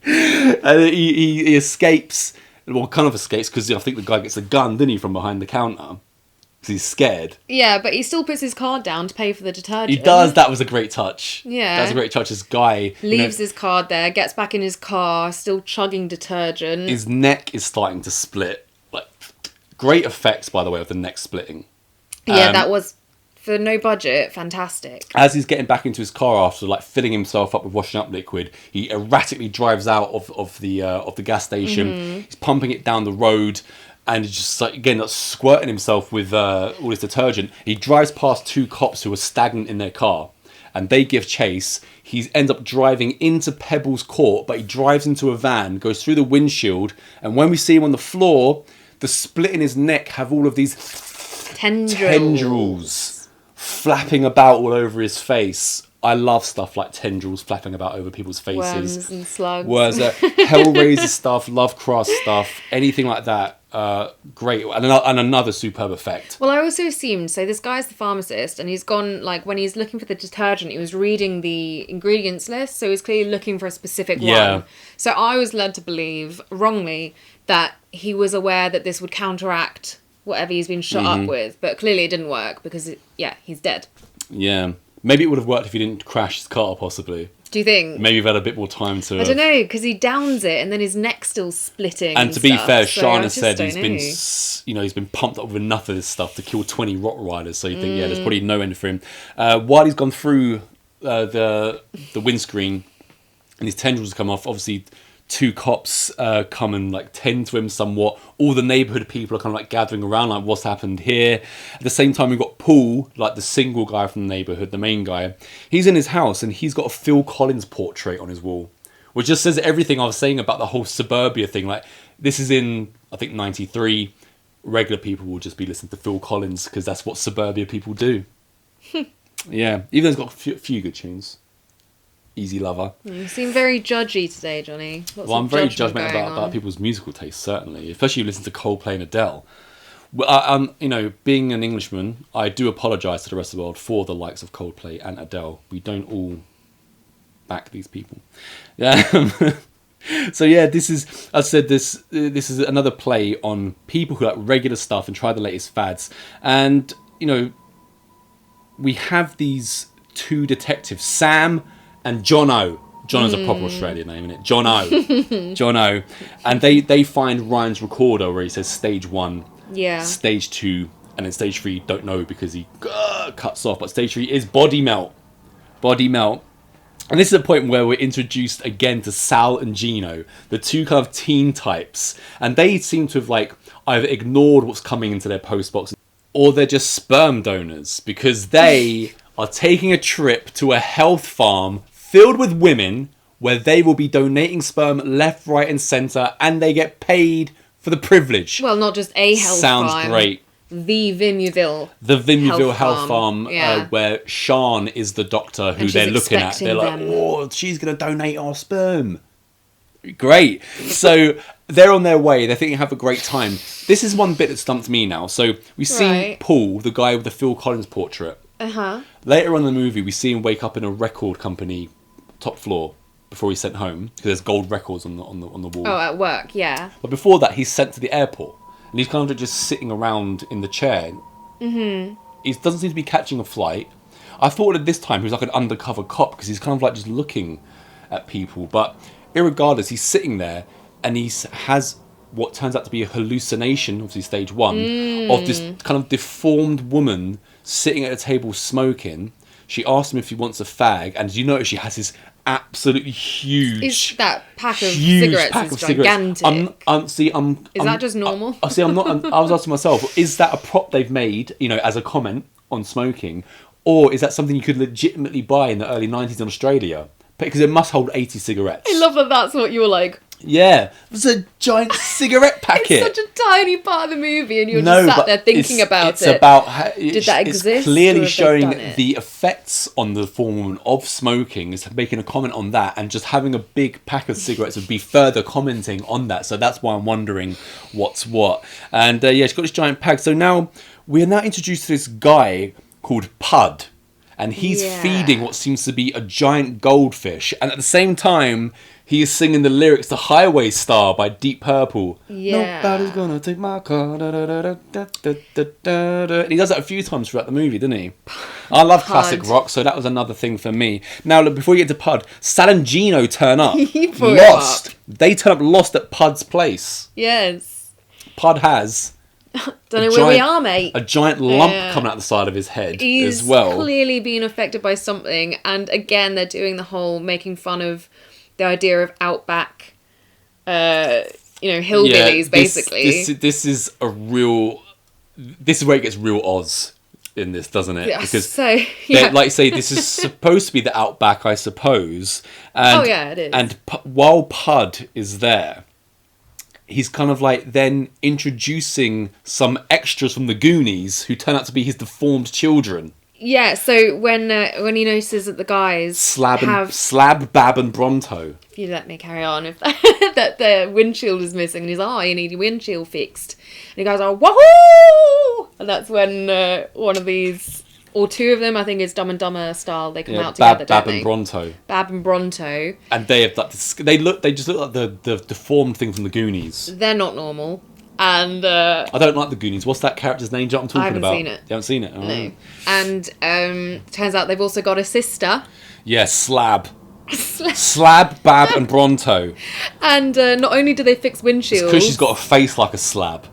A: And he escapes. Well, kind of escapes because I think the guy gets a gun, didn't he, from behind the counter. He's scared.
B: Yeah, but he still puts his card down to pay for the detergent.
A: He does. That was a great touch.
B: Yeah.
A: That was a great touch. This guy
B: leaves his card there, gets back in his car, still chugging detergent.
A: His neck is starting to split. Like, great effects, by the way, of the neck splitting.
B: Yeah, that was, for no budget, fantastic.
A: As he's getting back into his car after like filling himself up with washing up liquid, he erratically drives out of the gas station. He's pumping it down the road. And he's just like, again, like squirting himself with all this detergent. He drives past two cops who are stagnant in their car. And they give chase. He ends up driving into Pebbles Court. But he drives into a van, goes through the windshield. And when we see him on the floor, the split in his neck have all of these tendrils flapping about all over his face. I love stuff like tendrils flapping about over people's faces.
B: Worms and slugs.
A: Hellraiser stuff, Lovecraft stuff, anything like that. Great. And another superb effect.
B: Well, I also assumed, so this guy's the pharmacist and he's gone, like, when he's looking for the detergent, he was reading the ingredients list, so he's clearly looking for a specific one. So I was led to believe, wrongly, that he was aware that this would counteract whatever he's been shot up with, but clearly it didn't work because, he's dead.
A: Yeah. Maybe it would have worked if he didn't crash his car, possibly.
B: Do you think?
A: Maybe you've had a bit more time to...
B: I don't know, because he downs it and then his neck's still splitting.
A: And to be fair,
B: so
A: Sean has said he's been pumped up with enough of this stuff to kill 20 Rottweilers. So you think, there's probably no end for him. While he's gone through the windscreen and his tendrils come off, obviously two cops come and like tend to him somewhat. All the neighbourhood people are kind of like gathering around, like, what's happened here? At the same time, we've got Paul, like the single guy from the neighbourhood, the main guy. He's in his house and he's got a Phil Collins portrait on his wall, which just says everything I was saying about the whole suburbia thing. Like, this is in, I think, 93. Regular people will just be listening to Phil Collins because that's what suburbia people do. Yeah, even though he's got a few good tunes. Easy Lover.
B: You seem very judgy today, Johnny.
A: I'm very judgmental about people's musical taste, certainly. Especially if you listen to Coldplay and Adele. Well, being an Englishman, I do apologise to the rest of the world for the likes of Coldplay and Adele. We don't all back these people. Yeah. So yeah, this is, as I said, this is another play on people who like regular stuff and try the latest fads. And, we have these two detectives, Sam and Jono. Jono's a proper Australian name, isn't it? Jono. And they find Ryan's recorder where he says stage 1, stage 2, and then stage 3, don't know because he cuts off. But stage 3 is body melt. And this is a point where we're introduced again to Sal and Gino, the two kind of teen types. And they seem to have like either ignored what's coming into their postbox or they're just sperm donors because they are taking a trip to a health farm filled with women where they will be donating sperm left, right and centre and they get paid for the privilege.
B: Well, not just a health farm.
A: Sounds great.
B: The
A: Vimuville Health Farm where Sean is the doctor who they're looking at. They're like, she's going to donate our sperm. Great. So they're on their way. They're thinking have a great time. This is one bit that stumped me now. So we see Paul, the guy with the Phil Collins portrait. Later on in the movie, we see him wake up in a record company top floor before he's sent home because there's gold records on the wall.
B: Oh, at work, yeah.
A: But before that, he's sent to the airport and he's kind of just sitting around in the chair. Mm-hmm. He doesn't seem to be catching a flight. I thought at this time he was like an undercover cop because he's kind of like just looking at people. But irregardless, he's sitting there and he has what turns out to be a hallucination, obviously stage 1, of this kind of deformed woman sitting at a table smoking. She asks him if he wants a fag, and you notice she has this absolutely huge...
B: that pack of cigarettes is gigantic. Is that just normal?
A: I was asking myself, is that a prop they've made, as a comment on smoking, or is that something you could legitimately buy in the early 90s in Australia? Because it must hold 80 cigarettes.
B: I love that that's what you were like.
A: Yeah, it's a giant cigarette packet.
B: It's such a tiny part of the movie, and you're just sat there thinking about it.
A: It's about how,
B: did that exist?
A: It's clearly showing the effects on the form of smoking. It's making a comment on that, and just having a big pack of cigarettes would be further commenting on that. So that's why I'm wondering what's what. And she's got this giant pack. So now we're introduced to this guy called Pud. And he's feeding what seems to be a giant goldfish. And at the same time, he is singing the lyrics to Highway Star by Deep Purple.
B: Yeah.
A: Nobody's gonna take my car. Da, da, da, da, da, da, da, da. And he does that a few times throughout the movie, doesn't he? I love classic rock, so that was another thing for me. Now, look, before you get to Pud, Sal and Gino turn up. Lost. They turn up lost at Pud's place.
B: Yes.
A: Pud has...
B: Don't know where we are, mate.
A: A giant lump coming out the side of his head as well.
B: He's clearly being affected by something. And again, they're doing the whole making fun of the idea of outback, hillbillies, basically.
A: This is a real... This is where it gets real Oz in this, doesn't it?
B: Yeah,
A: because, like you say, this is supposed to be the outback, I suppose. And,
B: it is.
A: And while Pud is there... He's kind of like then introducing some extras from the Goonies who turn out to be his deformed children.
B: Yeah, so when he notices that the guys
A: Slab, Bab and Bronto.
B: If you let me carry on, if that the windshield is missing, and he's you need your windshield fixed. And he goes, wahoo! And that's when one of these... Or two of them, I think it's Dumb and Dumber style. They come out together, don't they?
A: Bab and Bronto.
B: Bab and Bronto.
A: And they have like they just look like the deformed thing from the Goonies.
B: They're not normal. And
A: I don't like the Goonies. What's that character's name I'm talking about?
B: I haven't seen it.
A: You haven't seen it?
B: No. And turns out they've also got a sister.
A: Yeah, Slab. Slab, Bab and Bronto.
B: And not only do they fix windshields...
A: Because she's got a face like a slab.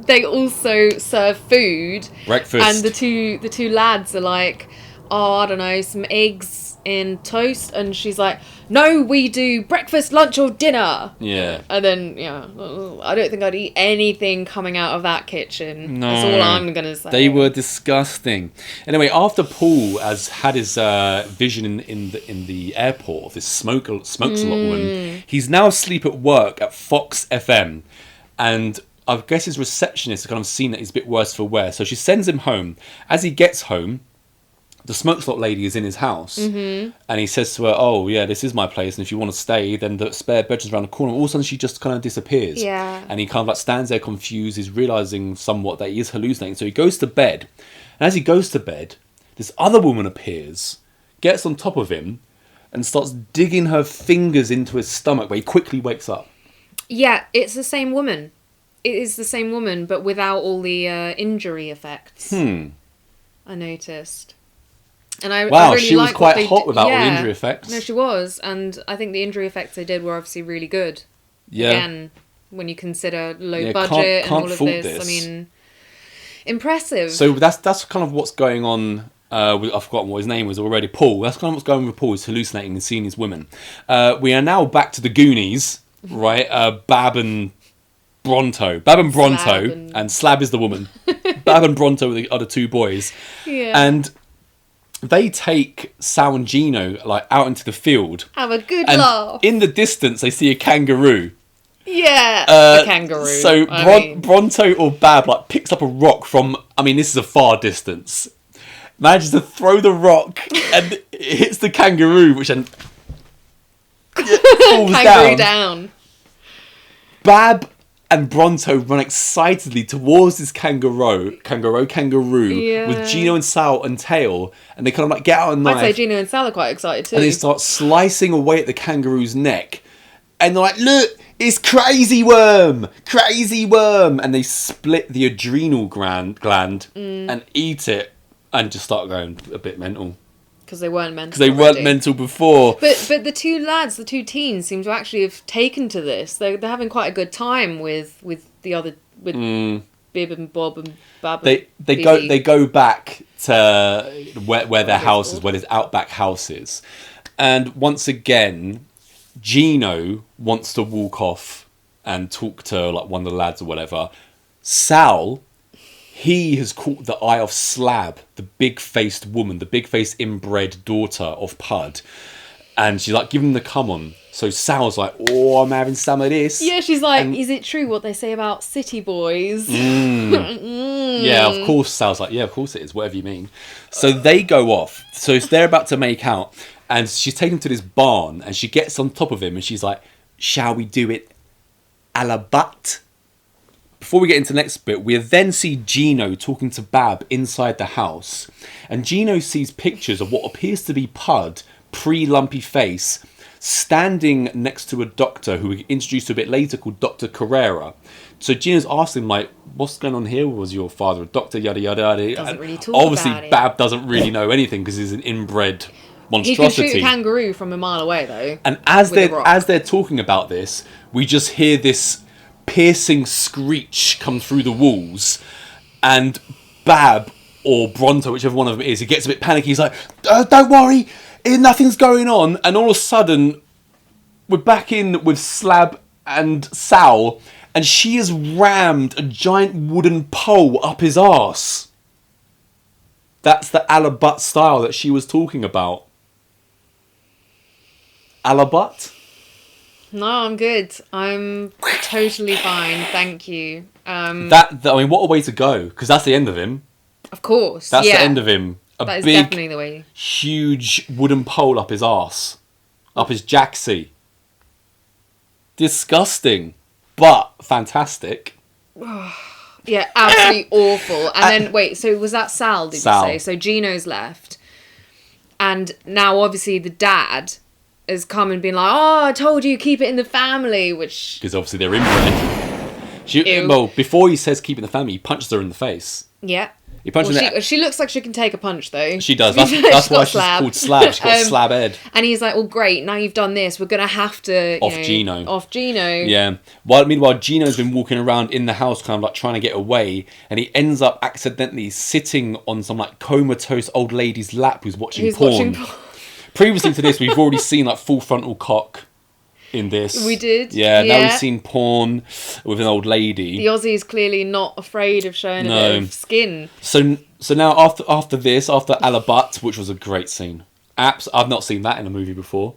B: They also serve food.
A: Breakfast.
B: And the two lads are like, I don't know, some eggs in toast. And she's like, no, we do breakfast, lunch or dinner.
A: Yeah.
B: And then, I don't think I'd eat anything coming out of that kitchen. No. That's all I'm going to say.
A: They were disgusting. Anyway, after Paul has had his vision in the airport of this smokes a lot woman, he's now asleep at work at Fox FM. And... I guess his receptionist has kind of seen that he's a bit worse for wear. So she sends him home. As he gets home, the smoke slot lady is in his house. Mm-hmm. And he says to her, oh, yeah, this is my place. And if you want to stay, then the spare bedroom's around the corner. All of a sudden, she just kind of disappears.
B: Yeah. And
A: he kind of like stands there confused. He's realising somewhat that he is hallucinating. So he goes to bed. And as he goes to bed, this other woman appears, gets on top of him, and starts digging her fingers into his stomach, where he quickly wakes up.
B: Yeah, it's the same woman. It is the same woman, but without all the injury effects. I noticed. And I really
A: she was quite hot without all the injury effects.
B: No, she was. And I think the injury effects they did were obviously really good.
A: Yeah.
B: Again, when you consider low budget and all of this. I mean, impressive.
A: So that's kind of what's going on. I've forgotten what his name was already. Paul. That's kind of what's going on with Paul. He's hallucinating and seeing these women. We are now back to the Goonies, right? Bab and Bronto. And Slab is the woman. Bab and Bronto are the other two boys.
B: Yeah.
A: And they take Sal and Gino out into the field.
B: Have a good laugh.
A: In the distance, they see a kangaroo.
B: Yeah, a kangaroo.
A: So Bronto or Bab picks up a rock from... I mean, this is a far distance. Manages to throw the rock and it hits the kangaroo, which then falls
B: down.
A: Bab and Bronto run excitedly towards this kangaroo with Gino and Sal and Tail, and they kind of like get out a knife.
B: I'd say Gino and Sal are quite excited too.
A: And they start slicing away at the kangaroo's neck, and they're like, "Look, it's Crazy Worm! Crazy Worm!" And they split the adrenal gland and eat it, and just start going a bit mental.
B: Because they weren't mental.
A: Because they weren't mental before.
B: But the two lads, the two teens, seem to actually have taken to this. They're having quite a good time with the other Bib and Bob and Bab.
A: They go back to where their house is, where there's outback houses, and once again, Gino wants to walk off and talk to like one of the lads or whatever. Sal. He has caught the eye of Slab, the big-faced woman, the big-faced inbred daughter of Pud. And she's like, give him the come on. So Sal's like, oh, I'm having some of this.
B: Yeah, she's like, is it true what they say about city boys?
A: Yeah, of course. Sal's like, yeah, of course it is, whatever you mean. So they go off. So they're about to make out. And she's taken to this barn. And she gets on top of him. And she's like, shall we do it a la butt? Before we get into the next bit, we then see Gino talking to Bab inside the house. And Gino sees pictures of what appears to be Pud, pre-lumpy face, standing next to a doctor who we introduced a bit later called Dr. Carrera. So Gino's asking him, like, what's going on here? Was your father a doctor? Yada, yada, yada.
B: Doesn't really talk
A: obviously,
B: about it.
A: Bab doesn't really know anything because he's an inbred monstrosity.
B: He can shoot a kangaroo from a mile away, though.
A: And as they're talking about this, we just hear this piercing screech come through the walls, and Bab or Bronto, whichever one of them it is, he gets a bit panicky. He's like, don't worry, nothing's going on. And all of a sudden we're back in with Slab and Sal, and she has rammed a giant wooden pole up his arse. That's the a la butt style that she was talking about. A la butt?
B: No, I'm good. I'm totally fine. Thank you.
A: I mean, what a way to go, because that's the end of him.
B: Of course.
A: That's the end of him.
B: That is definitely the way.
A: Huge wooden pole up his arse. Up his jacksie. Disgusting. But fantastic.
B: Yeah, absolutely awful. And then, wait, so was that Sal, did you say? So Gino's left. And now, obviously, the dad has come and been like, oh, I told you, keep it in the family, which...
A: Because obviously they're inbred. Well, before he says keep it in the family, he punches her in the face.
B: Yeah.
A: He punches her.
B: She looks like she can take a punch, though.
A: She does. That's why she's called Slab. She's got slab head.
B: And he's like, well, great, now you've done this, we're going to have to... Off Gino.
A: Yeah. Meanwhile, Gino's been walking around in the house kind of like trying to get away, and he ends up accidentally sitting on some like comatose old lady's lap who's watching porn. Previously to this, we've already seen like full frontal cock in this.
B: We did.
A: Yeah, now we've seen porn with an old lady.
B: The Aussie is clearly not afraid of showing a bit of skin.
A: So now after this, after Alabat, which was a great scene. I've not seen that in a movie before.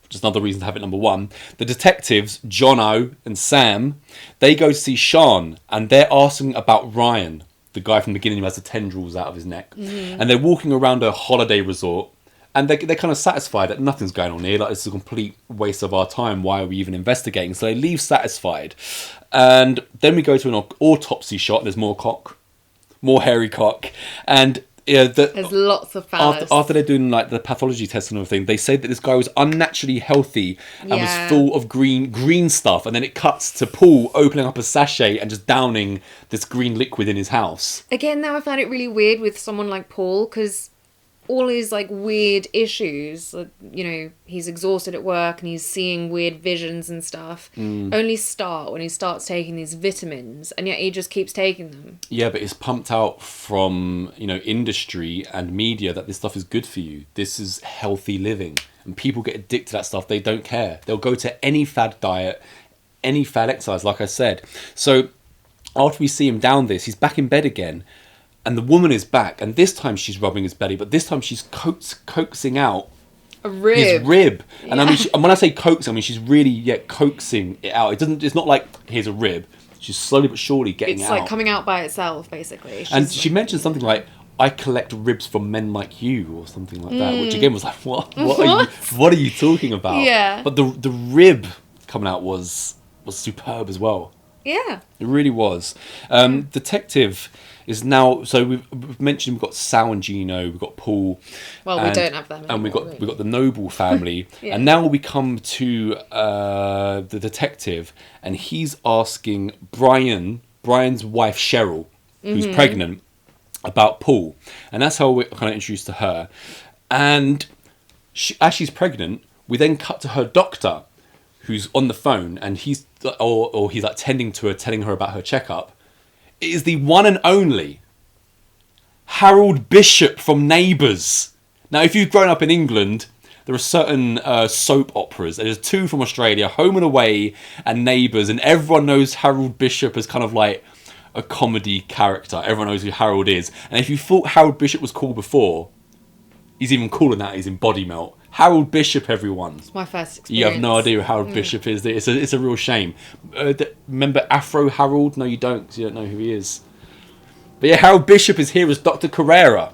A: Just another reason to have it number one. The detectives, Jono and Sam, they go to see Sean, and they're asking about Ryan, the guy from the beginning who has the tendrils out of his neck. Mm-hmm. And they're walking around a holiday resort. And they're kind of satisfied that nothing's going on here. Like, it's a complete waste of our time. Why are we even investigating? So they leave satisfied. And then we go to an autopsy shot. There's more cock. More hairy cock. And
B: there's lots of phallus.
A: After they're doing like the pathology test and everything, they say that this guy was unnaturally healthy and was full of green stuff. And then it cuts to Paul opening up a sachet and just downing this green liquid in his house.
B: Again, now I found it really weird with someone like Paul, because all his like weird issues, he's exhausted at work and he's seeing weird visions and stuff, only start when he starts taking these vitamins, and yet he just keeps taking them. Yeah,
A: but it's pumped out from industry and media that this stuff is good for you. This is healthy living, and people get addicted to that stuff. They don't care. They'll go to any fad diet, any fad exercise, like I said. So after we see him down this, he's back in bed again. And the woman is back, and this time she's rubbing his belly, but this time she's coaxing out his rib. Yeah. And I mean, and when I say coax, I mean she's really coaxing it out. It's not like here's a rib. She's slowly but surely getting it out.
B: It's like coming out by itself, basically.
A: She mentioned something like, "I collect ribs from men like you," or something like that, which again was like, "What? What are you talking about?"
B: Yeah.
A: But the rib coming out was was superb as well.
B: Yeah.
A: It really was. Detective is now... So we've mentioned we've got Sal and Gino, we've got Paul.
B: Well, we don't have them anymore.
A: And we've got the Noble family.
B: Yeah.
A: And now we come to the detective, and he's asking Brian's wife Cheryl, who's pregnant, about Paul. And that's how we're kind of introduced to her. And as she's pregnant, we then cut to her doctor, who's on the phone, and he's like tending to her, telling her about her checkup. It is the one and only Harold Bishop from Neighbours. Now, if you've grown up in England, there are certain soap operas. There's 2 from Australia, Home and Away and Neighbours, and everyone knows Harold Bishop as kind of like a comedy character. Everyone knows who Harold is. And if you thought Harold Bishop was cool before, he's even cooler than that. He's in Body Melt. Harold Bishop, everyone.
B: It's my first experience.
A: You have no idea who Harold Bishop is. It's a real shame. Remember Afro Harold? No, you don't, because you don't know who he is. But yeah, Harold Bishop is here as Dr. Carrera.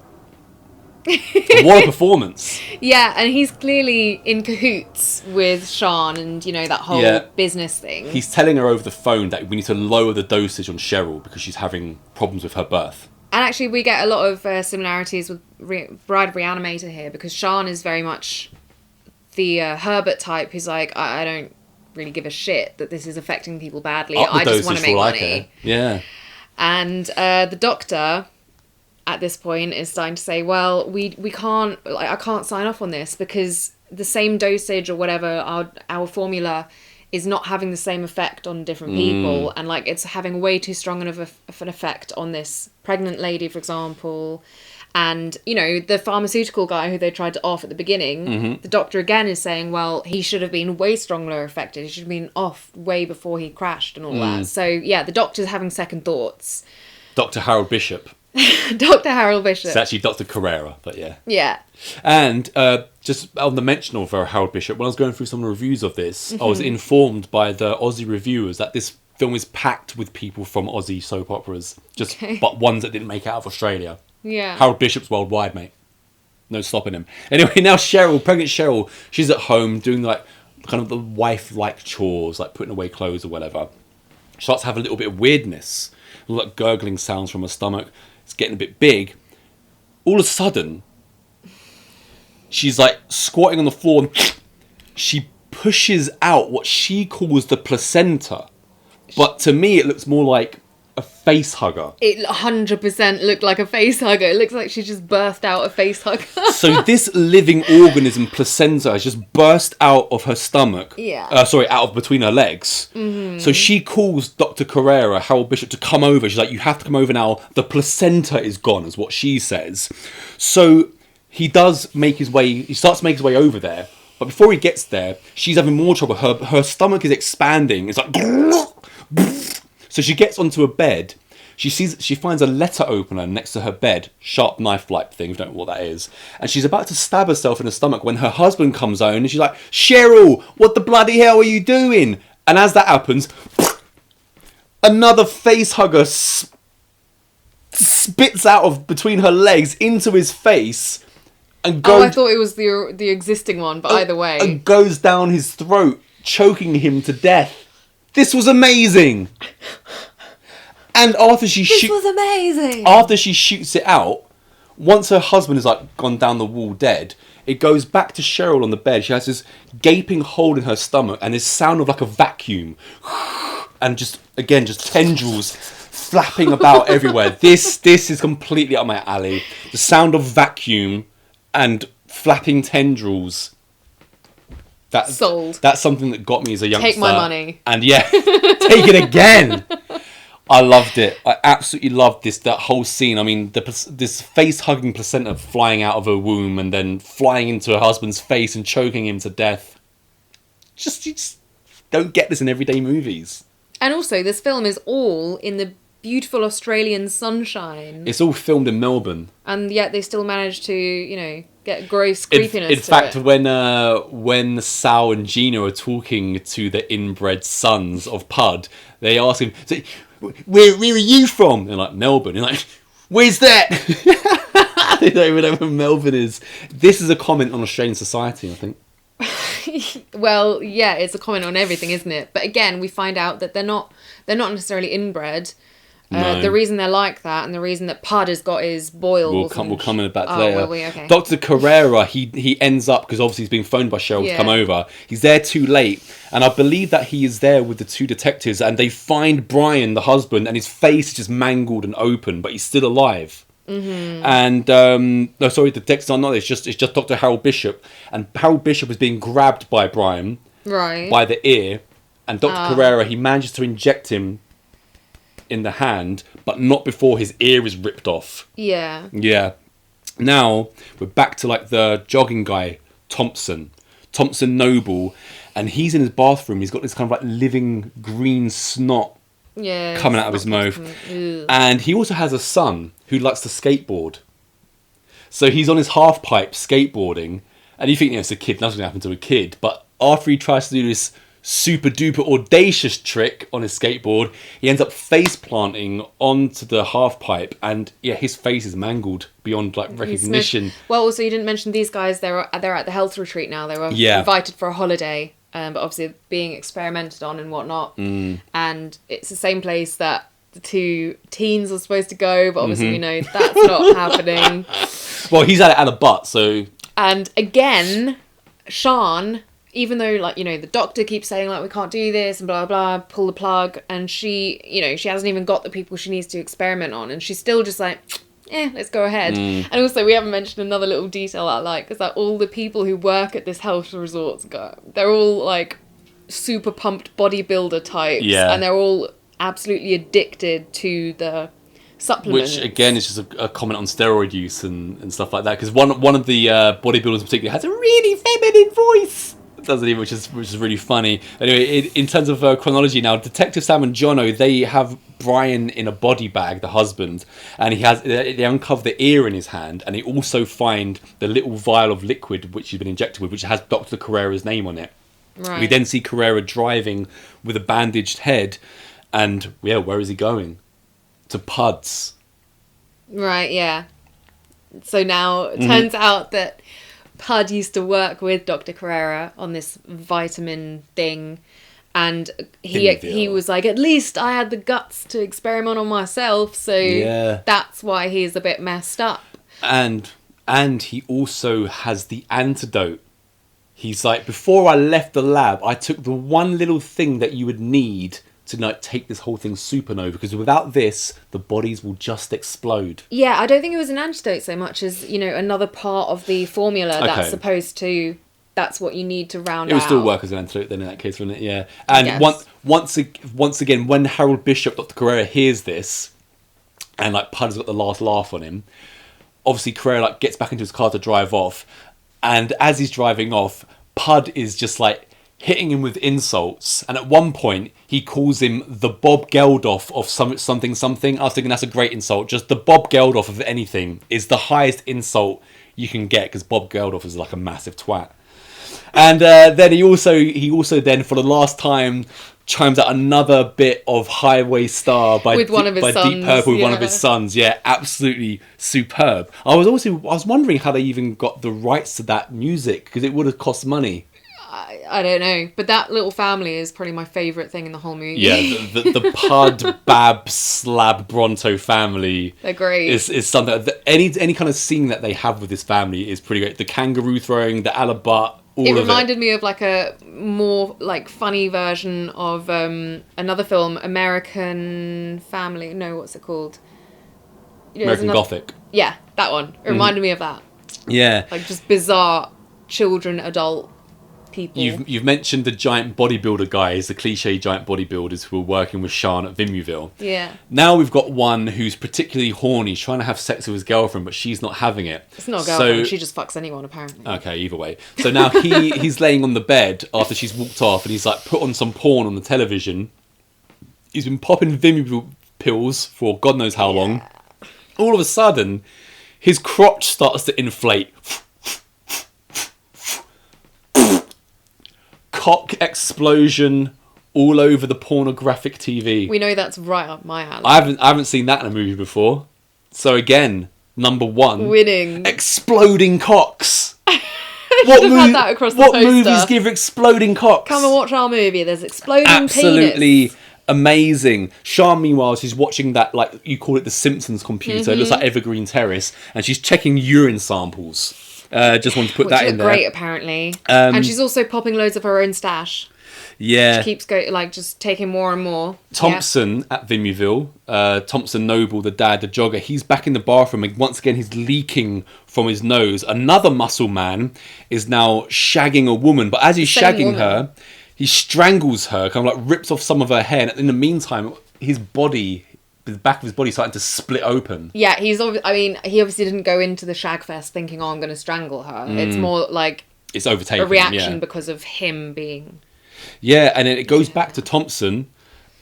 A: What a performance.
B: Yeah, and he's clearly in cahoots with Sean and, that whole business thing.
A: He's telling her over the phone that we need to lower the dosage on Cheryl because she's having problems with her birth.
B: And actually, we get a lot of similarities with Bride of Reanimator here, because Sean is very much the Herbert type who's like, I don't really give a shit that this is affecting people badly. I just want to make money.
A: Yeah.
B: And the doctor, at this point, is starting to say, well, we can't, I can't sign off on this because the same dosage or whatever, our formula is not having the same effect on different people, and it's having way too strong of an effect on this pregnant lady, for example. And the pharmaceutical guy who they tried to off at the beginning, the doctor again is saying, well, he should have been way stronger affected, he should have been off way before he crashed and all that. So yeah, the doctor's having second thoughts.
A: Dr. Harold Bishop.
B: Dr. Harold Bishop.
A: It's actually Dr. Carrera, but yeah.
B: Yeah.
A: And just on the mention of Harold Bishop, when I was going through some reviews of this, I was informed by the Aussie reviewers that this film is packed with people from Aussie soap operas, but ones that didn't make it out of Australia.
B: Yeah.
A: Harold Bishop's worldwide, mate. No stopping him. Anyway, now pregnant Cheryl, she's at home doing kind of the wife-like chores, like putting away clothes or whatever. She starts to have a little bit of weirdness, like gurgling sounds from her stomach. It's getting a bit big. All of a sudden, she's squatting on the floor and she pushes out what she calls the placenta. But to me, it looks more like a face hugger.
B: It 100% looked like a face hugger. It looks like she just burst out a face hugger.
A: So this living organism, placenta, has just burst out of her stomach.
B: Yeah.
A: Out of between her legs. Mm-hmm. So she calls Dr. Carrera, Harold Bishop, to come over. She's like, you have to come over now. The placenta is gone, is what she says. So he starts to make his way over there. But before he gets there, she's having more trouble. Her stomach is expanding. It's like... So she gets onto a bed. She finds a letter opener next to her bed, sharp knife-like thing. I don't know what that is. And she's about to stab herself in the stomach when her husband comes home, and she's like, "Cheryl, what the bloody hell are you doing?" And as that happens, another face hugger spits out of between her legs into his face, and goes.
B: Oh, I thought it was the existing one, but either way,
A: and goes down his throat, choking him to death. This was amazing. And after she shoots it out, once her husband is gone down the wall dead, it goes back to Cheryl on the bed. She has this gaping hole in her stomach and this sound of like a vacuum, and just tendrils flapping about everywhere. This is completely up my alley. The sound of vacuum and flapping tendrils.
B: Sold.
A: That's something that got me as a youngster.
B: Take my money.
A: And yeah, take it again. I loved it. I absolutely loved that whole scene. I mean, this face-hugging placenta flying out of her womb and then flying into her husband's face and choking him to death. You just don't get this in everyday movies.
B: And also, this film is all in the beautiful Australian sunshine.
A: It's all filmed in Melbourne.
B: And yet they still manage to, get gross creepiness
A: in fact, when Sal and Gina are talking to the inbred sons of Pud, they ask him, where are you from? They're like, Melbourne. You're like, where's that? They don't even know where Melbourne is. This is a comment on Australian society, I think.
B: Well, yeah, it's a comment on everything, isn't it? But again, we find out that they're not necessarily inbred.
A: No.
B: The reason they're like that, and the reason that Pud has got his boils.
A: We'll come in back later.
B: Will we? Okay.
A: Dr. Carrera, he ends up, because obviously he's being phoned by Cheryl to come over. He's there too late, and I believe that he is there with the two detectives, and they find Brian, the husband, and his face is just mangled and open, but he's still alive. Mm-hmm. And no, sorry, the detectives are not. It's just Dr. Harold Bishop, and Harold Bishop is being grabbed by Brian,
B: right,
A: by the ear, and Dr. Carrera, he manages to inject him in the hand, but not before his ear is ripped off.
B: Yeah.
A: Now we're back to like the jogging guy, Thompson Noble, and he's in his bathroom. He's got this kind of like living green snot coming out of his mouth, and he also has a son who likes to skateboard. So he's on his half pipe skateboarding, and you think, it's a kid, nothing's gonna happen to a kid, but after he tries to do this super duper audacious trick on his skateboard, he ends up face planting onto the half pipe, and his face is mangled beyond like recognition.
B: Well, also you didn't mention these guys. They're at the health retreat now. They were invited for a holiday, but obviously being experimented on and whatnot. And it's the same place that the two teens are supposed to go, but obviously we know that's not happening.
A: Well, he's had it out of butt, so.
B: And again, Sian, even though, like, the doctor keeps saying, like, we can't do this and blah, blah, pull the plug. And she, she hasn't even got the people she needs to experiment on. And she's still just like, let's go ahead. And also, we haven't mentioned another little detail I like, is that all the people who work at this health resort, they're all, like, super pumped bodybuilder types. Yeah. And they're all absolutely addicted to the supplements.
A: Which, again, is just a comment on steroid use and stuff like that. Because one of the bodybuilders in particular has a really feminine voice. Doesn't he? Which is really funny. Anyway, in terms of chronology now, Detective Sam and Jono, they have Brian in a body bag, the husband, and they uncover the ear in his hand, and they also find the little vial of liquid which he's been injected with, which has Dr. Carrera's name on it. Right. We then see Carrera driving with a bandaged head, and where is he going? To Pud's.
B: Right, yeah. So now it turns out that Pud used to work with Dr. Carrera on this vitamin thing, and he was like, at least I had the guts to experiment on myself, so that's why he's a bit messed up. And he also has the antidote. He's like, before I left the lab, I took the one little thing that you would need to take this whole thing supernova, because without this, the bodies will just explode. Yeah, I don't think it was an antidote so much as, another part of the formula that's supposed to, that's what you need to round out.
A: It would still work as an antidote then in that case, wouldn't it? Yeah. And once again, when Harold Bishop, Dr. Carrera, hears this, and like Pud's got the last laugh on him, obviously Carrera like gets back into his car to drive off, and as he's driving off, Pud is just like hitting him with insults, and at one point he calls him the Bob Geldof of something. I was thinking that's a great insult. Just the Bob Geldof of anything is the highest insult you can get, because Bob Geldof is like a massive twat. And then he also then for the last time chimes out another bit of Highway Star by Deep Purple with one of his sons. Yeah, absolutely superb. I was wondering how they even got the rights to that music, because it would have cost money.
B: I don't know, but that little family is probably my favourite thing in the whole movie.
A: Yeah, the Pud, Bab, Slab, Bronto family.
B: They're great.
A: Is something that any kind of scene that they have with this family is pretty great. The kangaroo throwing, the Alabat,
B: it reminded me of like a more like funny version of another film, American Family. No, what's it called?
A: American Gothic.
B: Yeah, that one. It reminded me of that.
A: Yeah.
B: Like just bizarre children, adult people.
A: You've mentioned the giant bodybuilder guys, the cliche giant bodybuilders who were working with Sian at Vimuville.
B: Yeah.
A: Now we've got one who's particularly horny, trying to have sex with his girlfriend, but she's not having it.
B: It's not a girlfriend, she just fucks anyone apparently.
A: Okay, either way. So now he's laying on the bed after she's walked off, and he's like put on some porn on the television. He's been popping Vimuville pills for God knows how long. All of a sudden, his crotch starts to inflate. Cock explosion all over the pornographic TV.
B: We know that's right up my alley.
A: I haven't seen that in a movie before. So again, number one.
B: Winning.
A: Exploding cocks.
B: had that across the poster.
A: What movies give exploding cocks?
B: Come and watch our movie. There's exploding
A: Absolutely
B: penis.
A: Amazing. Sean, meanwhile, she's watching that, like, you call it the Simpsons computer. It looks like Evergreen Terrace. And she's checking urine samples. Just wanted to put that in there.
B: Great, apparently. And she's also popping loads of her own stash.
A: Yeah.
B: She keeps just taking more and more.
A: Thompson at Vimuville, Thompson Noble, the dad, the jogger, he's back in the bathroom and once again he's leaking from his nose. Another muscle man is now shagging a woman, but as he's shagging her, he strangles her, kind of like rips off some of her hair, and in the meantime, his body, the back of his body starting to split open.
B: Yeah, he obviously didn't go into the shag fest thinking, oh, I'm going to strangle her. It's more like
A: it's overtaken
B: a reaction because of him being...
A: Yeah, and then it goes back to Thompson,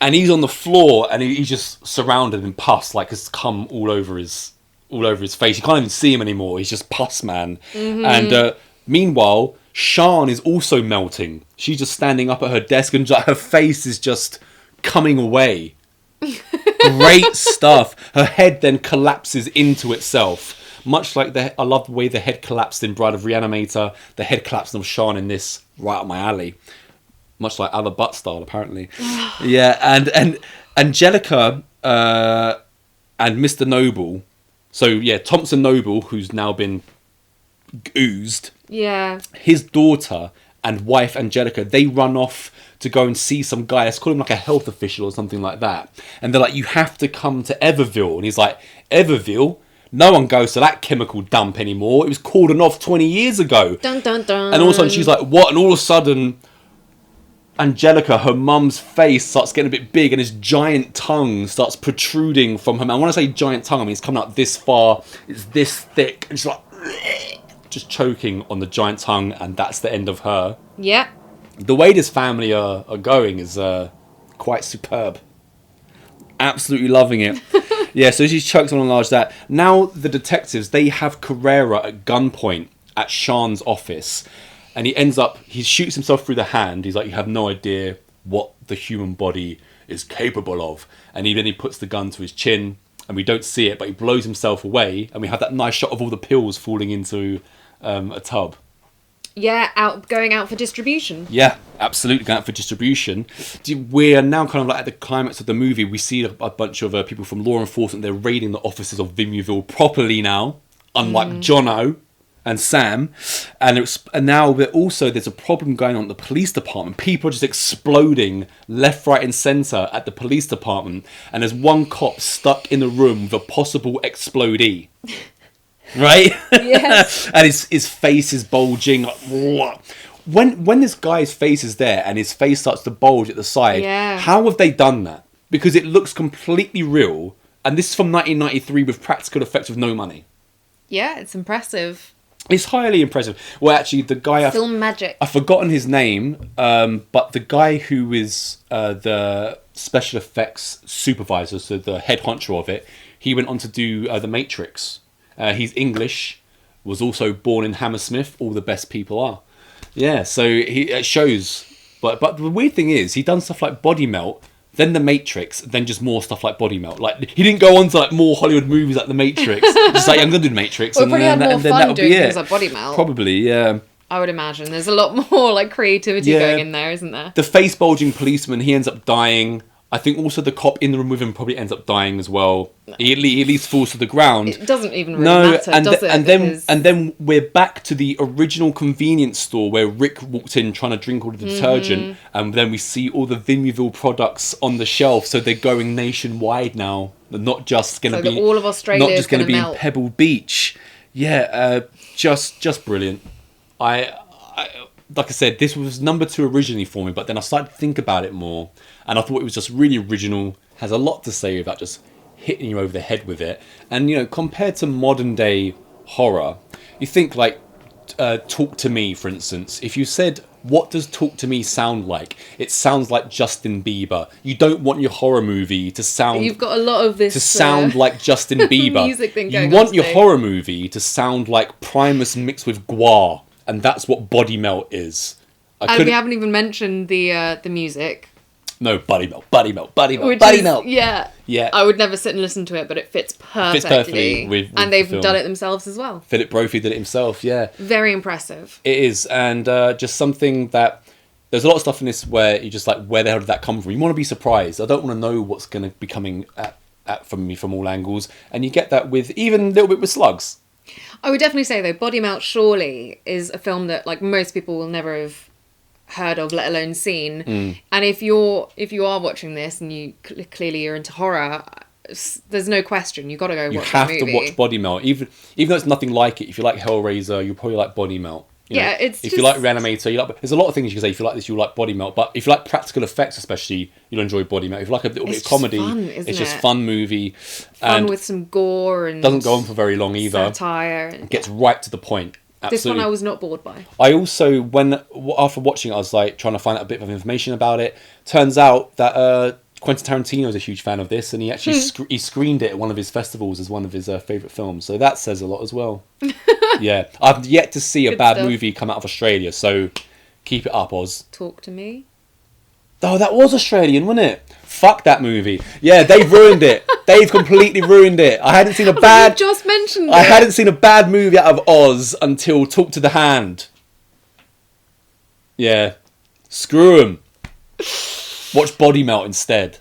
A: and he's on the floor, and he's just surrounded in pus, like it's come all over his face. You can't even see him anymore. He's just pus, man. And meanwhile, Sian is also melting. She's just standing up at her desk, and her face is just coming away. Great stuff. Her head then collapses into itself. Much like I love the way the head collapsed in Bride of Reanimator. The head collapsed of Sian in this, right up my alley. Much like Alla Butt style, apparently. Yeah, and Angelica and Mr. Noble. So, yeah, Thompson Noble, who's now been oozed.
B: Yeah.
A: His daughter and wife, Angelica, they run off to go and see some guy. Let's call him like a health official or something like that. And they're like, you have to come to Everville. And he's like, Everville? No one goes to that chemical dump anymore. It was cordoned off 20 years ago.
B: Dun, dun, dun.
A: And all of a sudden she's like, what? And all of a sudden... Angelica, her mum's face starts getting a bit big and his giant tongue starts protruding from her mouth. When I say giant tongue, I mean it's coming up this far, it's this thick, and she's like, just choking on the giant tongue, and that's the end of her.
B: Yeah.
A: The way this family are going is quite superb. Absolutely loving it. Yeah, so she chokes on and large that. Now the detectives, they have Carrera at gunpoint at Sian's office. And he shoots himself through the hand. He's like, you have no idea what the human body is capable of. And then he puts the gun to his chin, and we don't see it, but he blows himself away. And we have that nice shot of all the pills falling into a tub.
B: Yeah, going out for distribution.
A: Yeah, absolutely, going out for distribution. We're now kind of like at the climax of the movie. We see a bunch of people from law enforcement. They're raiding the offices of Vimuville properly now, unlike Jono and Sam, and now there's a problem going on at the police department. People are just exploding left, right, and centre at the police department, and there's one cop stuck in the room with a possible explodee. Right? Yes. And his face is bulging. Like, when this guy's face is there and his face starts to bulge at the side, how have they done that? Because it looks completely real, and this is from 1993 with practical effects with no money.
B: Yeah, it's impressive.
A: It's highly impressive. Well, actually, the guy...
B: Film magic.
A: I've forgotten his name, but the guy who is the special effects supervisor, so the head honcho of it, he went on to do The Matrix. He's English, was also born in Hammersmith. All the best people are. Yeah, so it shows. But the weird thing is, he done stuff like Body Melt, then The Matrix, then just more stuff like Body Melt. Like, he didn't go on to like more Hollywood movies like The Matrix. Just like, I'm going to do The Matrix.
B: Well, and probably had more fun doing things like Body Melt.
A: Probably, yeah.
B: I would imagine. There's a lot more like creativity going in there, isn't there?
A: The face bulging policeman, he ends up dying. I think also the cop in the room with him probably ends up dying as well. He at least falls to the ground.
B: It doesn't even really matter, does it?
A: And then we're back to the original convenience store where Rick walked in trying to drink all the detergent, and then we see all the Vimuville products on the shelf. So they're going nationwide now. They're not just going to be
B: all of Australia,
A: not just going to be
B: melt.
A: in Pebble Beach. Yeah, just brilliant. I like I said, this was number 2 originally for me, but then I started to think about it more, and I thought it was just really original, has a lot to say without just hitting you over the head with it. And, you know, compared to modern day horror, you think like Talk to Me, for instance. If you said, what does Talk to Me sound like? It sounds like Justin Bieber. You don't want your horror movie to sound...
B: You've got a lot of this...
A: To sound like Justin Bieber.
B: Music thing going
A: you want your horror movie to sound like Primus mixed with Guar. And that's what Body Melt is.
B: We haven't even mentioned the music.
A: No, Buddy Melt, Buddy Melt, Buddy Melt,
B: Which
A: Buddy
B: is-
A: Melt.
B: Yeah.
A: Yeah.
B: I would never sit and listen to it, but it fits perfectly.
A: with
B: and
A: the
B: they've
A: film.
B: done it themselves as well.
A: Philip Brophy did it himself, yeah.
B: Very impressive.
A: It is, and just something that... There's a lot of stuff in this where you're just like, where the hell did that come from? You want to be surprised. I don't want to know what's going to be coming from me from all angles. And you get that with even a little bit with Slugs.
B: I would definitely say, though, Body Melt surely is a film that like most people will never have heard of, let alone seen. And if you are watching this and you clearly you're into horror, there's no question you got to go watch that movie.
A: You have to watch Body Melt, even though it's nothing like it. If you like Hellraiser, you'll probably like Body Melt. You know,
B: it's
A: if you like Reanimator, you like. There's a lot of things you can say. If you like this, you'll like Body Melt. But if you like practical effects, especially, you'll enjoy Body Melt. If you like a little bit of comedy, it's just fun movie.
B: Fun with some gore and
A: doesn't go on for very long either.
B: Satire.
A: It gets right to the point. Absolutely.
B: This one I was not bored by.
A: I also, after watching it, I was like trying to find out a bit of information about it. Turns out that Quentin Tarantino is a huge fan of this, and he actually he screened it at one of his festivals as one of his favourite films. So that says a lot as well. Yeah, I've yet to see a bad movie come out of Australia, so keep it up, Oz.
B: Talk to me.
A: Oh, that was Australian, wasn't it? Fuck that movie. Yeah, they've ruined it. They've completely ruined it. I hadn't seen a bad...
B: You just mentioned it.
A: I hadn't seen a bad movie out of Oz until Talk to the Hand. Yeah. Screw 'em. Watch Body Melt instead.